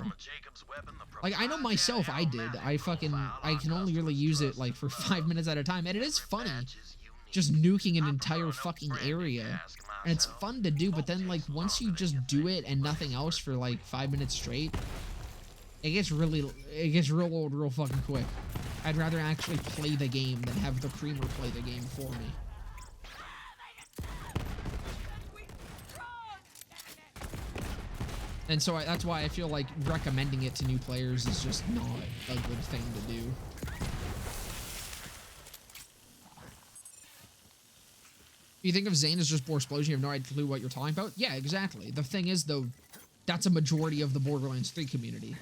Speaker 1: Like, I know myself I did. I can only really use it, like, for 5 minutes at a time. And it is funny, just nuking an entire fucking area. And it's fun to do, but then, like, once you just do it and nothing else for, like, 5 minutes straight, it gets real old real fucking quick. I'd rather actually play the game than have the creamer play the game for me. And so that's why I feel like recommending it to new players is just not a good thing to do. You think of Zane as just more explosion, you have no clue what you're talking about? Yeah, exactly. The thing is, though, that's a majority of the Borderlands 3 community.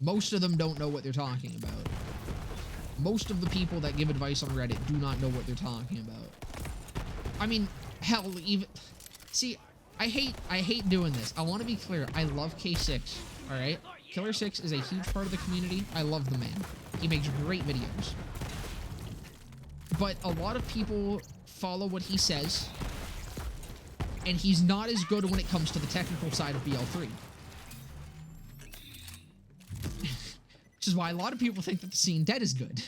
Speaker 1: Most of them don't know what they're talking about. Most of the people that give advice on Reddit do not know what they're talking about. I mean, hell, even... See, I hate doing this. I want to be clear. I love K6, alright? Killer 6 is a huge part of the community. I love the man. He makes great videos. But a lot of people follow what he says, and he's not as good when it comes to the technical side of BL3. Which is why a lot of people think that the Scene Dead is good.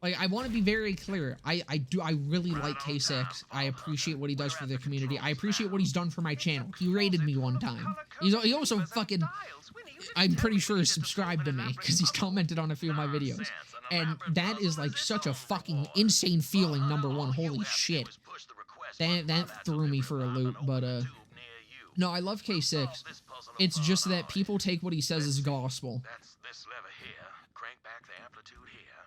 Speaker 1: Like, I want to be very clear. I really like K6. I appreciate what he does for the community. I appreciate what he's done for my channel. He raided me one time. He also fucking, I'm pretty sure, subscribed to me because he's commented on a few of my videos. And that is like such a fucking insane feeling, number one. Holy shit. That threw me for a loop, but no, I love K6. It's just that people take what he says as gospel.
Speaker 2: That's this lever here. Crank back the amplitude here.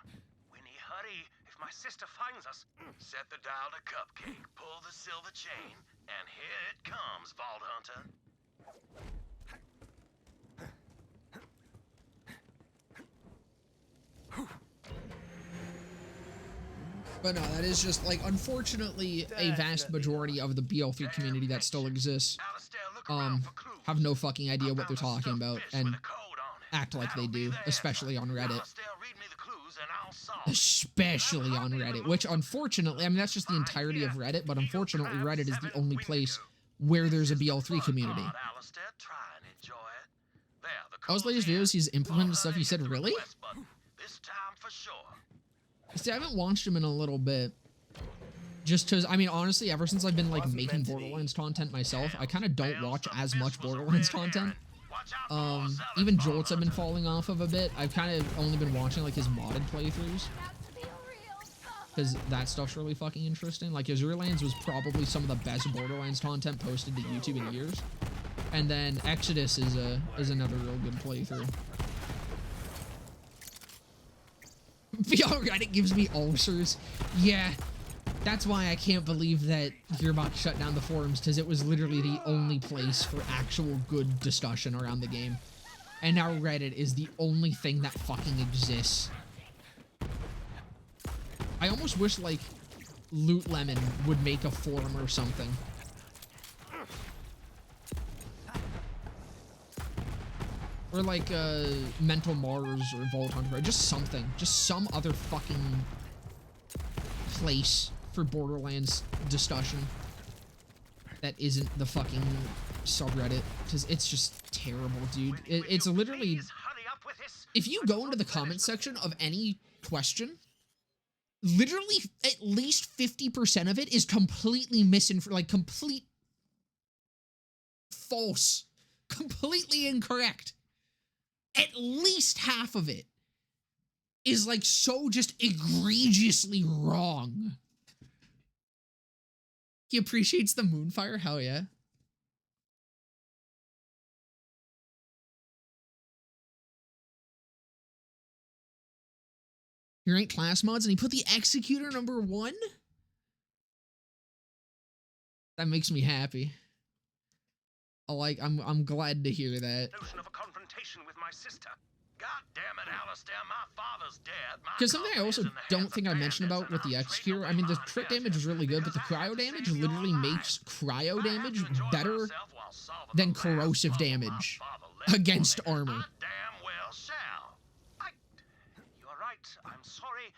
Speaker 2: Winnie, hurry. If my sister finds us, set the dial to cupcake, pull the silver chain, and here it comes, Vault Hunter.
Speaker 1: But no, that is just, like, unfortunately, a vast majority of the BL3 community that still exists, have no fucking idea what they're talking about, and act like they do, especially on Reddit. Especially on Reddit, which, unfortunately, I mean, that's just the entirety of Reddit, but unfortunately, Reddit is the only place where there's a BL3 community. Those latest videos, he's implemented stuff, you said, really? See, I haven't watched him in a little bit. Just because, I mean, honestly, ever since I've been, like, making Borderlands content myself, I kind of don't watch as much Borderlands content. Even Jolts I've been falling off of a bit. I've kind of only been watching, like, his modded playthroughs. Because that stuff's really fucking interesting. Like, Azurlands was probably some of the best Borderlands content posted to YouTube in years. And then Exodus is another real good playthrough. VR Reddit gives me ulcers. Yeah, that's why I can't believe that Gearbox shut down the forums, because it was literally the only place for actual good discussion around the game. And now Reddit is the only thing that fucking exists. I almost wish, like, Loot Lemon would make a forum or something. Or like Mental Mars or Vault Hunter, just something. Just some other fucking place for Borderlands discussion that isn't the fucking subreddit. Because it's just terrible, dude. It's literally... If you go into the comment section of any question, literally at least 50% of it is completely like complete false. Completely incorrect. At least half of it is, like, so just egregiously wrong. He appreciates the Moonfire? Hell yeah. He ranked class mods and he put the Executor #1? That makes me happy. I'm glad to hear that.
Speaker 2: Notion of a confrontation with my sister. God damn it, Alistair, my father's dead.
Speaker 1: Because something I also don't think I mentioned about with the Executor, I mean, the crit damage is really good, but the cryo damage literally makes cryo damage better than corrosive damage against armor.
Speaker 2: Damn well shall. You are right. I'm sorry.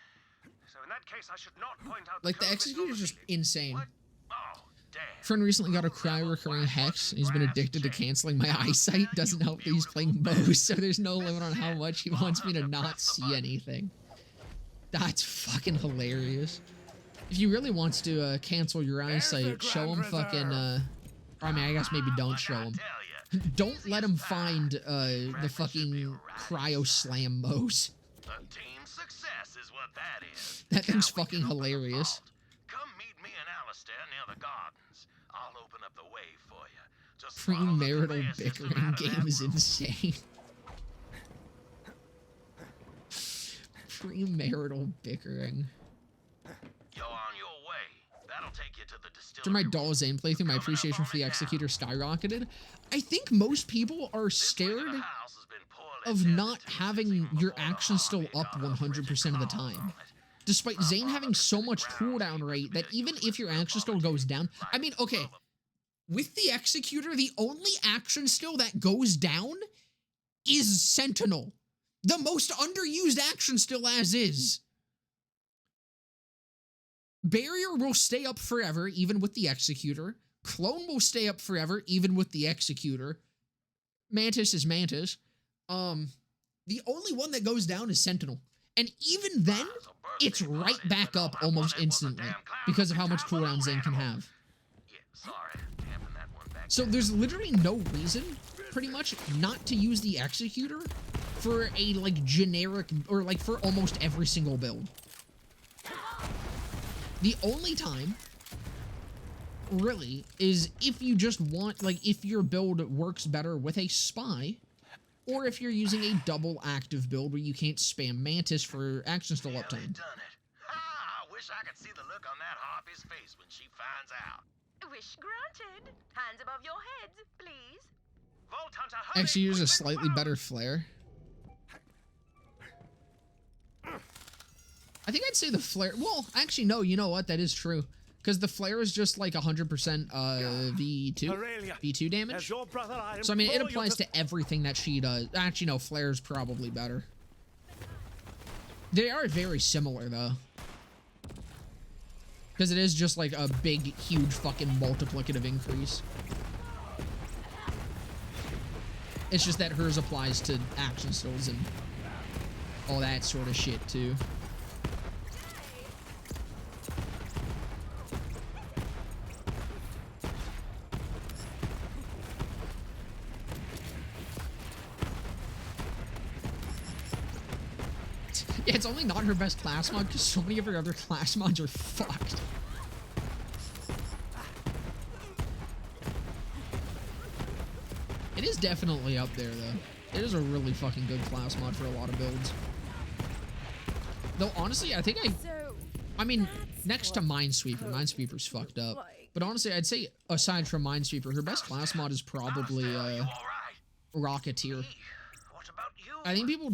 Speaker 2: So in that case, I should not point out.
Speaker 1: Like, the Executor is just insane.
Speaker 2: Oh, damn.
Speaker 1: Friend recently got a cryo-recurring hex. He's been addicted to canceling my eyesight. Doesn't help that he's playing Moe, so there's no limit on how much he wants me to not see anything. That's fucking hilarious. If he really wants to cancel your eyesight, show him fucking, I mean, I guess maybe don't show him. Don't let him find, the fucking cryo-slam Moes.
Speaker 2: Team success is what that is.
Speaker 1: That thing's fucking hilarious.
Speaker 2: Come meet me and Alistair near the gardens. I'll open up the way for you. Just
Speaker 1: Premarital bickering game is insane. Premarital bickering.
Speaker 2: You're on your way. That'll take you to the distillery.
Speaker 1: After my Doll Zane playthrough, my appreciation for the Executor skyrocketed. I think most people are scared of not having your action still up 100% of the time. Despite Zane having so much cooldown rate that even if your action still goes down, I mean, okay, with the Executor, the only action still that goes down is Sentinel. The most underused action still as is. Barrier will stay up forever, even with the Executor. Clone will stay up forever, even with the Executor. Mantis is Mantis. The only one that goes down is Sentinel. And even then, it's right back up almost instantly because of how much cooldown Zane can have. So there's literally no reason, pretty much, not to use the Executor for a, like, generic, or, like, for almost every single build. The only time, really, is if you just want, like, if your build works better with a spy, or if you're using a double active build where you can't spam Mantis for action still uptime.
Speaker 2: I wish I could see the look on that harpy's face when she finds out.
Speaker 5: Wish granted. Hands above your heads, please.
Speaker 2: Vault Hunter, hurry!
Speaker 1: Actually, use a slightly better flare. I think I'd say the flare. Well, actually, no. You know what? That is true. Because the flare is just like 100% V2 damage. So I mean, it applies to everything that she does. Actually, no. Flare's probably better. They are very similar though. Because it is just like a big, huge fucking multiplicative increase. It's just that hers applies to action stills and all that sort of shit too. Yeah, it's only not her best class mod because so many of her other class mods are fucked. It is definitely up there, though. It is a really fucking good class mod for a lot of builds. Though, honestly, I think I mean, next to Minesweeper. Minesweeper's fucked up. But honestly, I'd say, aside from Minesweeper, her best class mod is probably, Rocketeer. I think people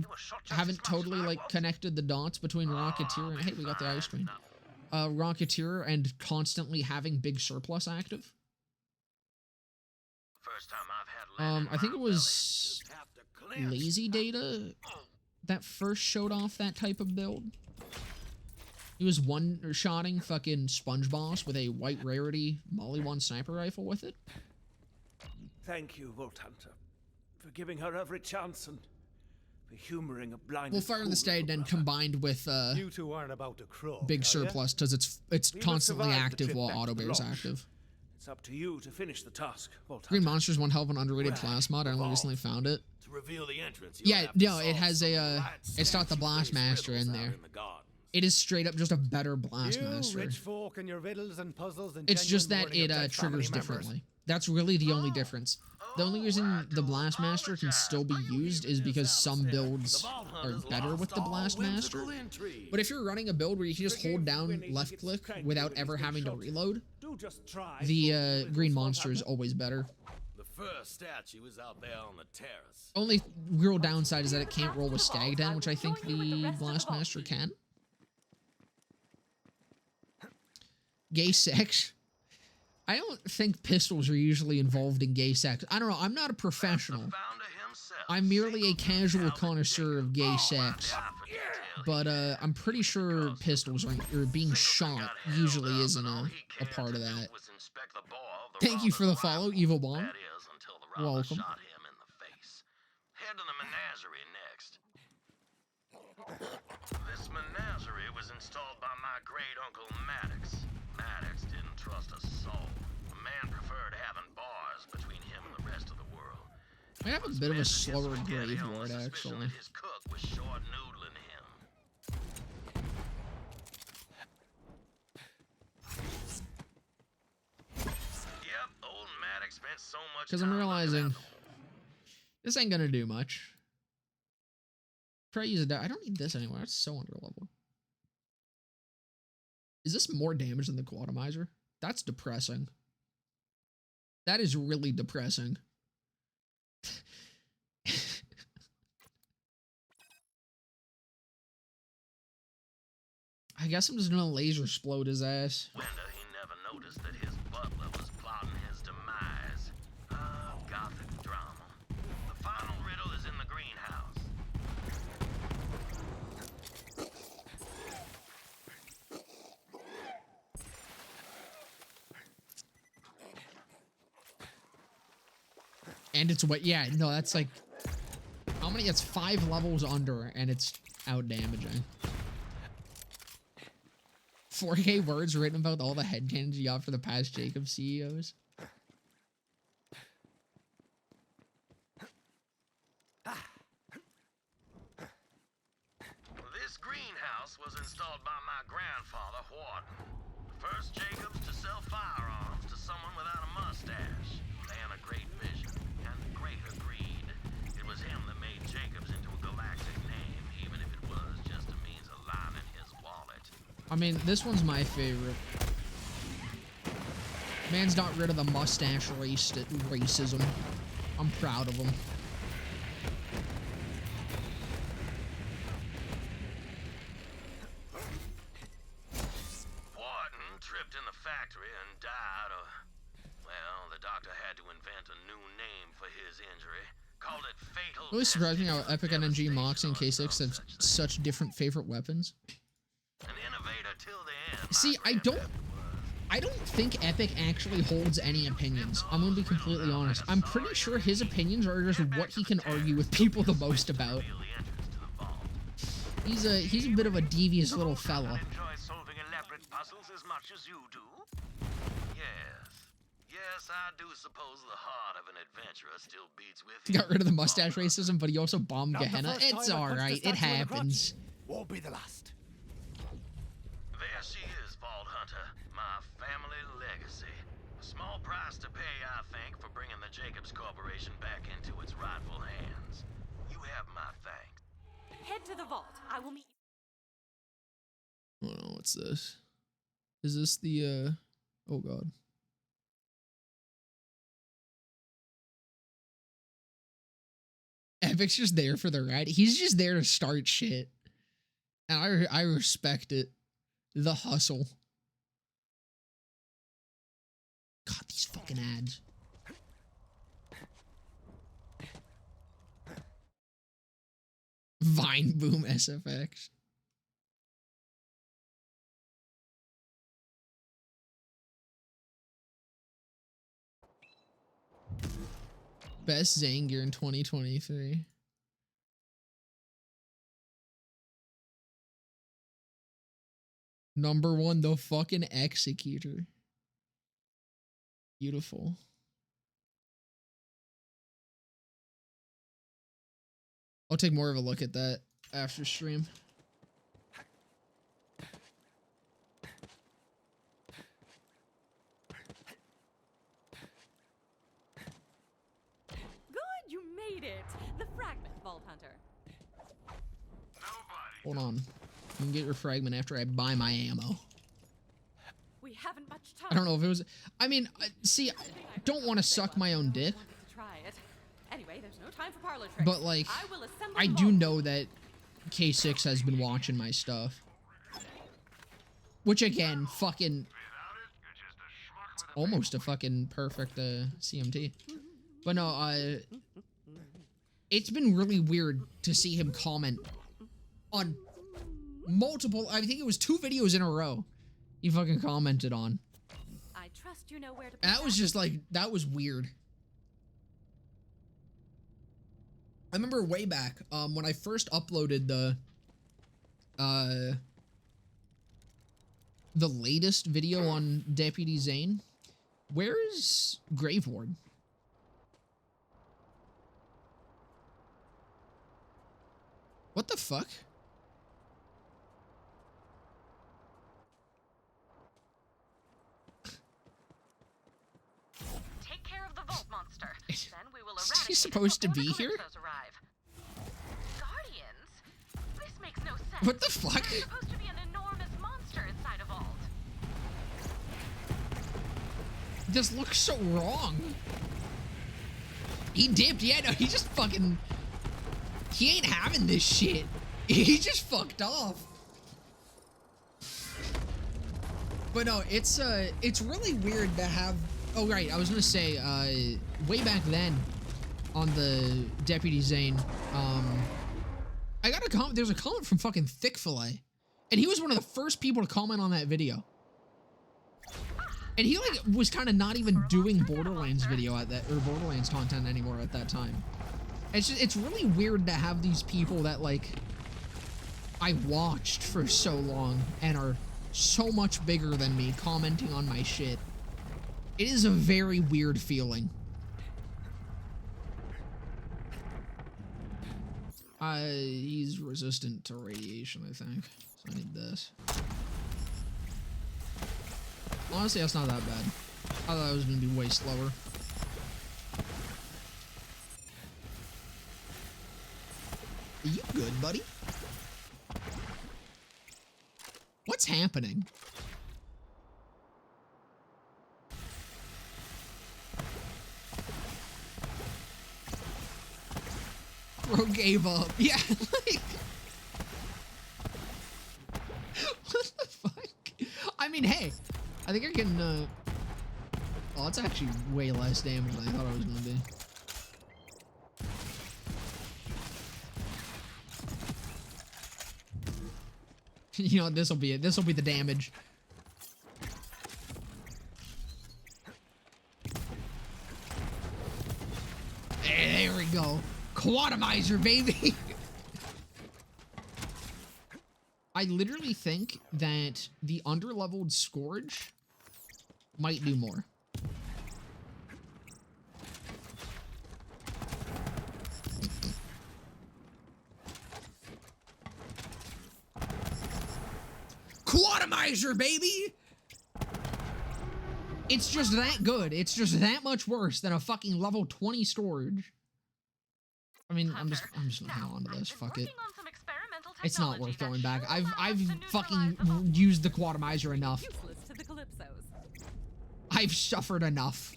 Speaker 1: haven't totally, like, connected the dots between Rocketeer and... Hey, we got the ice train. Rocketeer and constantly having big surplus active. I think it was Lazy Data that first showed off that type of build. He was one-shotting fucking Sponge Boss with a white rarity Molly 1 sniper rifle with it.
Speaker 3: Thank you, Vault Hunter, for giving her every chance and for humoring a blind.
Speaker 1: Well, Fire in the State then combined with
Speaker 10: you two aren't about to croak,
Speaker 1: big surplus because it's constantly active while auto bear's active.
Speaker 3: It's up to you to finish the task, Vault Hunter.
Speaker 1: Green Monster's one hell of an underrated class mod. I only recently found it.
Speaker 11: To reveal the entrance,
Speaker 1: yeah, no, it has a it's got the Blast Master in there. It is straight up just a better Blast Master.
Speaker 10: Rich folk and your riddles and puzzles and
Speaker 1: it's just that it triggers differently. That's really the only difference. The only reason the Blast Master can still be used is because some builds are better with the Blast Master. But if you're running a build where you can just hold down left click without ever having to reload, the Green Monster is always better.
Speaker 11: The first statue is out there on the terrace.
Speaker 1: Only real downside is that it can't roll with Stag Den, which I think the Blast Master can. Gay sex. I don't think pistols are usually involved in gay sex. I don't know. I'm not a professional. I'm merely a casual connoisseur of gay sex. but I'm pretty sure pistols or being shot usually isn't a part of that. Thank you for the follow, Evil Bomb. Welcome.
Speaker 2: Head to the menagerie next. This menagerie was installed by my great uncle Maddox. Maddox didn't trust a soul. The man preferred having bars between him and the rest of the world.
Speaker 1: I have a bit of a slower grave lord, actually.
Speaker 2: His cook was short noodling him. Yep, old Maddox spent so much
Speaker 1: Because I'm realizing this ain't gonna do much. Try to use it. I don't need this anymore. That's so under level. Is this more damage than the Quatomizer? That's depressing. That is really depressing. I guess I'm just gonna laser explode his ass.
Speaker 2: Wonder he never noticed that his butler was plotting his demise. Gothic drama. The final riddle is in the greenhouse.
Speaker 1: And it's what? Yeah, no, that's like how many? It's 5 levels under, and it's out damaging. 4K words written about all the headcanons you got for the past Jacob CEOs.
Speaker 2: This greenhouse was installed by my grandfather, Wharton. First Jacobs to sell firearms to someone without a mustache. Man of great vision and great greed. It was him that made Jacobs into a galactic name, even if it was just a means of lining his wallet.
Speaker 1: I mean, this one's my favorite. Man's not rid of the mustache racism. I'm proud of him.
Speaker 2: Wharton tripped in the factory and died. Well, the doctor had to invent a new name for his injury. Called it fatal.
Speaker 1: Really surprised me how Epic NNG, Mox, and K6 have such different favorite weapons.
Speaker 2: An innovator till the end.
Speaker 1: See, I don't think Epic actually holds any opinions. I'm gonna be completely honest. I'm pretty sure his opinions are just what he can argue with people the most about. He's a bit of a devious little fella.
Speaker 2: Enjoy solving elaborate puzzles as much as you do? Yes, I do suppose the heart of an adventurer still beats with
Speaker 1: He got rid of the mustache racism, but he also bombed Gehenna. It's alright, it happens.
Speaker 10: Won't be the last.
Speaker 2: There she is, Vault Hunter. My family legacy. A small price to pay, I think, for bringing the Jacobs Corporation back into its rightful hands. You have my thanks.
Speaker 14: Head to the vault. I will meet you.
Speaker 1: Oh, what's this? Is this the, oh god. Epic's just there for the ride. He's just there to start shit. And I respect it. The hustle. God, these fucking ads. Vine Boom SFX. Best Zane gear in 2023. Number 1, the fucking Executor. Beautiful. I'll take more of a look at that after stream.
Speaker 14: Good, you made it. The fragment, Vault Hunter.
Speaker 1: Hold on. You can get your fragment after I buy my ammo.
Speaker 14: We haven't much time.
Speaker 1: I don't know if it was... I mean, see, I don't want to suck my own dick.
Speaker 14: Try it. Anyway, there's no time for parlor tricks.
Speaker 1: But, like,
Speaker 14: will assemble
Speaker 1: I
Speaker 14: the
Speaker 1: do
Speaker 14: vault.
Speaker 1: know that K6 has been watching my stuff. Which, again, fucking... It's almost a fucking perfect CMT. But no, it's been really weird to see him comment on multiple, I think it was 2 videos in a row he fucking commented on.
Speaker 14: I trust you know where to put
Speaker 1: That was just like, that was weird. I remember way back, when I first uploaded the latest video on Deputy Zane. Where is Grave Ward? What the fuck?
Speaker 14: Take care of the vault monster. Then we will
Speaker 1: Is he supposed to be here?
Speaker 14: Guardians? This makes no sense.
Speaker 1: What the fuck?
Speaker 14: There's supposed to be an enormous monster inside a vault.
Speaker 1: This looks so wrong. He dipped, yeah, no, he just fucking, he ain't having this shit. He just fucked off. But no, it's really weird to have, oh right, I was gonna say, way back then, on the Deputy Zane, I got a comment, there's a comment from fucking Thick Fillet, and he was one of the first people to comment on that video. And he like was kind of not even doing Borderlands video at that, or Borderlands content anymore at that time. It's just, it's really weird to have these people that like I watched for so long and are so much bigger than me commenting on my shit. It is a very weird feeling. He's resistant to radiation, I think. So I need this. Honestly, that's not that bad. I thought it was gonna be way slower. Are you good, buddy? What's happening? Bro gave up. Yeah, like... What the fuck? I mean, hey, I think I can, oh, it's actually way less damage than I thought it was gonna be. You know, this'll be it. This'll be the damage. There we go. Quantumizer, baby! I literally think that the underleveled Scourge might do more. Quantumizer, baby! It's just that good. It's just that much worse than a fucking level 20 Scourge. I mean, I'm just gonna hang on to this. Fuck it. It's not worth going back. I've fucking used the Quantumizer enough. I've suffered enough.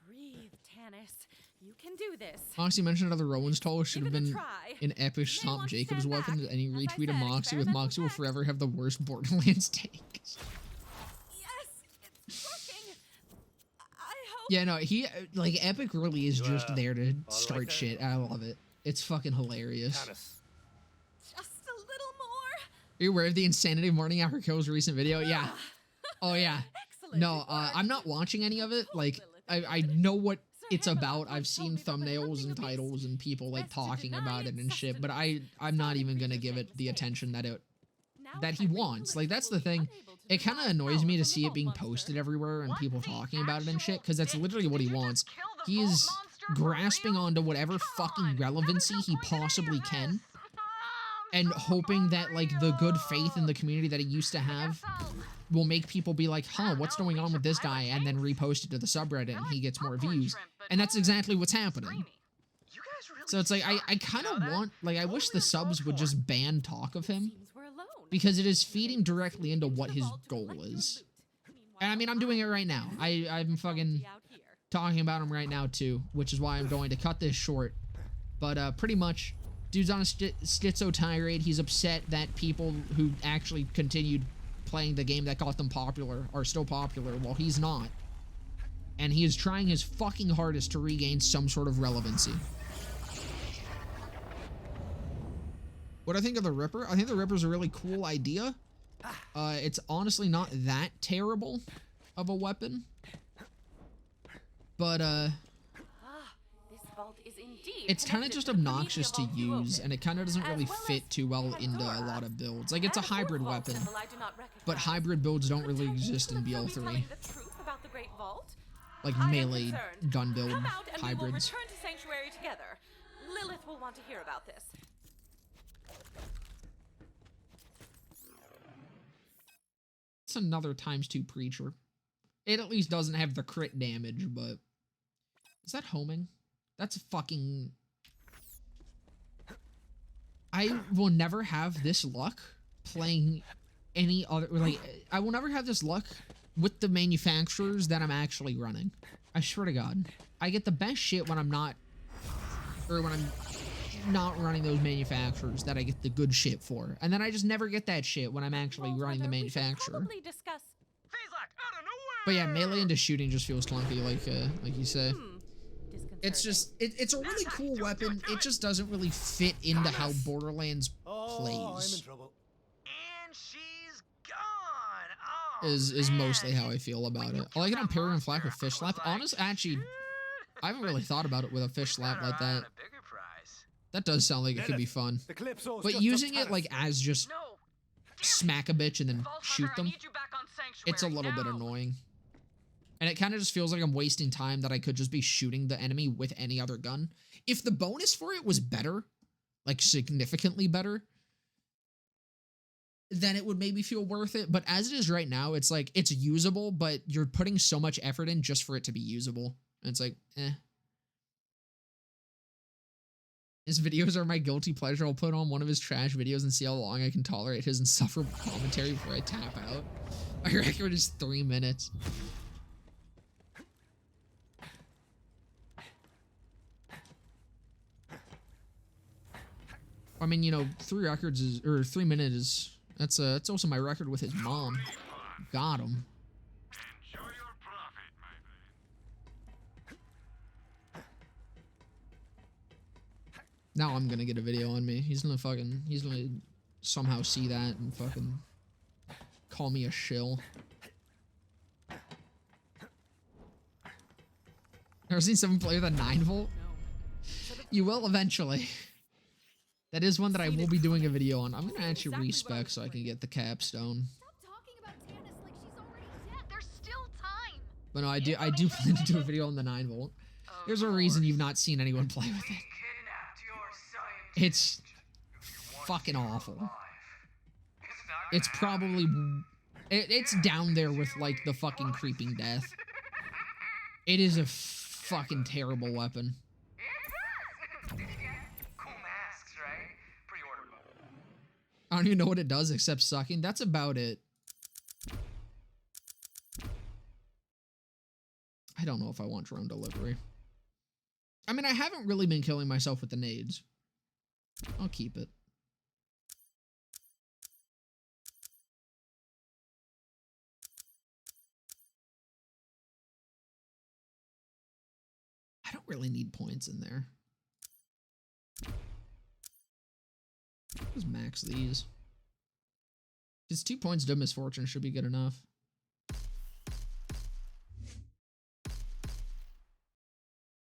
Speaker 14: Breathe, Tannis. You can do this.
Speaker 1: Moxie mentioned another Rowan's Toll should have been an epic Stomp Jacob's weapon, and he retweeted Moxie with Moxie will forever have the worst Borderlands takes. Yeah, no, he, like, Epic really is just there to start shit. I love it. It's fucking hilarious.
Speaker 14: Just a little more.
Speaker 1: Are you aware of the insanity of Morning After Kill's recent video? Yeah. Oh, yeah. No, I'm not watching any of it. Like, I know what it's about. I've seen thumbnails and titles and people, like, talking about it and shit, but I'm not even gonna give it the attention that he wants. Like, that's the thing. It kind of annoys me to see it being posted everywhere and people talking about it and shit, because that's literally what he wants. He is grasping onto whatever fucking relevancy he possibly can, and hoping that, like, the good faith in the community that he used to have will make people be like, huh, what's going on with this guy, and then repost it to the subreddit and he gets more views. And that's exactly what's happening. So it's like, I kind of want, like, I wish the subs would just ban talk of him, because it is feeding directly into what his goal is. And I mean, I'm doing it right now. I'm fucking talking about him right now too, which is why I'm going to cut this short. But pretty much, dude's on a schizo tirade. He's upset that people who actually continued playing the game that got them popular are still popular while he's not. And he is trying his fucking hardest to regain some sort of relevancy. What I think of the Ripper? I think the Ripper's a really cool idea. It's honestly not that terrible of a weapon. But,
Speaker 14: This vault is indeed
Speaker 1: it's kind of just obnoxious to use, and it kind of doesn't really fit too well into a lot of builds. Like, it's a hybrid weapon, but hybrid builds don't really exist in BL3. Like, melee gun build hybrids.
Speaker 14: Return to Sanctuary together. Lilith will want to hear about this.
Speaker 1: It's another ×2 Preacher. It at least doesn't have the crit damage, but... Is that homing? That's fucking... I will never have this luck playing any other... Like, I will never have this luck with the manufacturers that I'm actually running. I swear to God. I get the best shit when I'm not... Or when I'm not running those manufacturers that I get the good shit for. And then I just never get that shit when I'm actually running the manufacturer. But yeah, melee into shooting just feels clunky, like you say. It's just, it's a really cool weapon. It just doesn't really fit into how Borderlands plays.
Speaker 10: I'm in trouble.
Speaker 6: And she's gone.
Speaker 1: Is mostly how I feel about it. I like it on Parry and Flak with Fish Slap. Honestly, actually, I haven't really thought about it with a Fish Slap like that. That does sound like it could be fun. But using it like as just smack a bitch and then shoot them, it's a little bit annoying. And it kind of just feels like I'm wasting time that I could just be shooting the enemy with any other gun. If the bonus for it was better, like significantly better, then it would maybe feel worth it. But as it is right now, it's like, it's usable, but you're putting so much effort in just for it to be usable. And it's like, eh. His videos are my guilty pleasure. I'll put on one of his trash videos and see how long I can tolerate his insufferable commentary before I tap out. My record is 3 minutes. I mean, you know, 3 records is, or 3 minutes is, that's also my record with his mom. Got him. Now I'm gonna get a video on me. He's gonna somehow see that and fucking call me a shill. Ever seen someone play with a 9-volt? You will eventually. That is one that I will be doing a video on. I'm gonna actually respec so I can get the capstone. But no, I do plan to do a video on the 9-volt. There's a reason you've not seen anyone play with it. It's fucking awful. It's probably... It's down there with, like, the fucking Creeping Death. It is a fucking terrible weapon. I don't even know what it does except sucking. That's about it. I don't know if I want drone delivery. I mean, I haven't really been killing myself with the nades. I'll keep it. I don't really need points in there. Just max these. Just 2 points to misfortune should be good enough.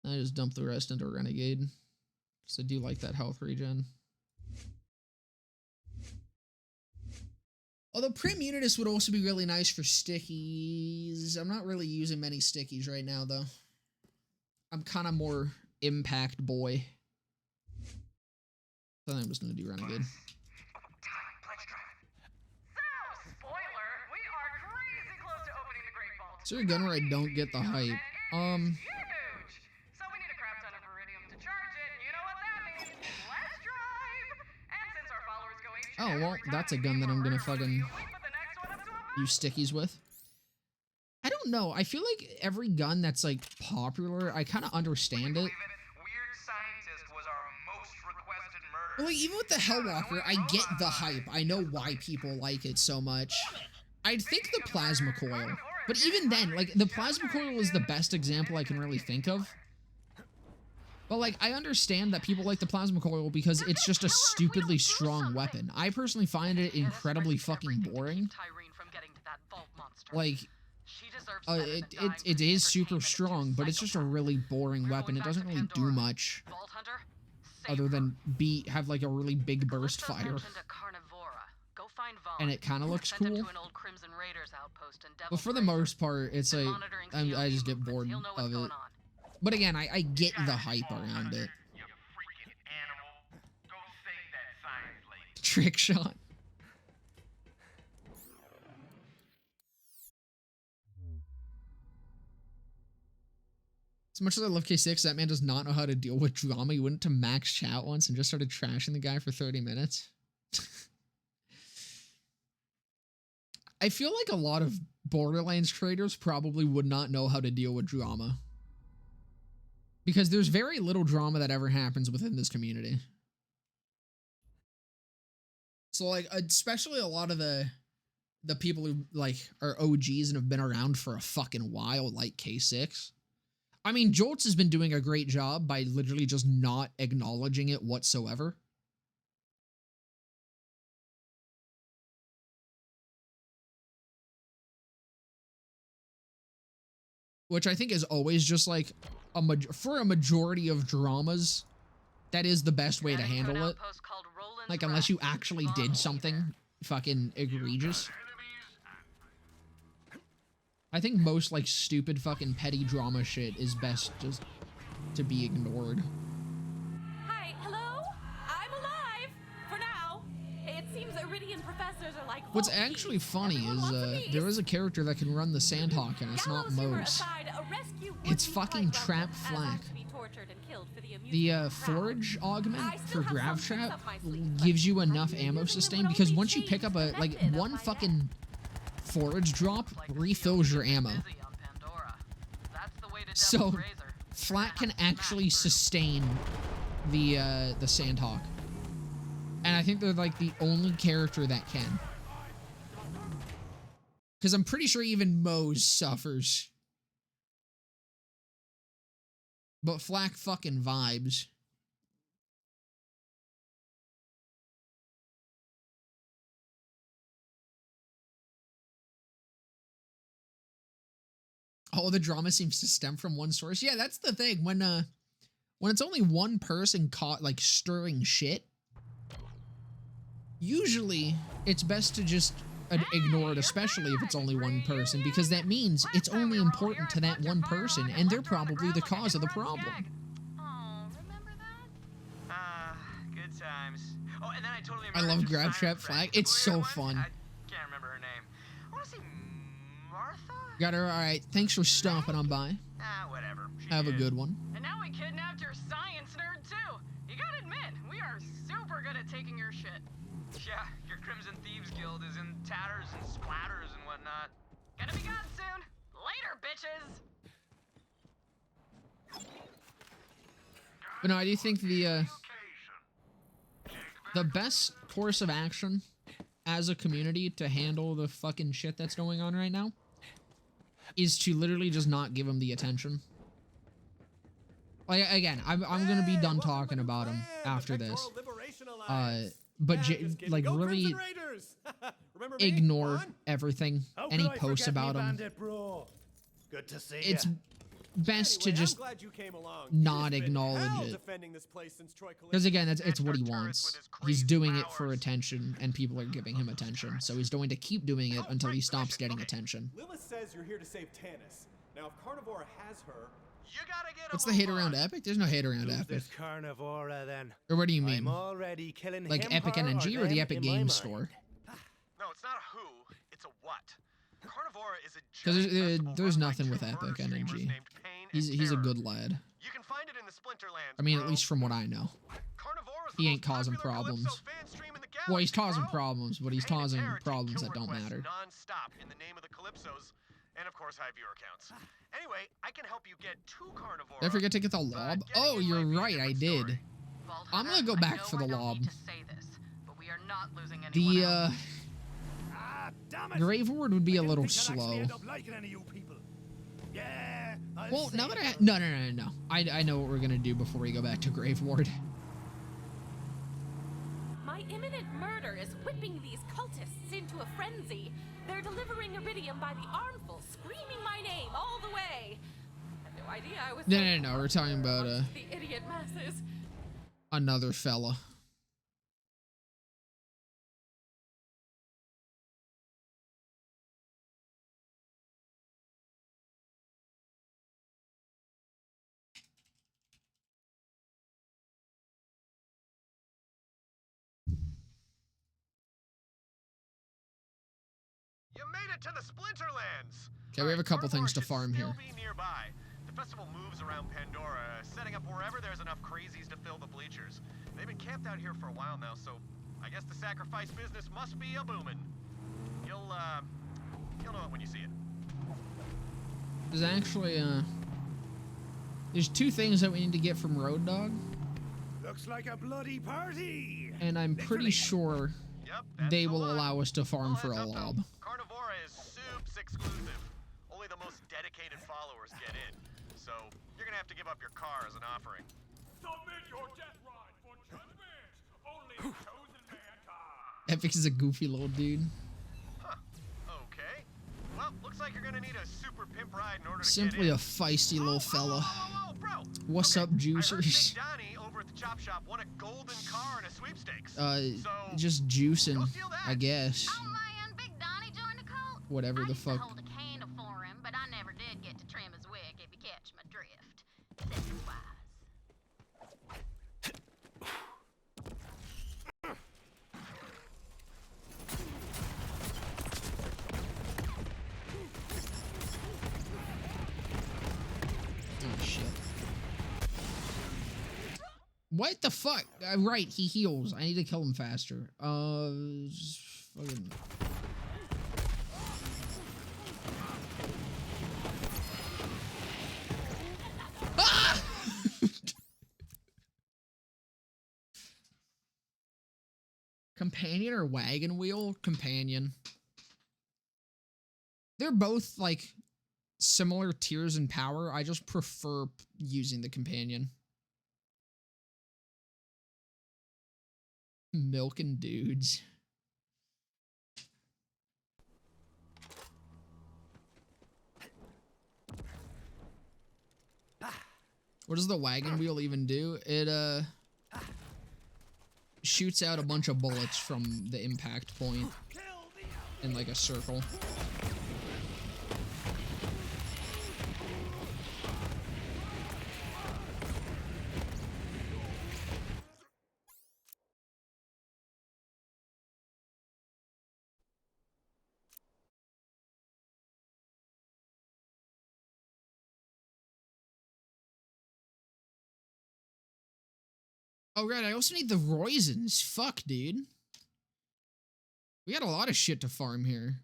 Speaker 1: I just dump the rest into Renegade. Because I do like that health regen. Although Prim Unitus would also be really nice for stickies. I'm not really using many stickies right now, though. I'm kind of more impact boy. I think I'm just going to do Renegade. Is there a gun where I don't get the hype? Oh, well, that's a gun that I'm gonna fucking use stickies with. I don't know. I feel like every gun that's, like, popular, I kind of understand it. Well, like, even with the Hellwalker, I get the hype. I know why people like it so much. I think the Plasma Coil. But even then, like, the Plasma Coil is the best example I can really think of. But, like, I understand that people like the plasma coil because it's just a stupidly strong weapon. I personally find it incredibly fucking boring. Like, it is super strong, but it's just a really boring weapon. It doesn't really do much other than have, like, a really big burst fire. And it kind of looks cool. But for the most part, it's like, I just get bored of it. But again, I get the hype around it. Trick shot. As much as I love K6, that man does not know how to deal with drama. He went to max chat once and just started trashing the guy for 30 minutes. I feel like a lot of Borderlands creators probably would not know how to deal with drama. Because there's very little drama that ever happens within this community. So, like, especially a lot of the people who, like, are OGs and have been around for a fucking while, like K6. I mean, Jolts has been doing a great job by literally just not acknowledging it whatsoever. Which I think is always just like, for a majority of dramas, that is the best way to handle it. Like, unless you actually did something fucking egregious. I think most, like, stupid fucking petty drama shit is best just to be ignored.
Speaker 14: Hi, hello? I'm alive! For now. It seems Iridian professors are like...
Speaker 1: What's actually funny is, there is a character that can run the Sandhawk, and it's not Mose. It's fucking Trap Flak. The Forage augment for Grav Trap gives you enough ammo sustain, because once you pick up one fucking forage drop, refills your ammo. So, Flak can actually sustain the Sandhawk. And I think they're, like, the only character that can. Because I'm pretty sure even Mose suffers. But Flak fucking vibes. Oh, the drama seems to stem from one source. Yeah, that's the thing. When it's only one person caught, like, stirring shit, usually it's best to just ignore it, especially if it's only one person, because that means it's only important to that one person, and they're probably the cause of the problem.
Speaker 6: Good times. Oh, and then I totally
Speaker 1: I love Grab Trap Flag. It's so fun.
Speaker 6: I can't remember her name. I want to say Martha?
Speaker 1: Got her. All right. Thanks for stopping on by.
Speaker 6: Whatever.
Speaker 1: Have a good one.
Speaker 14: And now we kidnapped your science nerd, too. You gotta admit, we are super good at taking your shit.
Speaker 6: Yeah, your Crimson Thieves Guild is in tatters and splatters and whatnot.
Speaker 14: Gonna be gone soon. Later, bitches.
Speaker 1: But no, I do think the best course of action as a community to handle the fucking shit that's going on right now is to literally just not give him the attention. Like, again, I'm gonna be done talking about him after this. But like, really ignore everything, any posts about him.
Speaker 10: Good to see
Speaker 1: it's best to just not acknowledge it. Because again, it's what he wants. He's doing it for attention, and people are giving him attention. So he's going to keep doing it until he stops getting attention.
Speaker 16: Lilith says you're here to save Tanis. Now, if Carnivora has her,
Speaker 6: you gotta get
Speaker 1: what's the hate around Epic? There's no hate around Epic.
Speaker 10: Carnivora, then.
Speaker 1: Or what do you mean?
Speaker 10: I'm already killing
Speaker 1: like
Speaker 10: him,
Speaker 1: Epic NNG or the Epic Games Store?
Speaker 2: No, it's not a who, it's a what. Carnivora is a
Speaker 1: because there's nothing with Epic NNG. He's a good lad.
Speaker 2: You can find it in the Splinterlands,
Speaker 1: I mean, at least from what I know. He ain't causing problems. Well, he's causing problems, but he's causing problems that don't matter.
Speaker 2: Non-stop in the name of the Calypsos, and of course high viewer counts. Anyway, I can help you get to Carnivora.
Speaker 1: Did I forget to get the lob? Oh, you're right, I did. I'm gonna go back for the lob. The Grave Ward would be a little slow.
Speaker 10: Yeah.
Speaker 1: Well, now that no. I know what we're gonna do before we go back to Grave Ward.
Speaker 14: My imminent murder is whipping these cultists into a frenzy. They're delivering iridium by the armful, screaming my name all the way. I had no idea I was.
Speaker 1: No. We're talking about
Speaker 14: the idiot masses.
Speaker 1: Another fella.
Speaker 2: You made it to the Splinterlands!
Speaker 1: Okay, we have a couple things to farm here.
Speaker 2: Be nearby. The festival moves around Pandora, setting up wherever there's enough crazies to fill the bleachers. They've been camped out here for a while now, so I guess the sacrifice business must be a boomin'. You'll know it when you see it.
Speaker 1: There's actually, there's two things that we need to get from Road Dogg.
Speaker 9: Looks like a bloody party!
Speaker 1: And I'm pretty sure they will allow us to farm for a lob.
Speaker 2: Carnivora is soups exclusive. Only the most dedicated followers get in. So, you're gonna have to give up your car as an offering.
Speaker 8: Submit your death ride for judgment! Only the chosen mankind!
Speaker 1: Epic is a goofy little dude.
Speaker 2: Huh. Okay. Well, looks like you're gonna need a super pimp ride in order to
Speaker 1: Simply
Speaker 2: get in.
Speaker 1: a feisty little fella.
Speaker 2: Bro.
Speaker 1: What's up, juicers?
Speaker 2: Big Donnie over at the chop shop won a golden car in a sweepstakes.
Speaker 1: Just juicing, I guess.
Speaker 5: Oh man, Big Donnie joined the cult.
Speaker 1: Whatever the fuck.
Speaker 5: I hold a candle for him, but I never did get to trim his wick, if you catch my drift. This is wise.
Speaker 1: Oh shit. What the fuck? Right, he heals. I need to kill him faster. Just fucking... Ah! Companion or wagon wheel? Companion. They're both, like, similar tiers in power. I just prefer using the companion. Milking dudes. What does the wagon wheel even do? It shoots out a bunch of bullets from the impact point in like a circle. Oh, right, I also need the Roisins. Fuck, dude. We got a lot of shit to farm here.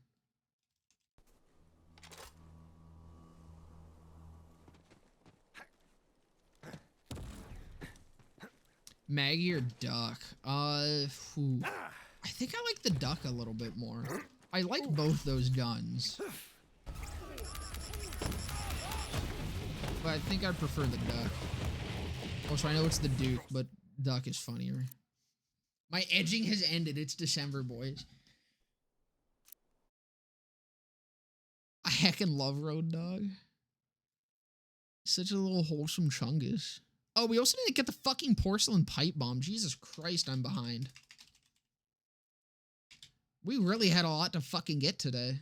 Speaker 1: Maggie or duck? I think I like the duck a little bit more. I like both those guns. But I think I'd prefer the duck. Also, I know it's the Duke, but duck is funnier. My edging has ended. It's December, boys. I heckin' love Road Dogg. Such a little wholesome chungus. Oh, we also need to get the fucking porcelain pipe bomb. Jesus Christ, I'm behind. We really had a lot to fucking get today.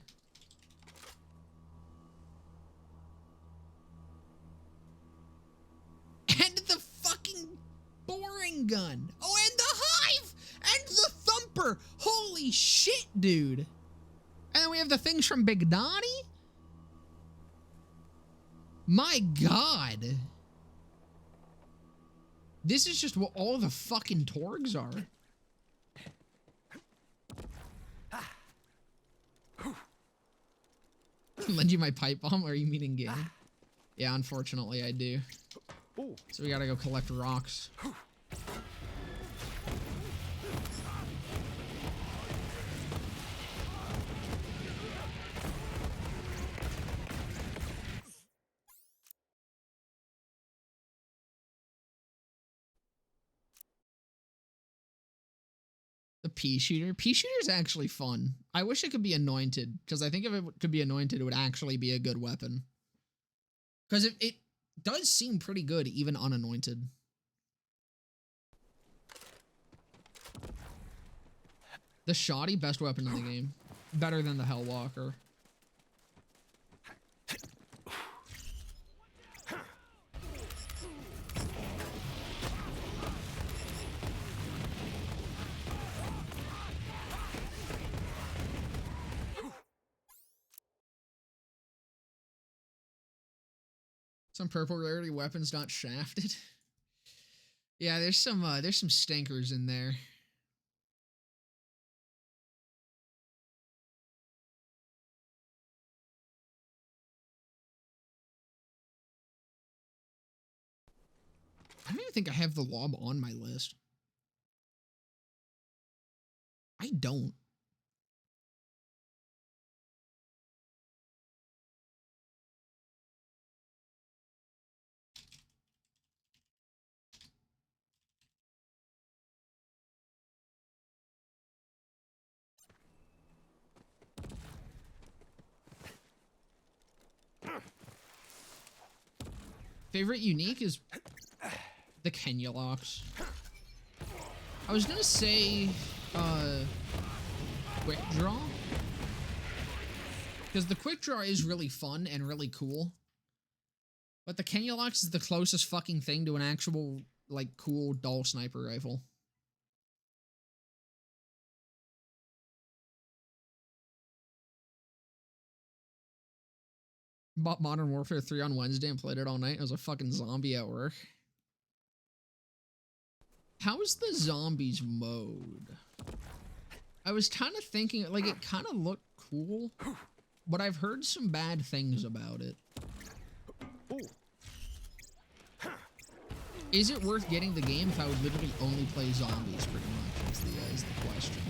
Speaker 1: And the fucking boring gun. Oh, and the hive! And the thumper! Holy shit, dude. And then we have the things from Big Donnie? My God. This is just what all the fucking Torgues are. Lend you my pipe bomb? Or are you meaning game? Yeah, unfortunately I do. So we gotta go collect rocks. The pea shooter. Pea shooter's actually fun. I wish it could be anointed, because I think if it could be anointed, it would actually be a good weapon. Because it does seem pretty good, even unanointed. The shoddy, best weapon in the game. Better than the Hellwalker. Some purple rarity weapons not shafted. Yeah, there's some stinkers in there. I don't even think I have the lob on my list. I don't. Favorite unique is the Kenya locks. I was gonna say quick draw, because the quick draw is really fun and really cool, but the Kenya locks is the closest fucking thing to an actual like cool dull sniper rifle. Bought Modern Warfare 3 on Wednesday and played it all night. I was a fucking zombie at work. How is the zombies mode? I was kind of thinking, like, it kind of looked cool, but I've heard some bad things about it. Is it worth getting the game if I would literally only play zombies, pretty much, is the question.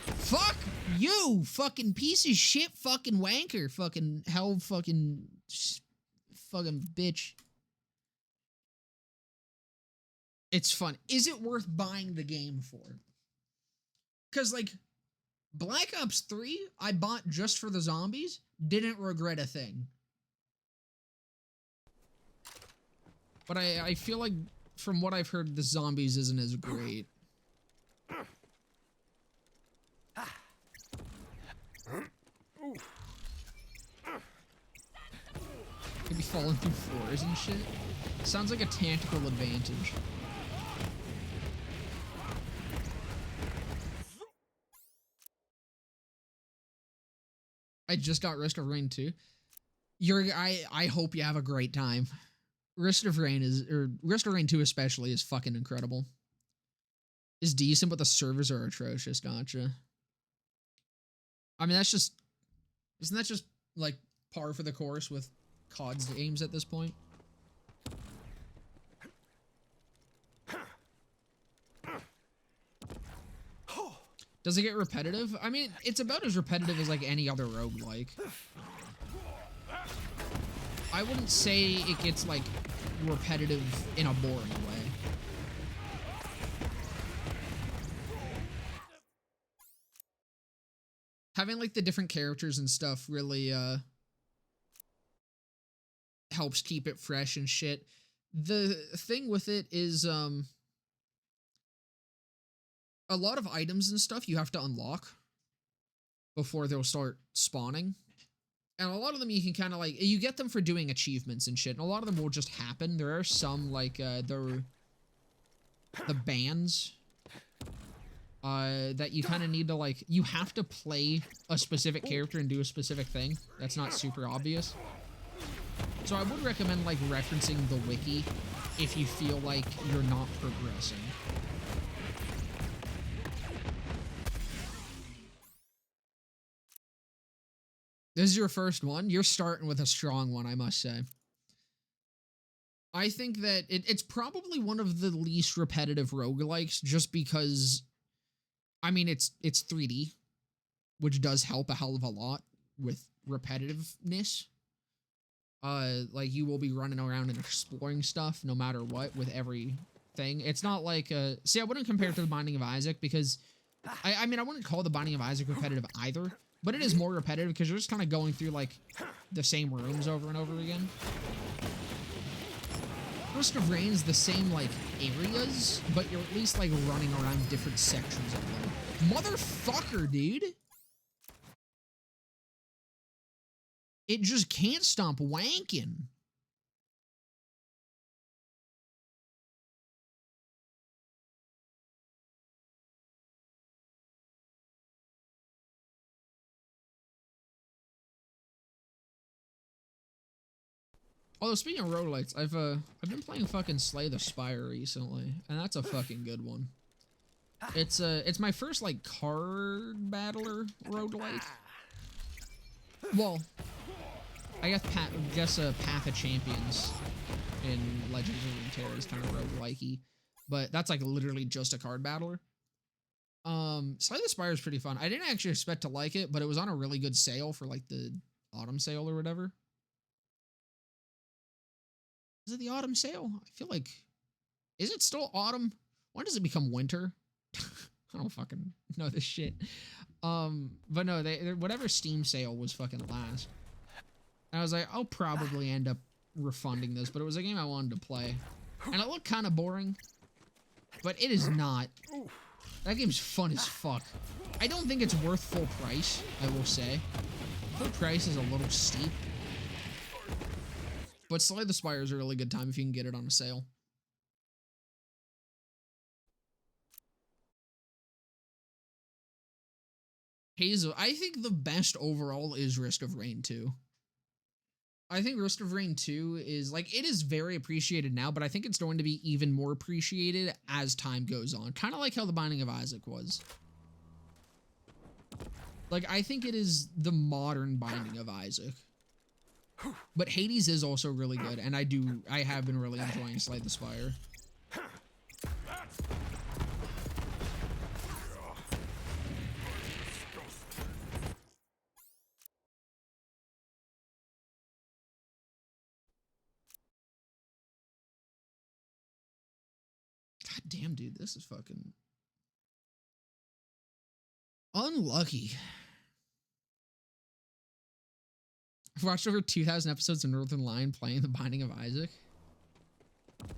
Speaker 1: Fuck you, fucking piece of shit, fucking wanker, fucking hell, fucking bitch. It's fun. Is it worth buying the game for? Because, like, Black Ops 3, I bought just for the zombies, didn't regret a thing. But I feel like, from what I've heard, the zombies isn't as great. Could be falling through floors and shit. Sounds like a tactical advantage. I just got Risk of Rain 2. I hope you have a great time. Risk of Rain 2 especially is fucking incredible. Is decent, but the servers are atrocious. Gotcha. I mean, isn't that just like par for the course with COD's games at this point? Does it get repetitive? I mean, it's about as repetitive as like any other roguelike. I wouldn't say it gets like repetitive in a boring way. Having like the different characters and stuff really helps keep it fresh and shit. The thing with it is a lot of items and stuff you have to unlock before they'll start spawning. And a lot of them you can kind of like, you get them for doing achievements and shit, and a lot of them will just happen. There are some like the bands that you kind of need to like, you have to play a specific character and do a specific thing. That's not super obvious. So I would recommend like referencing the wiki if you feel like you're not progressing. This is your first one. You're starting with a strong one, I must say. I think that it's probably one of the least repetitive roguelikes just because, I mean, it's 3D, which does help a hell of a lot with repetitiveness. Like, you will be running around and exploring stuff no matter what with everything. It's not like, see, I wouldn't compare it to The Binding of Isaac because I mean, I wouldn't call The Binding of Isaac repetitive either, but it is more repetitive because you're just kind of going through, like, the same rooms over and over again. Risk of Rain's the same, like, areas, but you're at least, like, running around different sections of them. Motherfucker, dude! It just can't stop wanking. Although speaking of roguelites, I've been playing fucking Slay the Spire recently, and that's a fucking good one. It's my first like card battler roguelite. Well, I guess Path of Champions in Legends of Runeterra is kind of roguelike-y, but that's like literally just a card battler. Slay the Spire is pretty fun. I didn't actually expect to like it, but it was on a really good sale for like the autumn sale or whatever. Is it the autumn sale? I feel like, is it still autumn? When does it become winter? I don't fucking know this shit. But no, whatever Steam sale was fucking last. And I was like, I'll probably end up refunding this, but it was a game I wanted to play. And it looked kind of boring, but it is not. That game's fun as fuck. I don't think it's worth full price, I will say. Full price is a little steep. But Slay the Spire is a really good time if you can get it on a sale. Hazel, I think the best overall is Risk of Rain 2. I think Risk of Rain 2 is, like, it is very appreciated now, but I think it's going to be even more appreciated as time goes on. Kind of like how The Binding of Isaac was. Like, I think it is the modern Binding of Isaac. But Hades is also really good, and I have been really enjoying Slay the Spire. God damn, dude, this is fucking unlucky. I've watched over 2,000 episodes of Northern Lion playing The Binding of Isaac.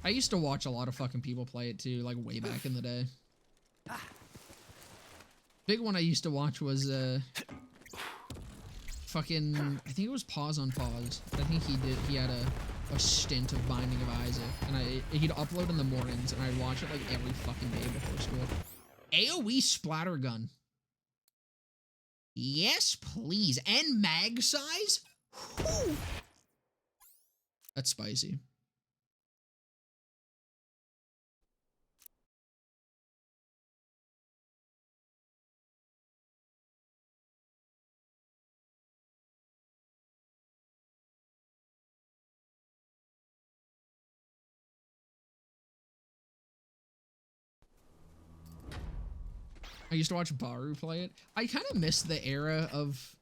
Speaker 1: I used to watch a lot of fucking people play it too, like way back in the day. Big one I used to watch was fucking, I think it was Pause on Pause. I think he had a stint of Binding of Isaac, and he'd upload in the mornings, and I'd watch it like every fucking day before school. AoE splatter gun. Yes, please. And mag size? Whew. That's spicy. I used to watch Baru play it. I kind of missed the era of...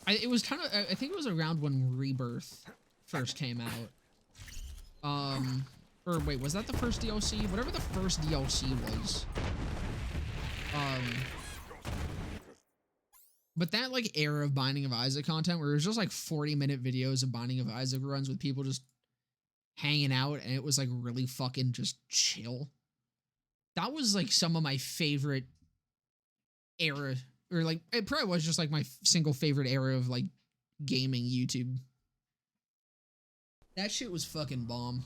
Speaker 1: it was kind of... I think it was around when Rebirth first came out. Or wait, was that the first DLC? Whatever the first DLC was. But that, like, era of Binding of Isaac content where it was just, like, 40-minute videos of Binding of Isaac runs with people just hanging out, and it was, like, really fucking just chill. That was, like, some of my favorite era, or like it probably was just like my single favorite era of like gaming YouTube. That shit was fucking bomb.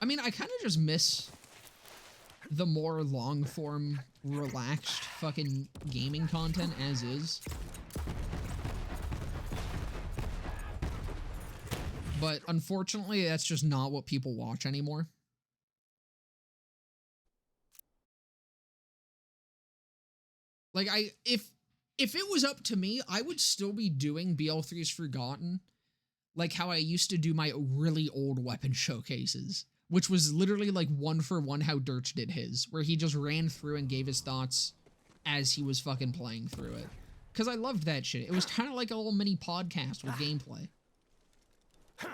Speaker 1: I mean, I kind of just miss the more long form, relaxed fucking gaming content as is. But unfortunately, that's just not what people watch anymore. Like, if it was up to me, I would still be doing BL3's Forgotten, like how I used to do my really old weapon showcases, which was literally like one for one how Dirch did his, where he just ran through and gave his thoughts as he was fucking playing through it. Because I loved that shit. It was kind of like a little mini podcast with gameplay.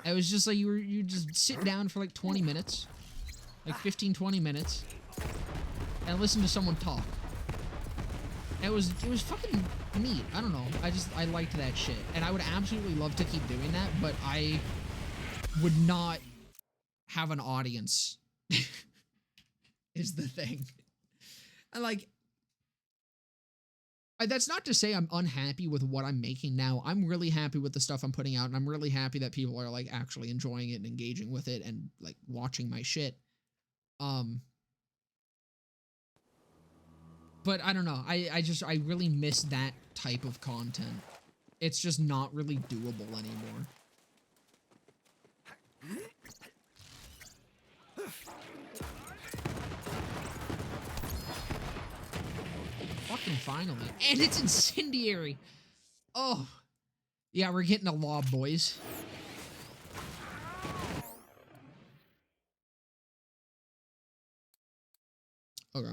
Speaker 1: It was just like you just sit down for like 20 minutes, like 15, 20 minutes, and listen to someone talk. It was fucking neat. I don't know. I liked that shit. And I would absolutely love to keep doing that, but I would not have an audience is the thing. And like, that's not to say I'm unhappy with what I'm making now. I'm really happy with the stuff I'm putting out, and I'm really happy that people are like actually enjoying it and engaging with it and like watching my shit. But I don't know. I really miss that type of content. It's just not really doable anymore. Fucking finally. And it's incendiary. Oh. Yeah, we're getting a lob, boys. Okay.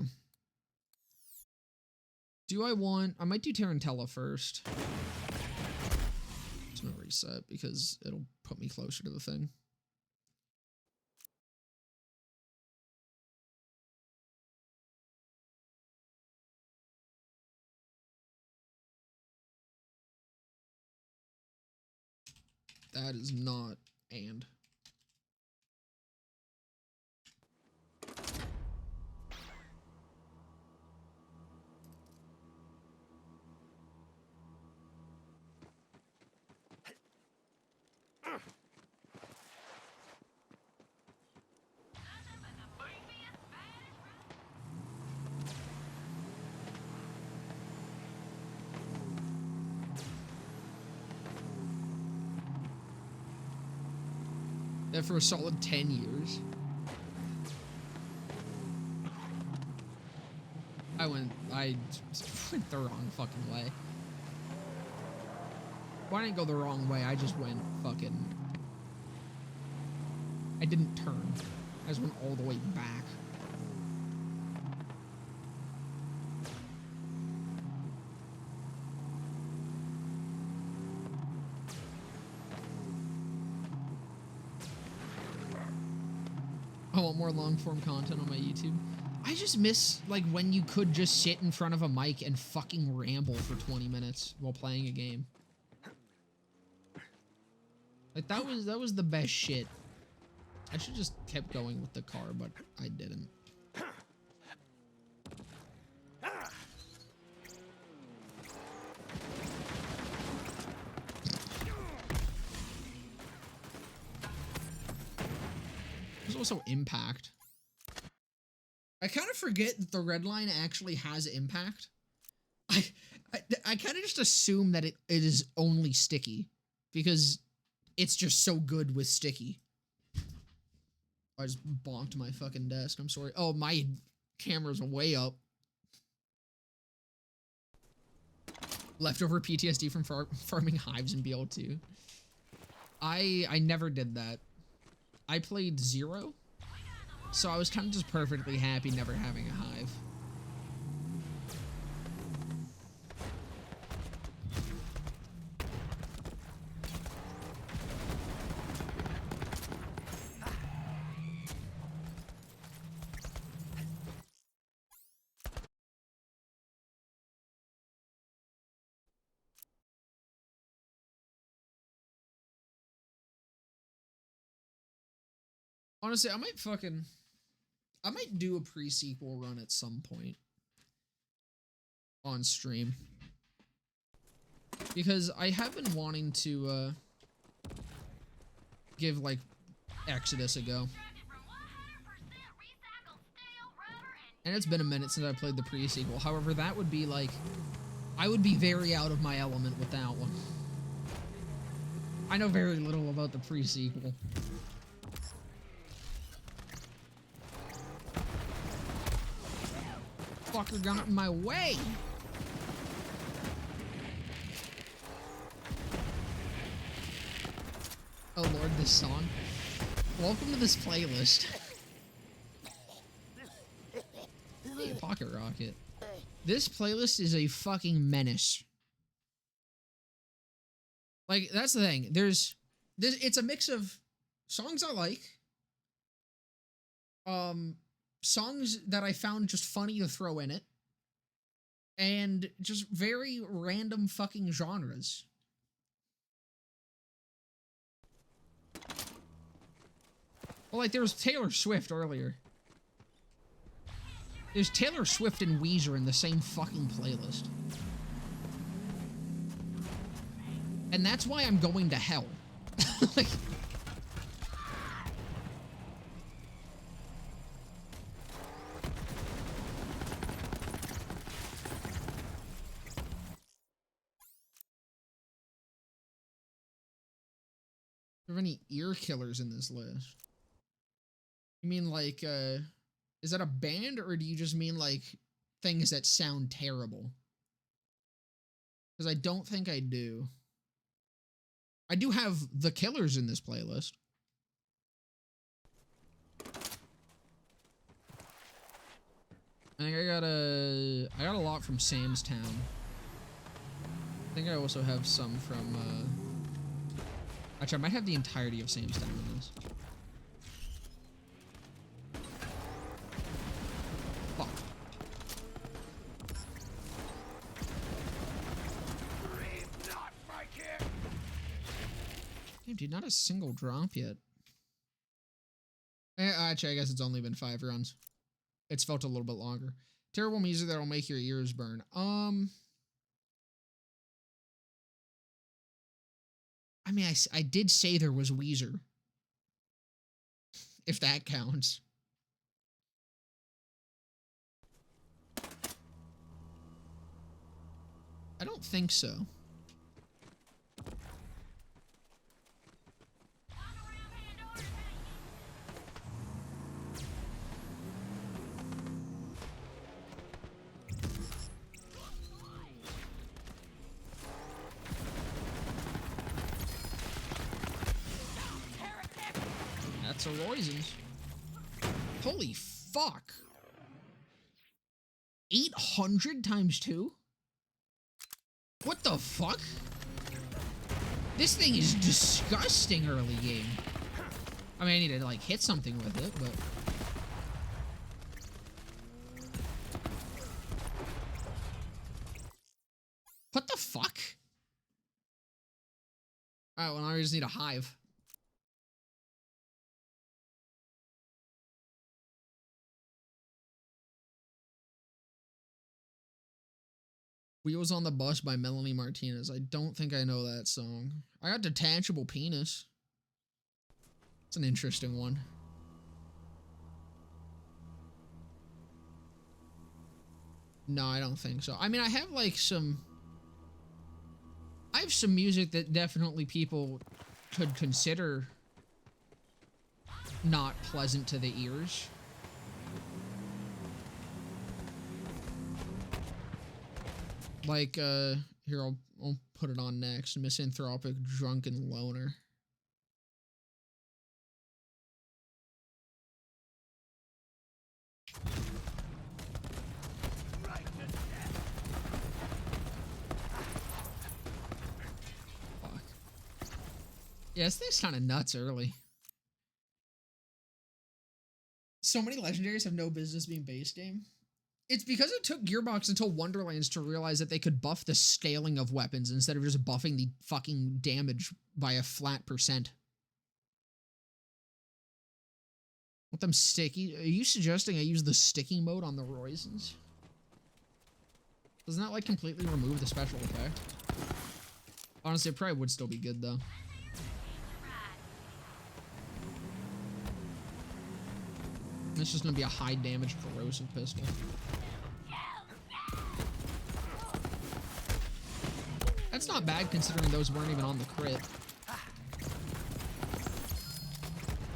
Speaker 1: I might do Tarantella first. It's gonna reset because it'll put me closer to the thing. That is not and. That for a solid 10 years. I went the wrong fucking way. Well, I didn't go the wrong way, I just went fucking... I didn't turn. I just went all the way back. I want more long-form content on my YouTube. I just miss, like, when you could just sit in front of a mic and fucking ramble for 20 minutes while playing a game. Like, that was the best shit. I should just kept going with the car, but I didn't. There's also impact. I kind of forget that the red line actually has impact. I kind of just assume that it is only sticky because it's just so good with sticky. I just bonked my fucking desk. I'm sorry. Oh, my camera's way up. Leftover PTSD from farming hives in BL2. I never did that. I played 0, so I was kind of just perfectly happy never having a hive. Honestly, I might do a pre-sequel run at some point on stream. Because I have been wanting to give like Exodus a go. And it's been a minute since I played the pre-sequel. However, that would be like, I would be very out of my element with that one. I know very little about the pre-sequel. Fucker got in my way. Oh lord, this song. Welcome to this playlist. Hey, Pocket Rocket. This playlist is a fucking menace. Like, that's the thing. It's a mix of songs I like, songs that I found just funny to throw in it, and just very random fucking genres. Well, like, there was Taylor Swift earlier. There's Taylor Swift and Weezer in the same fucking playlist. And that's why I'm going to hell. Like, are there any ear killers in this list? You mean like, is that a band, or do you just mean like things that sound terrible? Because I don't think I do. I do have The Killers in this playlist. I think I got a lot from Sam's Town. I think I also have some from, actually, I might have the entirety of Sam's Town in this. Fuck. Damn, dude, not a single drop yet. Actually, I guess it's only been 5 runs. It's felt a little bit longer. Terrible music that'll make your ears burn. I mean, I did say there was Weezer. If that counts. I don't think so. That's a Roisens. Holy fuck. 800 times 2? What the fuck? This thing is disgusting early game. I mean, I need to, like, hit something with it, but... What the fuck? Alright, well, now I just need a hive. Wheels on the Bus by Melanie Martinez. I don't think I know that song. I got Detachable Penis. It's an interesting one. No, I don't think so. I mean, I have like some... I have some music that definitely people could consider not pleasant to the ears. Like, here, I'll put it on next. Misanthropic Drunken Loner. Fuck. Yeah, this thing's kind of nuts early. So many legendaries have no business being base game. It's because it took Gearbox until Wonderlands to realize that they could buff the scaling of weapons instead of just buffing the fucking damage by a flat %. With them sticky... Are you suggesting I use the sticky mode on the Roisens? Doesn't that, like, completely remove the special effect? Honestly, it probably would still be good, though. It's just gonna be a high damage corrosive pistol. That's not bad considering those weren't even on the crit.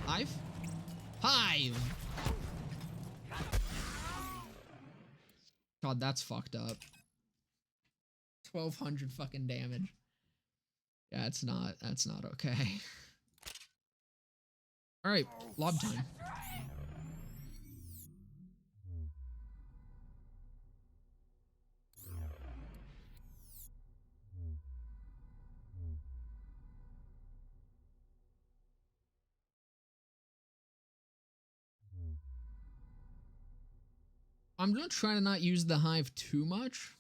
Speaker 1: Hive? Hive! God, that's fucked up. 1200 fucking damage. Yeah, that's not okay. Alright, lob time. I'm gonna try to not use the hive too much,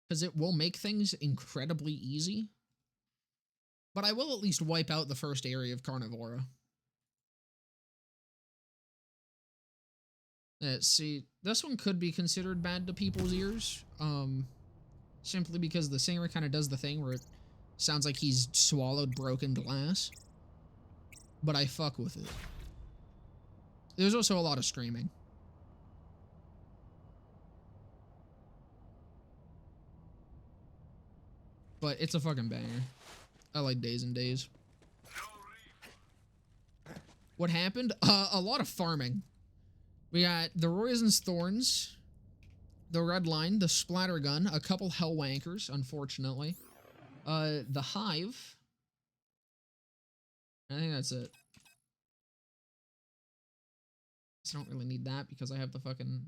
Speaker 1: because it will make things incredibly easy. But I will at least wipe out the first area of Carnivora. Let's see, this one could be considered bad to people's ears, simply because the singer kind of does the thing where it sounds like he's swallowed broken glass. But I fuck with it. There's also a lot of screaming. But it's a fucking banger. I like Days and Days. What happened? A lot of farming. We got the Roizen's Thorns, the Red Line, the Splatter Gun, a couple Hellwankers, unfortunately. The Hive. I think that's it. I don't really need that because I have the fucking...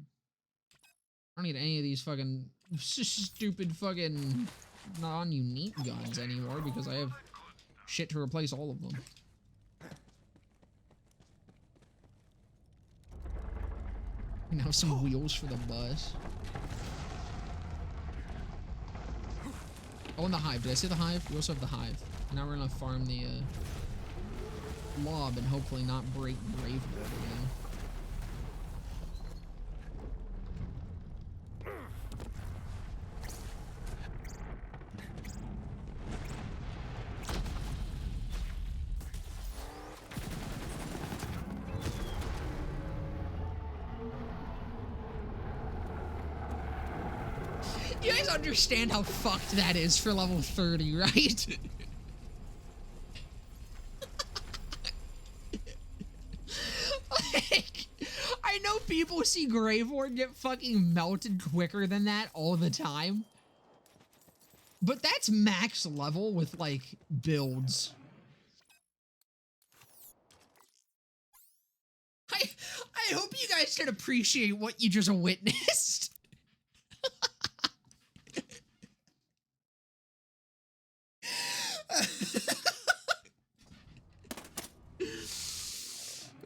Speaker 1: I don't need any of these fucking stupid fucking non-unique guns anymore because I have shit to replace all of them. Now some wheels for the bus. Oh, and the Hive. Did I say the Hive? We also have the Hive. Now we're gonna farm the lob and hopefully not break Graveboard again. You guys understand how fucked that is for level 30, right? Like, I know people see Gravehorde get fucking melted quicker than that all the time. But that's max level with, like, builds. I hope you guys can appreciate what you just witnessed.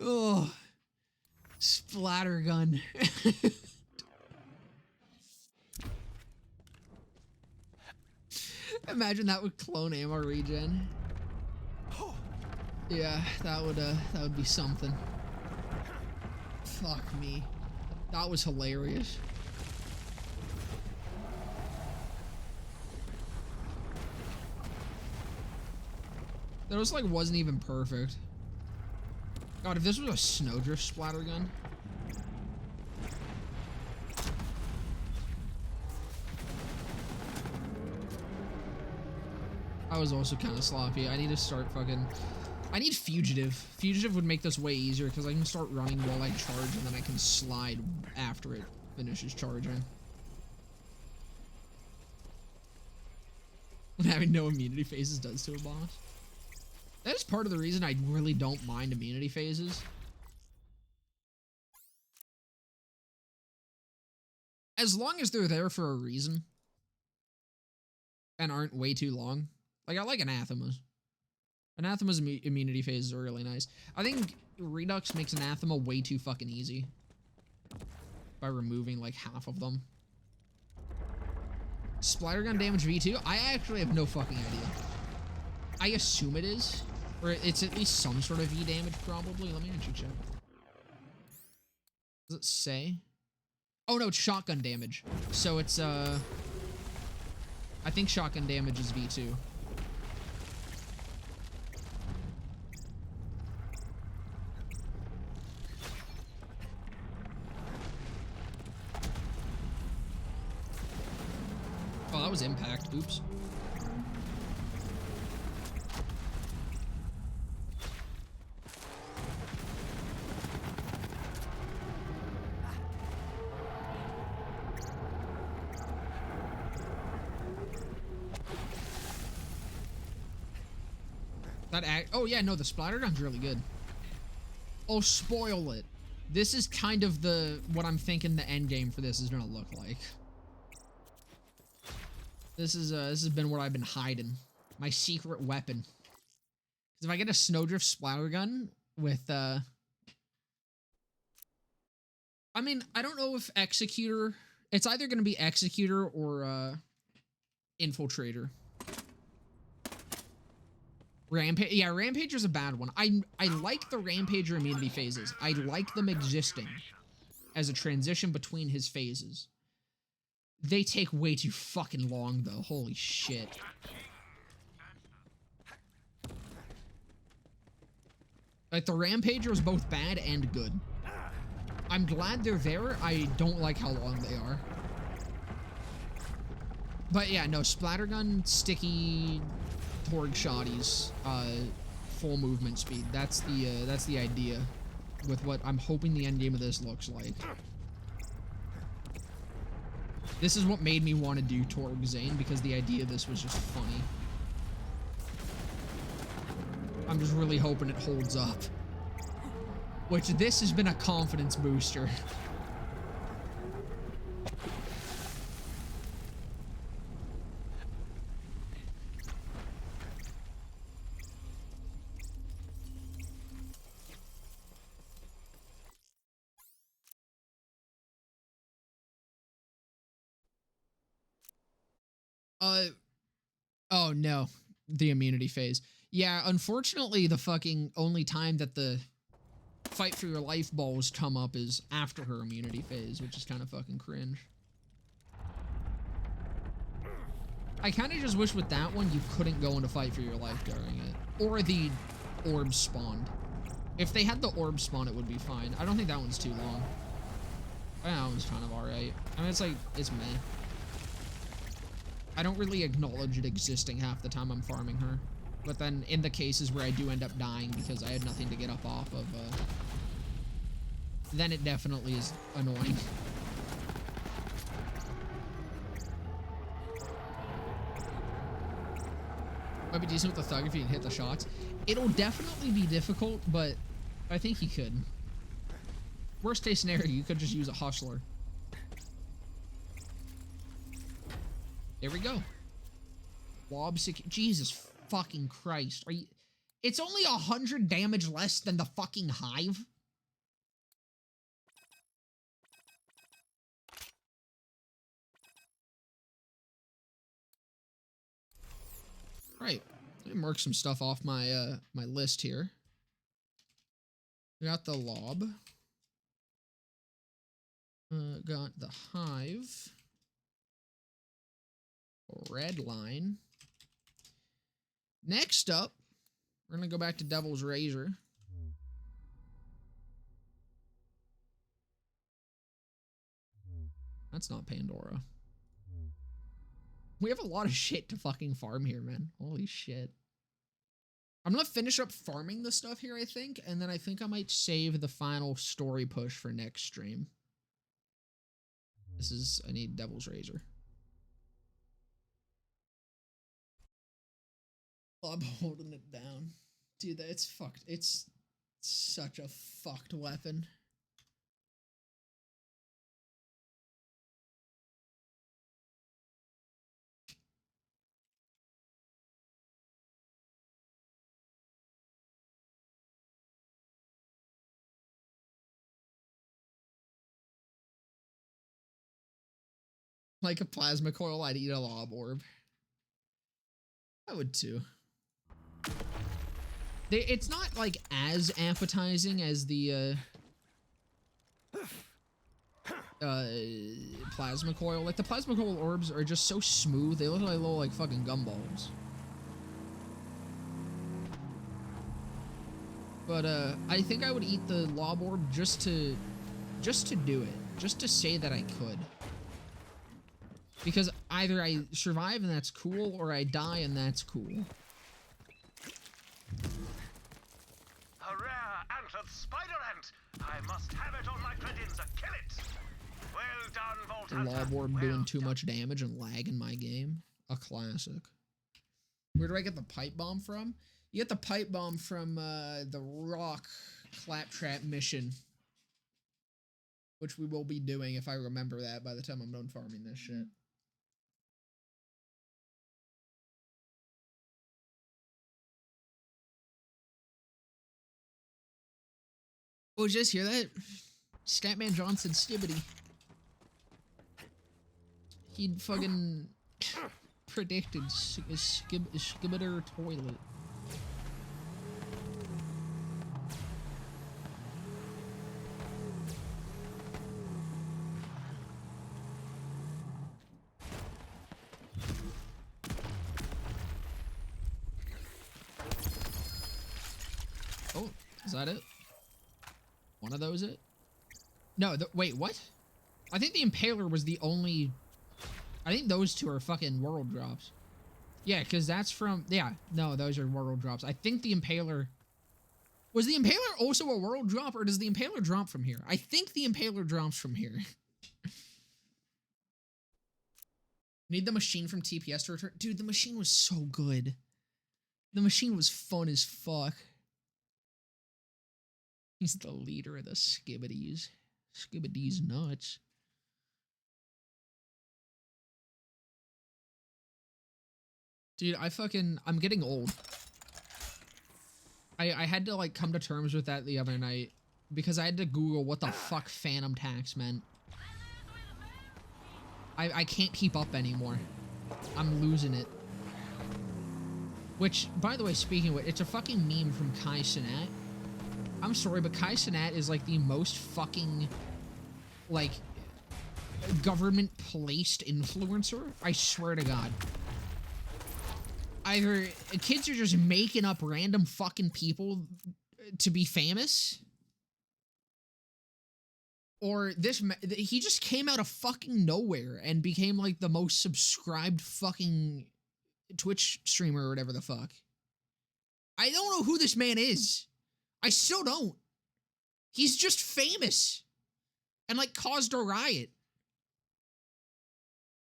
Speaker 1: Oh, splatter gun. Imagine that would clone ammo regen. Yeah, that would be something. Fuck me. That was hilarious. That was like wasn't even perfect. God, if this was a snowdrift splatter gun. I was also kind of sloppy. I need to start fucking... I need Fugitive. Fugitive would make this way easier because I can start running while I charge and then I can slide after it finishes charging. What having no immunity phases does to a boss. That is part of the reason I really don't mind immunity phases. As long as they're there for a reason. And aren't way too long. Like, I like Anathemas. Anathema's immunity phases are really nice. I think Redux makes Anathema way too fucking easy. By removing, like, half of them. Splattergun damage V2? I actually have no fucking idea. I assume it is. Or it's at least some sort of V damage, probably. Let me actually check. Does it say? Oh, no, it's shotgun damage. So it's, I think shotgun damage is V2. Oh, that was impact. Oops. Oh yeah, no, the splatter gun's really good. Oh, spoil it. This is kind of what I'm thinking the end game for this is gonna look like. This has been what I've been hiding. My secret weapon. Because if I get a snowdrift splatter gun with I mean, I don't know if Executor... It's either going to be Executor or Infiltrator. Yeah, Rampager's a bad one. I like the Rampager immunity phases. I like them existing as a transition between his phases. They take way too fucking long, though. Holy shit. Like, the Rampager is both bad and good. I'm glad they're there. I don't like how long they are. But yeah, no, Splattergun, sticky, Torgue shotties, full movement speed. That's the idea with what I'm hoping the end game of this looks like. This is what made me want to do Torgue Zane, because the idea of this was just funny. I'm just really hoping it holds up. Which, this has been a confidence booster. Oh no, the immunity phase. Yeah, unfortunately, the fucking only time that the fight for your life balls come up is after her immunity phase, which is kind of fucking cringe. I kind of just wish with that one you couldn't go into fight for your life during it. Or the orb spawned. If they had the orb spawn, it would be fine. I don't think that one's too long. That one's kind of alright. I mean, it's like, it's meh. I don't really acknowledge it existing half the time I'm farming her. But then in the cases where I do end up dying because I had nothing to get up off of, then it definitely is annoying. Might be decent with the thug if you can hit the shots. It'll definitely be difficult, but I think you could. Worst case scenario, you could just use a hustler. There we go. Lob Jesus fucking Christ. Are you... It's only 100 damage less than the fucking hive? Right. Let me mark some stuff off my my list here. We got the lob. Got the hive. Red line. Next up, we're gonna go back to Devil's Razor. That's not Pandora. We have a lot of shit to fucking farm here, man. Holy shit. I'm gonna finish up farming the stuff here, I think, and then I think I might save the final story push for next stream. I need Devil's Razor. I'm holding it down. Dude, it's fucked. It's such a fucked weapon. Like a plasma coil, I'd eat a lob orb. I would too. It's not like as appetizing as the plasma coil. Like the plasma coil orbs are just so smooth. They look like little like fucking gumballs. But I think I would eat the lob orb just to do it. Just to say that I could. Because either I survive and that's cool, or I die and that's cool.
Speaker 8: A rare antlered spider ant. I must have it on my credenza. Kill it. Well done, Vault
Speaker 1: The
Speaker 8: Hunter.
Speaker 1: lob orb doing too much damage and lagging my game. A classic. Where do I get the pipe bomb from? You get the pipe bomb from the rock claptrap mission. Which we will be doing if I remember that by the time I'm done farming this shit. Oh, just hear that? Statman Johnson Skibbity. He'd fucking predicted Skibbitter toilet. Oh, is that it? One of those it? No, wait, what? I think the Impaler was the only... I think those two are fucking world drops. Yeah, because that's from... Yeah, no, those are world drops. I think the Impaler... Was the Impaler also a world drop, or does the Impaler drop from here? I think the Impaler drops from here. Need the machine from TPS to return. Dude, the machine was so good. The machine was fun as fuck. He's the leader of the Skibbities. Skibbities nuts. Dude, I'm getting old. I had to, like, come to terms with that the other night because I had to Google what the fuck phantom tax meant. I can't keep up anymore. I'm losing it. Which, by the way, speaking of it, it's a fucking meme from Kai Cenat. I'm sorry, but Kai Cenat is, like, the most fucking, like, government-placed influencer. I swear to God. Either kids are just making up random fucking people to be famous, or he just came out of fucking nowhere and became like the most subscribed fucking Twitch streamer or whatever the fuck. I don't know who this man is. I still don't. He's just famous and like caused a riot.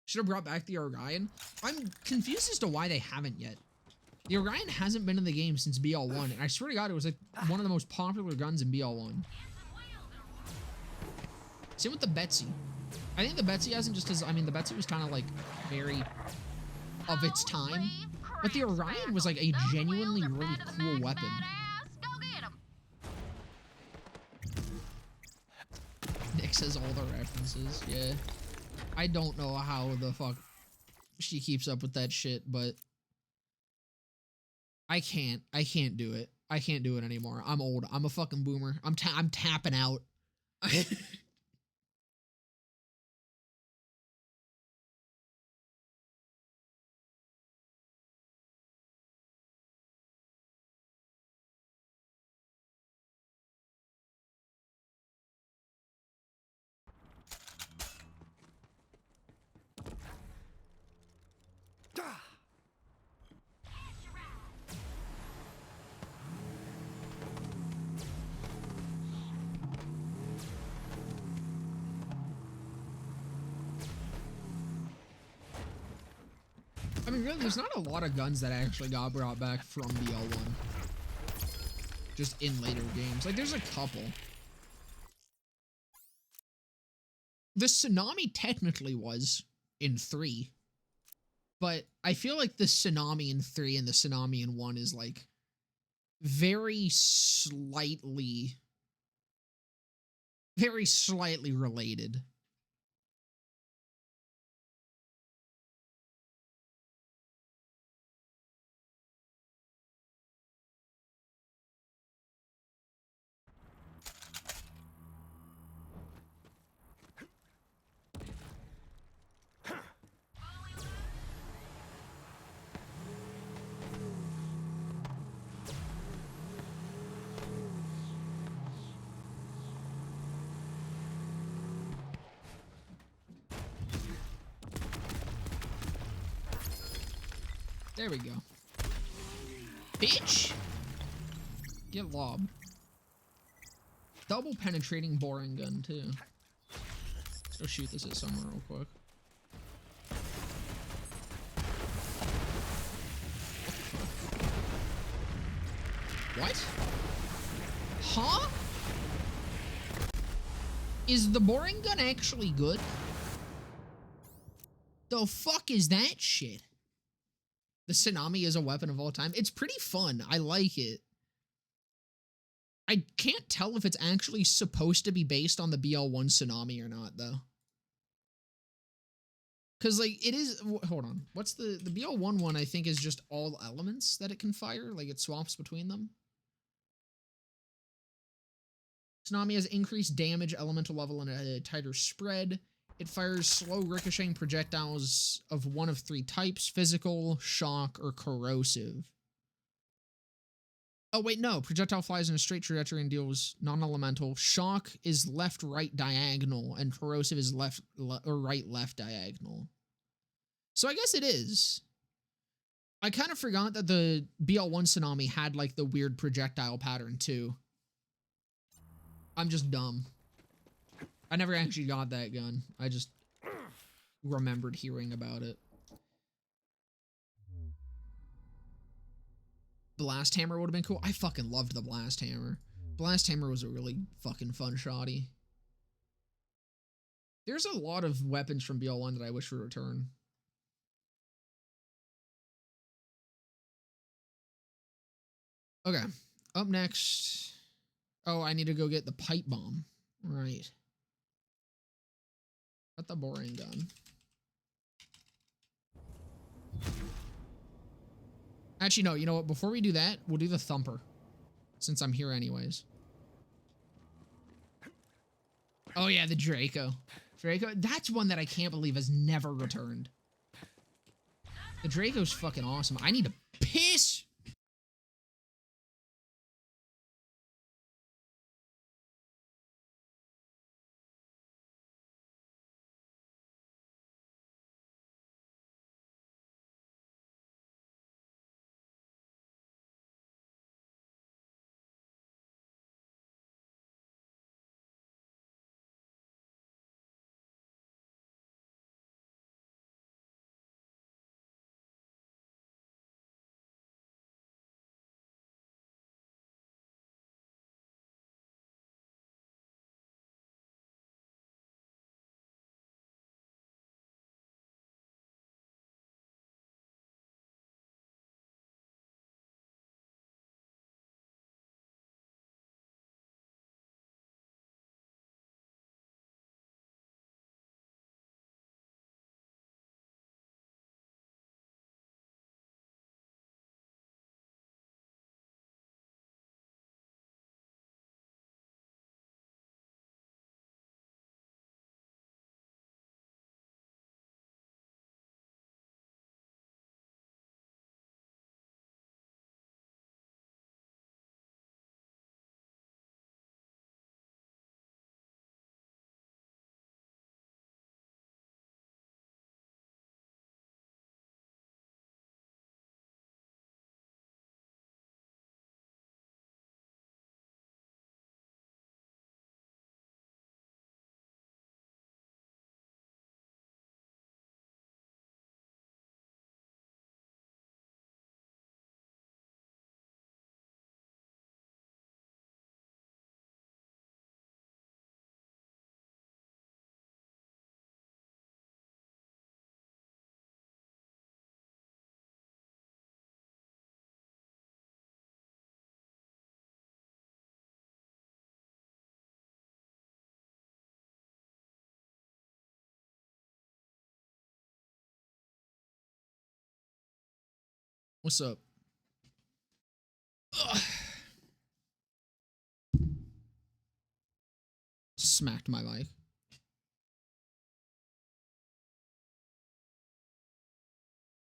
Speaker 1: Should have brought back the Orion. I'm confused as to why they haven't yet. The Orion hasn't been in the game since BL1, and I swear to God, it was like one of the most popular guns in BL1. Same with the Betsy. I think the Betsy hasn't just as, I mean, the Betsy was kind of like very of its time, but the Orion was like a genuinely really cool weapon. Nick says all the references, yeah. I don't know how the fuck she keeps up with that shit, but I can't do it. I can't do it anymore. I'm old. I'm a fucking boomer. I'm tapping out. I mean, really, there's not a lot of guns that actually got brought back from BL1. Just in later games. Like, there's a couple. The Tsunami technically was in 3. But I feel like the Tsunami in 3 and the Tsunami in 1 is, like, very slightly related. There we go. Bitch! Get lobbed. Double penetrating boring gun, too. Let's go shoot this at someone real quick. What? Huh? Is the boring gun actually good? The fuck is that shit? The Tsunami is a weapon of all time. It's pretty fun. I like it. I can't tell if it's actually supposed to be based on the BL1 Tsunami or not, though. Because, like, it is... Hold on. What's the BL1 one, I think, is just all elements that it can fire. Like, it swaps between them. Tsunami has increased damage, elemental level, and a tighter spread. It fires slow ricocheting projectiles of one of 3 types: physical, shock, or corrosive. Oh, wait, no. Projectile flies in a straight trajectory and deals non-elemental. Shock is left-right diagonal, and corrosive is right-left diagonal. So I guess it is. I kind of forgot that the BL1 Tsunami had, like, the weird projectile pattern, too. I'm just dumb. I never actually got that gun. I just remembered hearing about it. Blast Hammer would have been cool. I fucking loved the Blast Hammer. Blast Hammer was a really fucking fun shotty. There's a lot of weapons from BL1 that I wish would return. Okay. Up next. Oh, I need to go get the pipe bomb. Right. Got the boring gun. Actually, no, you know what? Before we do that, we'll do the thumper. Since I'm here anyways. Oh yeah, the Draco. Draco, that's one that I can't believe has never returned. The Draco's fucking awesome. I need to piss. What's up? Ugh. Smacked my mic.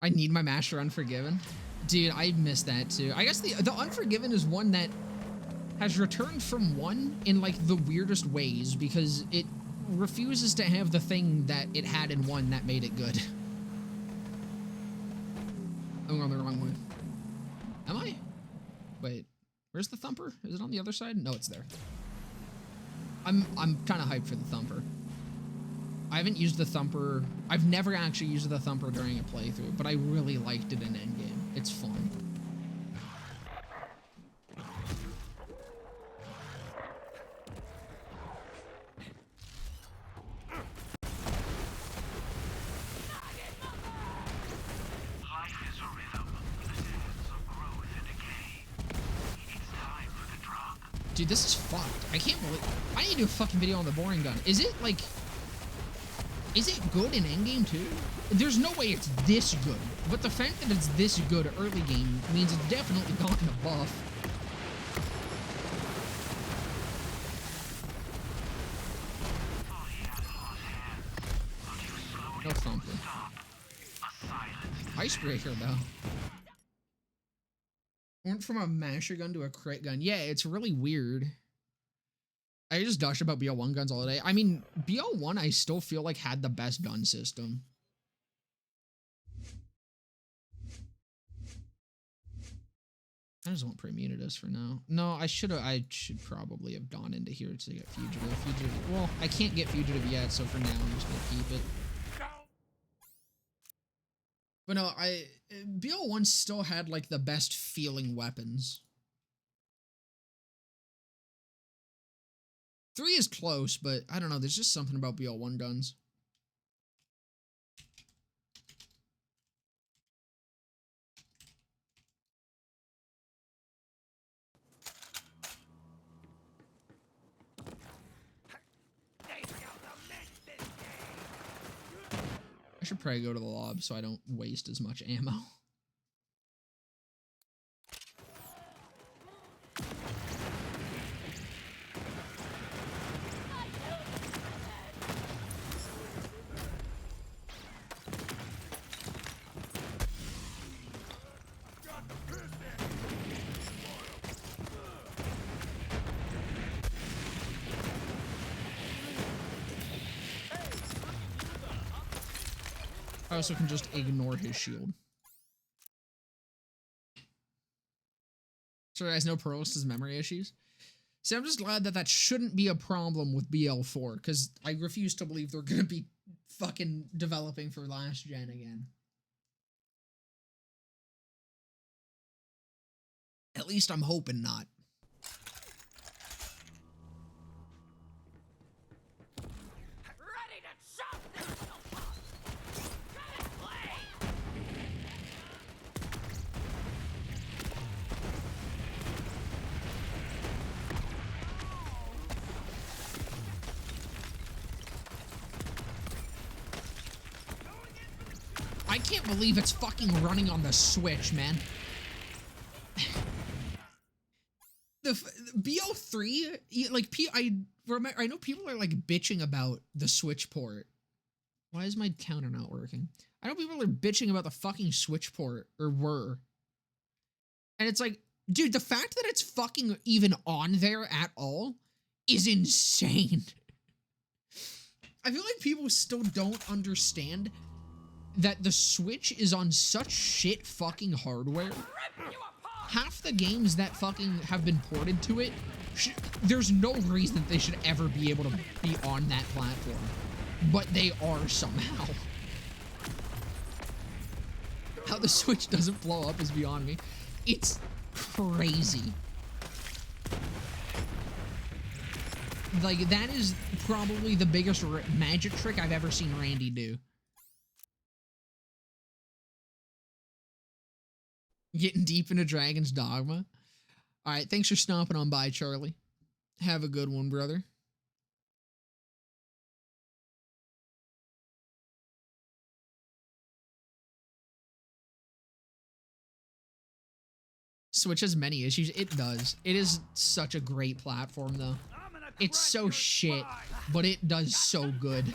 Speaker 1: I need my Master Unforgiven. Dude, I missed that too. I guess the Unforgiven is one that has returned from 1 in like the weirdest ways because it refuses to have the thing that it had in 1 that made it good. I'm going the wrong way. Am I? Wait, where's the Thumper? Is it on the other side? No, it's there. I'm kind of hyped for the Thumper. I haven't used the Thumper. I've never actually used the Thumper during a playthrough, but I really liked it in Endgame. It's fun. Dude, this is fucked. I can't believe... I need to do a fucking video on the boring gun. Is it, like... Is it good in endgame, too? There's no way it's this good. But the fact that it's this good early game means it's definitely gotten a buff. No thumper. Icebreaker, though. Went from a masher gun to a crit gun. Yeah, it's really weird. I just gushed about BL1 guns all day. I mean, BL1 I still feel like had the best gun system. I just want Premunitus for now. No, I should probably have gone into here to get Fugitive. Well, I can't get Fugitive yet, so for now I'm just gonna keep it. But no, BL1 still had like the best feeling weapons. 3 is close, but I don't know. There's just something about BL1 guns. I should probably go to the lob so I don't waste as much ammo. I also can just ignore his shield. Sorry guys, no Pearls has memory issues. See, I'm just glad that that shouldn't be a problem with BL4, because I refuse to believe they're going to be fucking developing for last gen again. At least I'm hoping not.
Speaker 11: Ready to chop this up. Get it, play.
Speaker 1: I can't believe it's fucking running on the Switch, man. The BO3, like, I know people are, like, bitching about the Switch port. Why is my counter not working? I know people are bitching about the fucking Switch port, or were. And it's like, dude, the fact that it's fucking even on there at all is insane. I feel like people still don't understand that the Switch is on such shit fucking hardware. Half the games that fucking have been ported to it, there's no reason that they should ever be able to be on that platform. But they are somehow. How the Switch doesn't blow up is beyond me. It's crazy. Like, that is probably the biggest magic trick I've ever seen Randy do. Getting deep into Dragon's Dogma. All right, thanks for stomping on by, Charlie. Have a good one, brother. Switch has many issues. It does. It is such a great platform, though. It's so shit, but it does so good.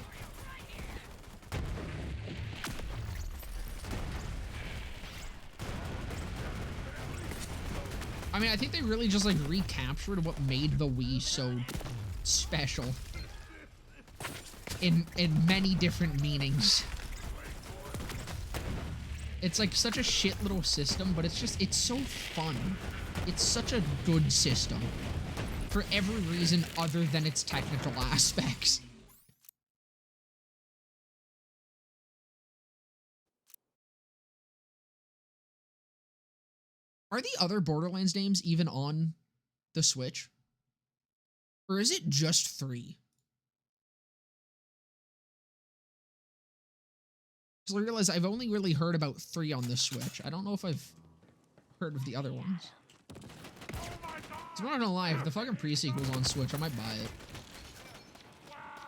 Speaker 1: I mean, I think they really just, like, recaptured what made the Wii so special. In many different meanings. It's, like, such a shit little system, but it's so fun. It's such a good system. For every reason other than its technical aspects. Are the other Borderlands games even on the Switch? Or is it just 3? Because I realize I've only really heard about 3 on the Switch. I don't know if I've heard of the other ones.
Speaker 11: Oh my God!
Speaker 1: So I'm not gonna lie, if the fucking pre-sequel's on Switch, I might buy it.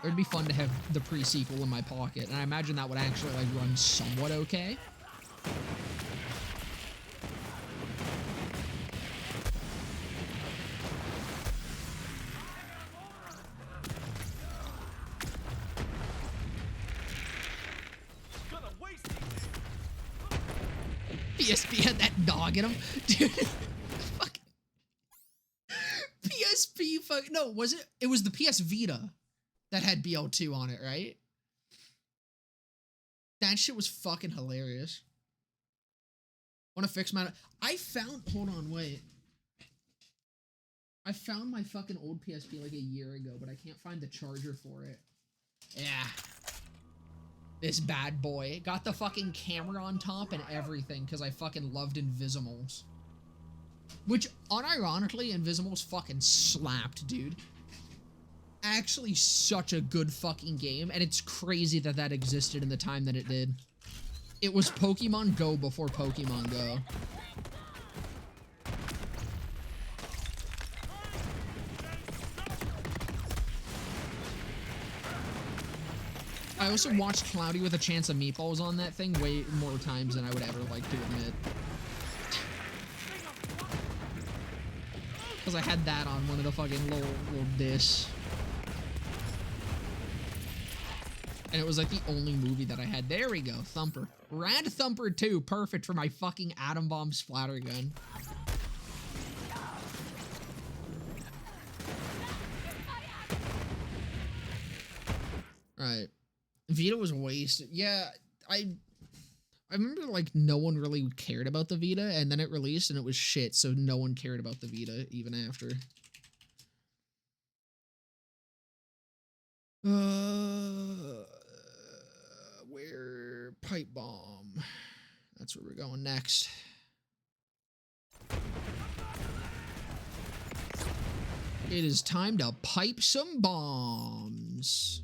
Speaker 1: It'd be fun to have the pre-sequel in my pocket, and I imagine that would actually like run somewhat okay. PSP had that dog in him. Dude, fucking PSP, no, was it? It was the PS Vita that had BL2 on it, right? That shit was fucking hilarious. Want to fix my... I found... Hold on, wait. I found my fucking old PSP like a year ago, but I can't find the charger for it. Yeah. This bad boy. Got the fucking camera on top and everything because I fucking loved Invisimals. Which, unironically, Invisimals fucking slapped, dude. Actually such a good fucking game, and it's crazy that that existed in the time that it did. It was Pokemon Go before Pokemon Go. I also watched Cloudy with a Chance of Meatballs on that thing way more times than I would ever like to admit. Because I had that on one of the fucking little discs. And it was like the only movie that I had. There we go, Thumper. Rad Thumper 2, perfect for my fucking atom bomb splatter gun. Right. Vita was wasted. Yeah, I remember like no one really cared about the Vita, and then it released and it was shit, so no one cared about the Vita even after. Where pipe bomb? That's where we're going next. It is time to pipe some bombs.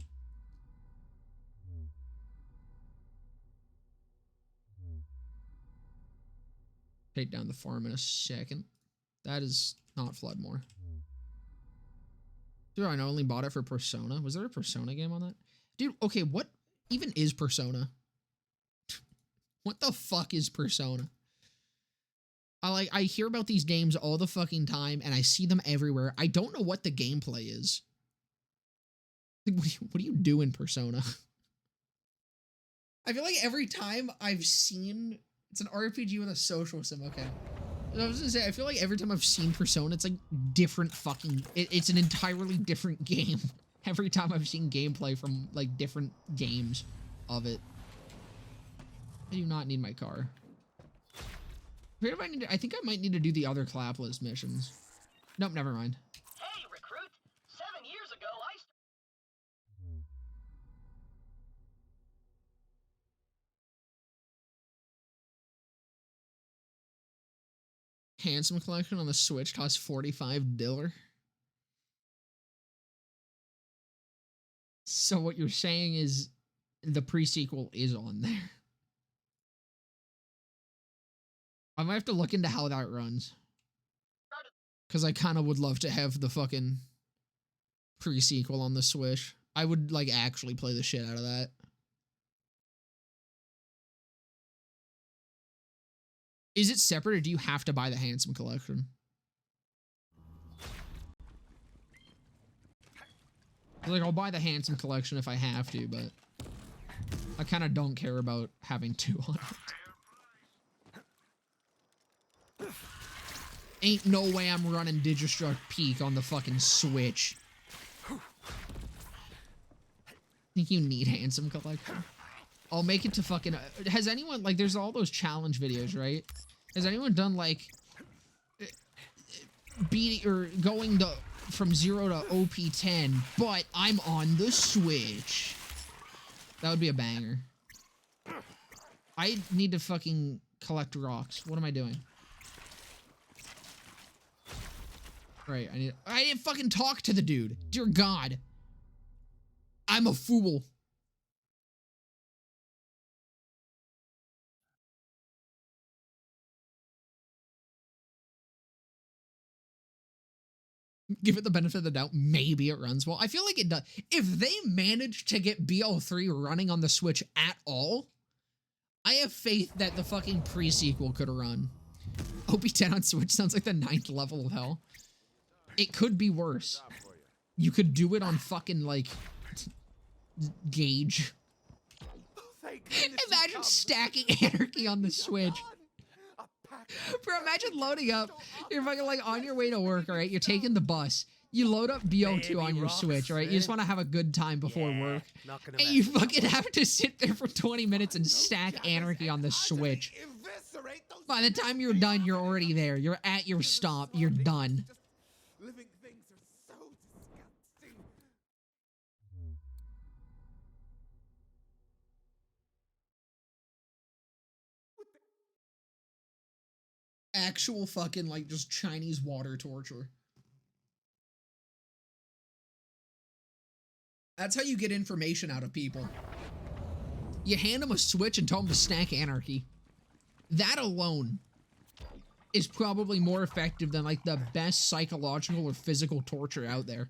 Speaker 1: Take down the farm in a second. That is not Floodmore. Dude, I only bought it for Persona. Was there a Persona game on that? Dude, okay, what even is Persona? What the fuck is Persona? I hear about these games all the fucking time, and I see them everywhere. I don't know what the gameplay is. What do you do in Persona? I feel like every time I've seen... It's an RPG with a social sim, okay. I was gonna say, I feel like every time I've seen Persona, it's like different fucking... It's an entirely different game. Every time I've seen gameplay from, like, different games of it. I do not need my car. I think I might need to do the other clapless missions. Nope, never mind.
Speaker 8: Hey, recruit! 7 years ago,
Speaker 1: Handsome Collection on the Switch costs $45. So what you're saying is the pre-sequel is on there. I might have to look into how that runs. Because I kind of would love to have the fucking pre-sequel on the Switch. I would, like, actually play the shit out of that. Is it separate, or do you have to buy the Handsome Collection? Like, I'll buy the Handsome Collection if I have to, but I kind of don't care about having two on it. Ain't no way I'm running Digistruct Peak on the fucking Switch. Think you need Handsome Collection? I'll make it to fucking... has anyone... Like, there's all those challenge videos, right? Has anyone done, like... beating... or going to... from 0 to OP10, but I'm on the Switch. That would be a banger. I need to fucking collect rocks. What am I doing? Right, I didn't fucking talk to the dude. Dear God. I'm a fool. Give it the benefit of the doubt. Maybe it runs well. I feel like it does. If they manage to get BL3 running on the Switch at all, I have faith that the fucking pre-sequel could run. OP10 on Switch sounds like the 9th level of hell. It could be worse. You could do it on fucking, like, Gauge. Imagine stacking Anarchy on the Switch. Bro, imagine loading up. You're fucking, like, on your way to work, all right? You're taking the bus. You load up BO2 on your Switch, right? You just want to have a good time before work. And you fucking have to sit there for 20 minutes and stack Anarchy on the Switch. By the time you're done, you're already there. You're at your stop. You're done.
Speaker 4: Living things are so disgusting.
Speaker 1: Actual fucking, like, just Chinese water torture. That's how you get information out of people. You hand them a Switch and tell them to stack Anarchy. That alone is probably more effective than, like, the best psychological or physical torture out there.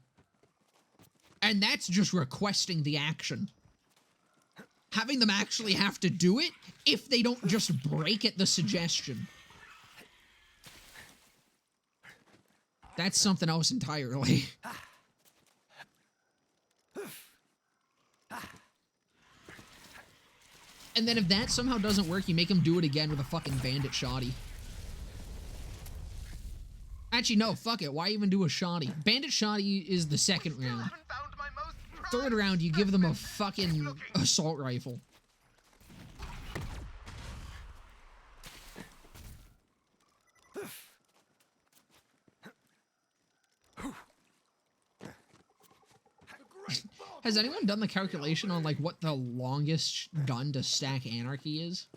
Speaker 1: And that's just requesting the action. Having them actually have to do it if they don't just break at the suggestion. That's something else entirely. And then if that somehow doesn't work, you make them do it again with a fucking bandit shoddy. Actually, no, fuck it. Why even do a shoddy? Bandit shoddy is the second round. Third round, you give them a fucking assault rifle. Has anyone done the calculation on, like, what the longest gun to stack Anarchy is?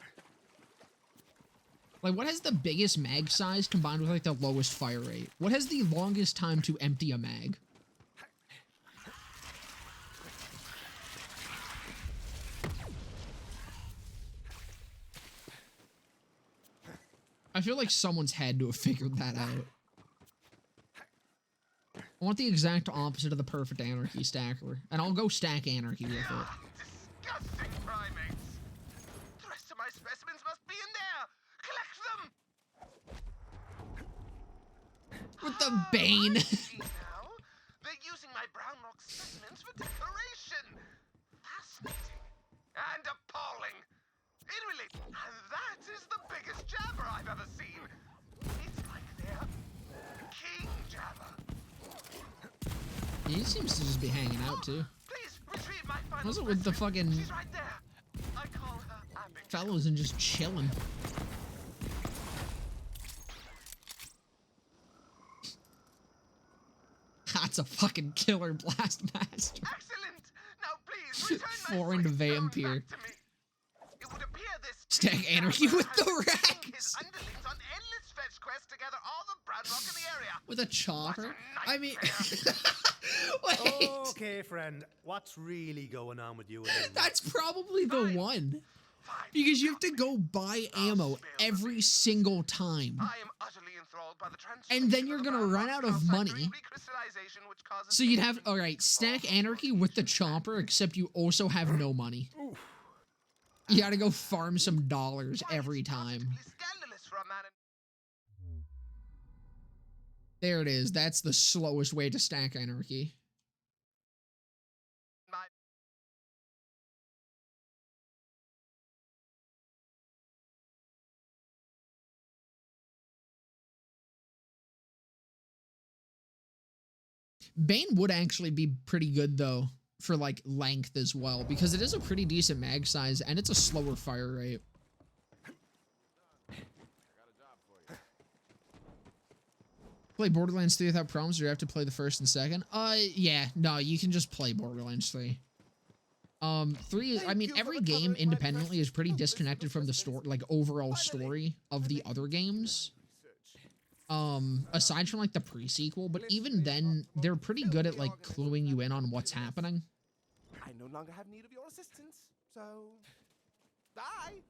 Speaker 1: Like, what has the biggest mag size combined with, like, the lowest fire rate? What has the longest time to empty a mag? I feel like someone's had to have figured that out. I want the exact opposite of the perfect Anarchy stacker, and I'll go stack Anarchy with it.
Speaker 2: Disgusting primates! The rest of my specimens must be in there! Collect them!
Speaker 1: With the Bane.
Speaker 2: Now, they're using my brown rock specimens for decoration! Fascinating. And appalling! It really... And that is the biggest jabber I've ever seen! It's like they're king jabber!
Speaker 1: He seems to just be hanging out, too.
Speaker 2: Please retrieve my final
Speaker 1: What's it with the fucking
Speaker 2: She's right there. I call her Abigail.
Speaker 1: fellows and just chilling? That's a fucking killer blast master.
Speaker 2: Excellent. Now please return my
Speaker 1: Foreign vampire.
Speaker 2: back to me. It would appear this
Speaker 1: Stack Anarchy with the
Speaker 2: Rex.
Speaker 1: Rex.
Speaker 2: His underlings on endless fetch quests to gather all the brown rock in the area.
Speaker 1: With a chopper? I mean... Wait.
Speaker 10: Okay, friend. What's really going on with you? And him?
Speaker 1: That's probably the one. Because you have to go buy ammo every single time.
Speaker 2: I am utterly enthralled by the
Speaker 1: And then you're gonna run out of money.
Speaker 2: recrystallization which causes
Speaker 1: So you'd have... Alright, stack Anarchy with the chopper, except you also have no money. You gotta go farm some dollars every time.
Speaker 2: scandalous for a man in
Speaker 1: There it is. That's the slowest way to stack Anarchy. Bane would actually be pretty good, though, for, like, length as well, because it is a pretty decent mag size, and it's a slower fire rate. Play Borderlands 3 without problems, or you have to play the first and second? Yeah, no, you can just play Borderlands 3. 3, I mean, every game independently is pretty disconnected from the story, like, overall story of the other games. Aside from, like, the pre-sequel, but even then, they're pretty good at, like, cluing you in on what's happening.
Speaker 4: I no longer have need of your assistance, so... Bye!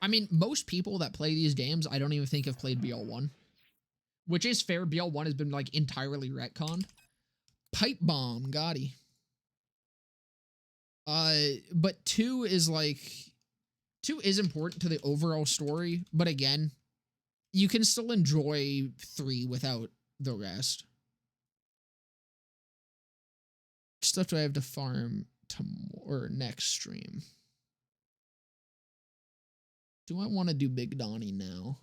Speaker 1: I mean, most people that play these games, I don't even think have played BL1. which is fair. BL1 has been like entirely retconned. Pipe bomb, Gotti. But 2 is like 2 is important to the overall story, but again, you can still enjoy 3 without the rest. Stuff do I have to farm or next stream? Do I want to do Big Donnie now?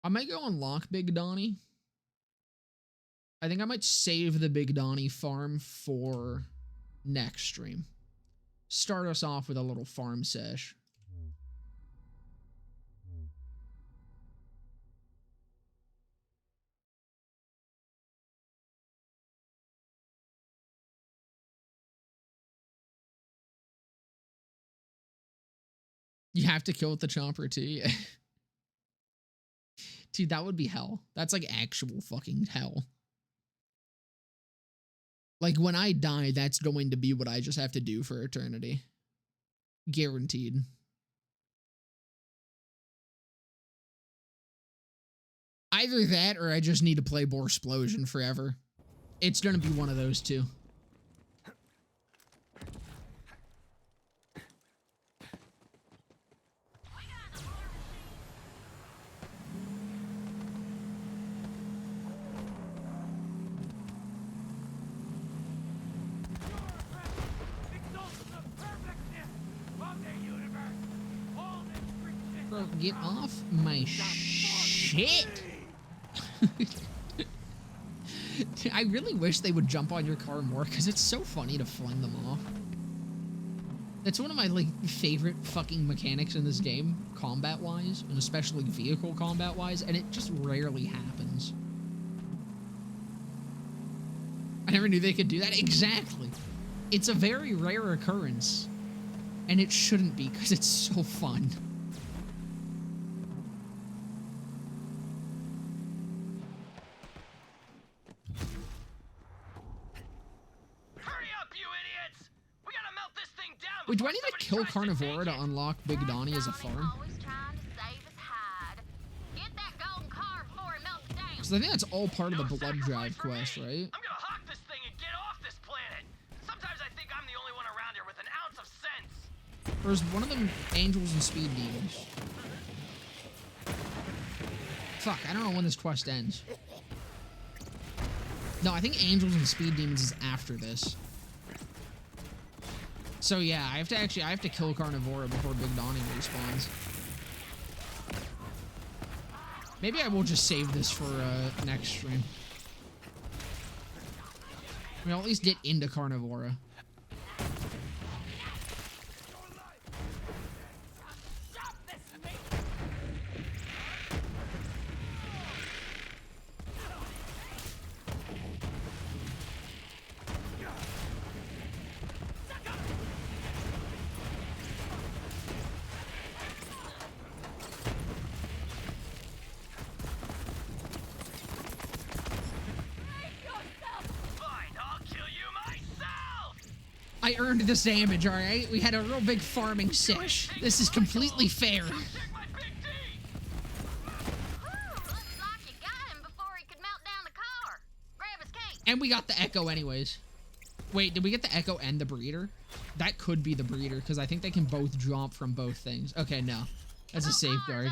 Speaker 1: I might go unlock Big Donnie. I think I might save the Big Donnie farm for next stream. Start us off with a little farm sesh. You have to kill with the chomper too. Yeah. Dude, that would be hell. That's like actual fucking hell. Like when I die, that's going to be what I just have to do for eternity. Guaranteed. Either that or I just need to play more Explosion forever. It's gonna be one of those two. Bro, get off my shit. I really wish they would jump on your car more because it's so funny to fling them off. That's one of my like favorite fucking mechanics in this game, combat-wise, and especially vehicle combat-wise, and it just rarely happens. I never knew they could do that. Exactly. It's a very rare occurrence, and it shouldn't be because it's so fun. Wait, do I need to kill Carnivora to unlock Big Donnie as a farm? Because I think that's all part of the Blood Drive quest, right?
Speaker 6: I'm gonna hawk this thing and get off this planet. Sometimes I think I'm the only one around here with an ounce of sense.
Speaker 1: Or is one of them Angels and Speed Demons? Fuck, I don't know when this quest ends. No, I think Angels and Speed Demons is after this. So yeah, I have to kill Carnivora before Big Donnie respawns. Maybe I will just save this for next stream. We'll at least get into Carnivora. I earned this damage, alright? We had a real big farming sesh. This is completely fair. And we got the Echo anyways. Wait, did we get the Echo and the Breeder? That could be the Breeder, because I think they can both drop from both things. Okay, no. That's a safeguard.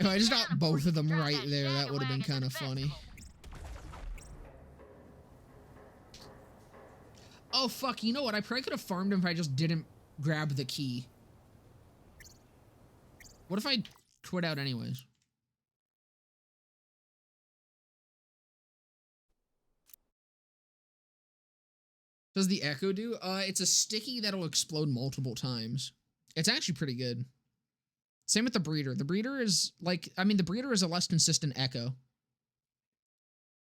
Speaker 1: If I just got both of them right there, that would have been kind of funny. Oh, fuck, you know what? I probably could have farmed him if I just didn't grab the key. What if I quit out anyways? Does the Echo do? It's a sticky that'll explode multiple times. It's actually pretty good. Same with the Breeder. The Breeder is like, I mean, the Breeder is a less consistent Echo.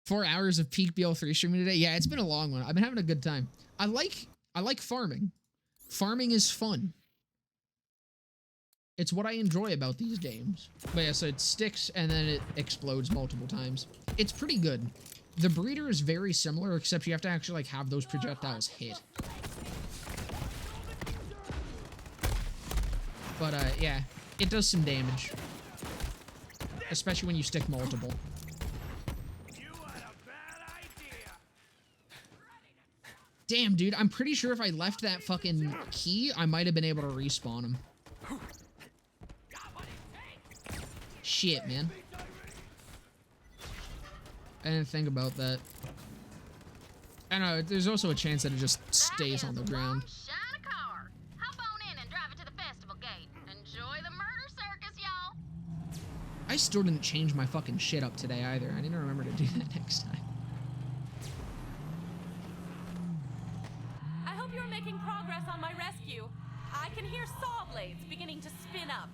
Speaker 1: 4 hours of peak BL3 streaming today. Yeah, it's been a long one. I've been having a good time. I like farming. Farming is fun. It's what I enjoy about these games. But yeah, so it sticks and then it explodes multiple times. It's pretty good. The Breeder is very similar, except you have to actually like have those projectiles hit. But, yeah, it does some damage. Especially when you stick multiple. Damn, dude, I'm pretty sure if I left that fucking key, I might have been able to respawn him. Shit, man. I didn't think about that. I know, there's also a chance that it just stays on the ground.
Speaker 5: Shine a car. Hop on in and drive it to the festival gate. Enjoy the murder circus, y'all.
Speaker 1: I still didn't change my fucking shit up today either. I need to remember to do that next time.
Speaker 14: I hope you're making progress on my rescue. I can hear saw blades beginning to spin up.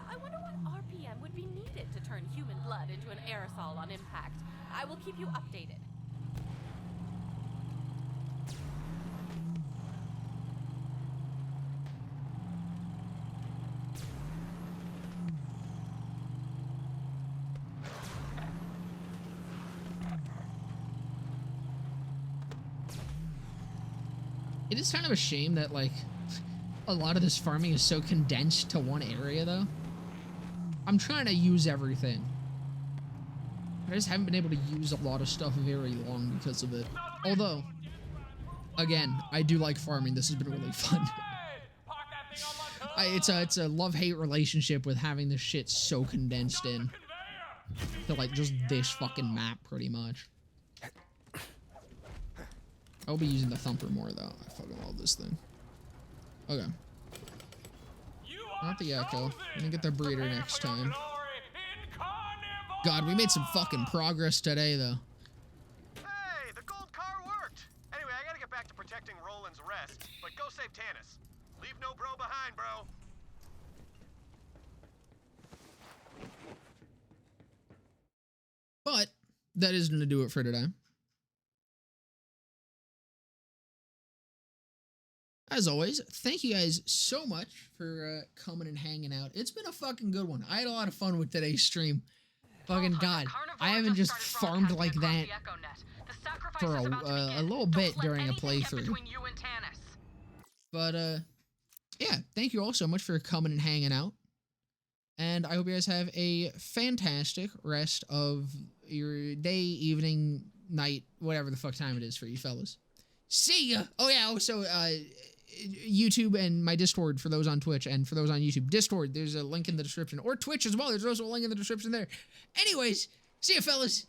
Speaker 14: I wonder what RPM would be needed to turn human blood into an aerosol on impact. I will keep you updated.
Speaker 1: It is kind of a shame that, like, a lot of this farming is so condensed to one area, though. I'm trying to use everything. I just haven't been able to use a lot of stuff very long because of it. Although, again, I do like farming. This has been really fun. It's a love-hate relationship with having this shit so condensed in to, like, just this fucking map, pretty much. I'll be using the thumper more, though. I fucking love this thing. Okay. Not the echo. I'm gonna get the breeder next time. God, we made some fucking progress today, though.
Speaker 8: Hey, the gold car worked. Anyway, I gotta get back to protecting Roland's rest, but go save Tanis. Leave no bro behind, bro.
Speaker 1: But that is gonna do it for today. As always, thank you guys so much for coming and hanging out. It's been a fucking good one. I had a lot of fun with today's stream. Fucking God, I haven't just farmed like that for a little bit during a playthrough. But, yeah, thank you all so much for coming and hanging out. And I hope you guys have a fantastic rest of your day, evening, night, whatever the fuck time it is for you fellas. See ya! Oh yeah, also, YouTube and my Discord for those on Twitch and for those on YouTube. Discord, there's a link in the description. Or Twitch as well, there's also a link in the description there. Anyways, see ya fellas!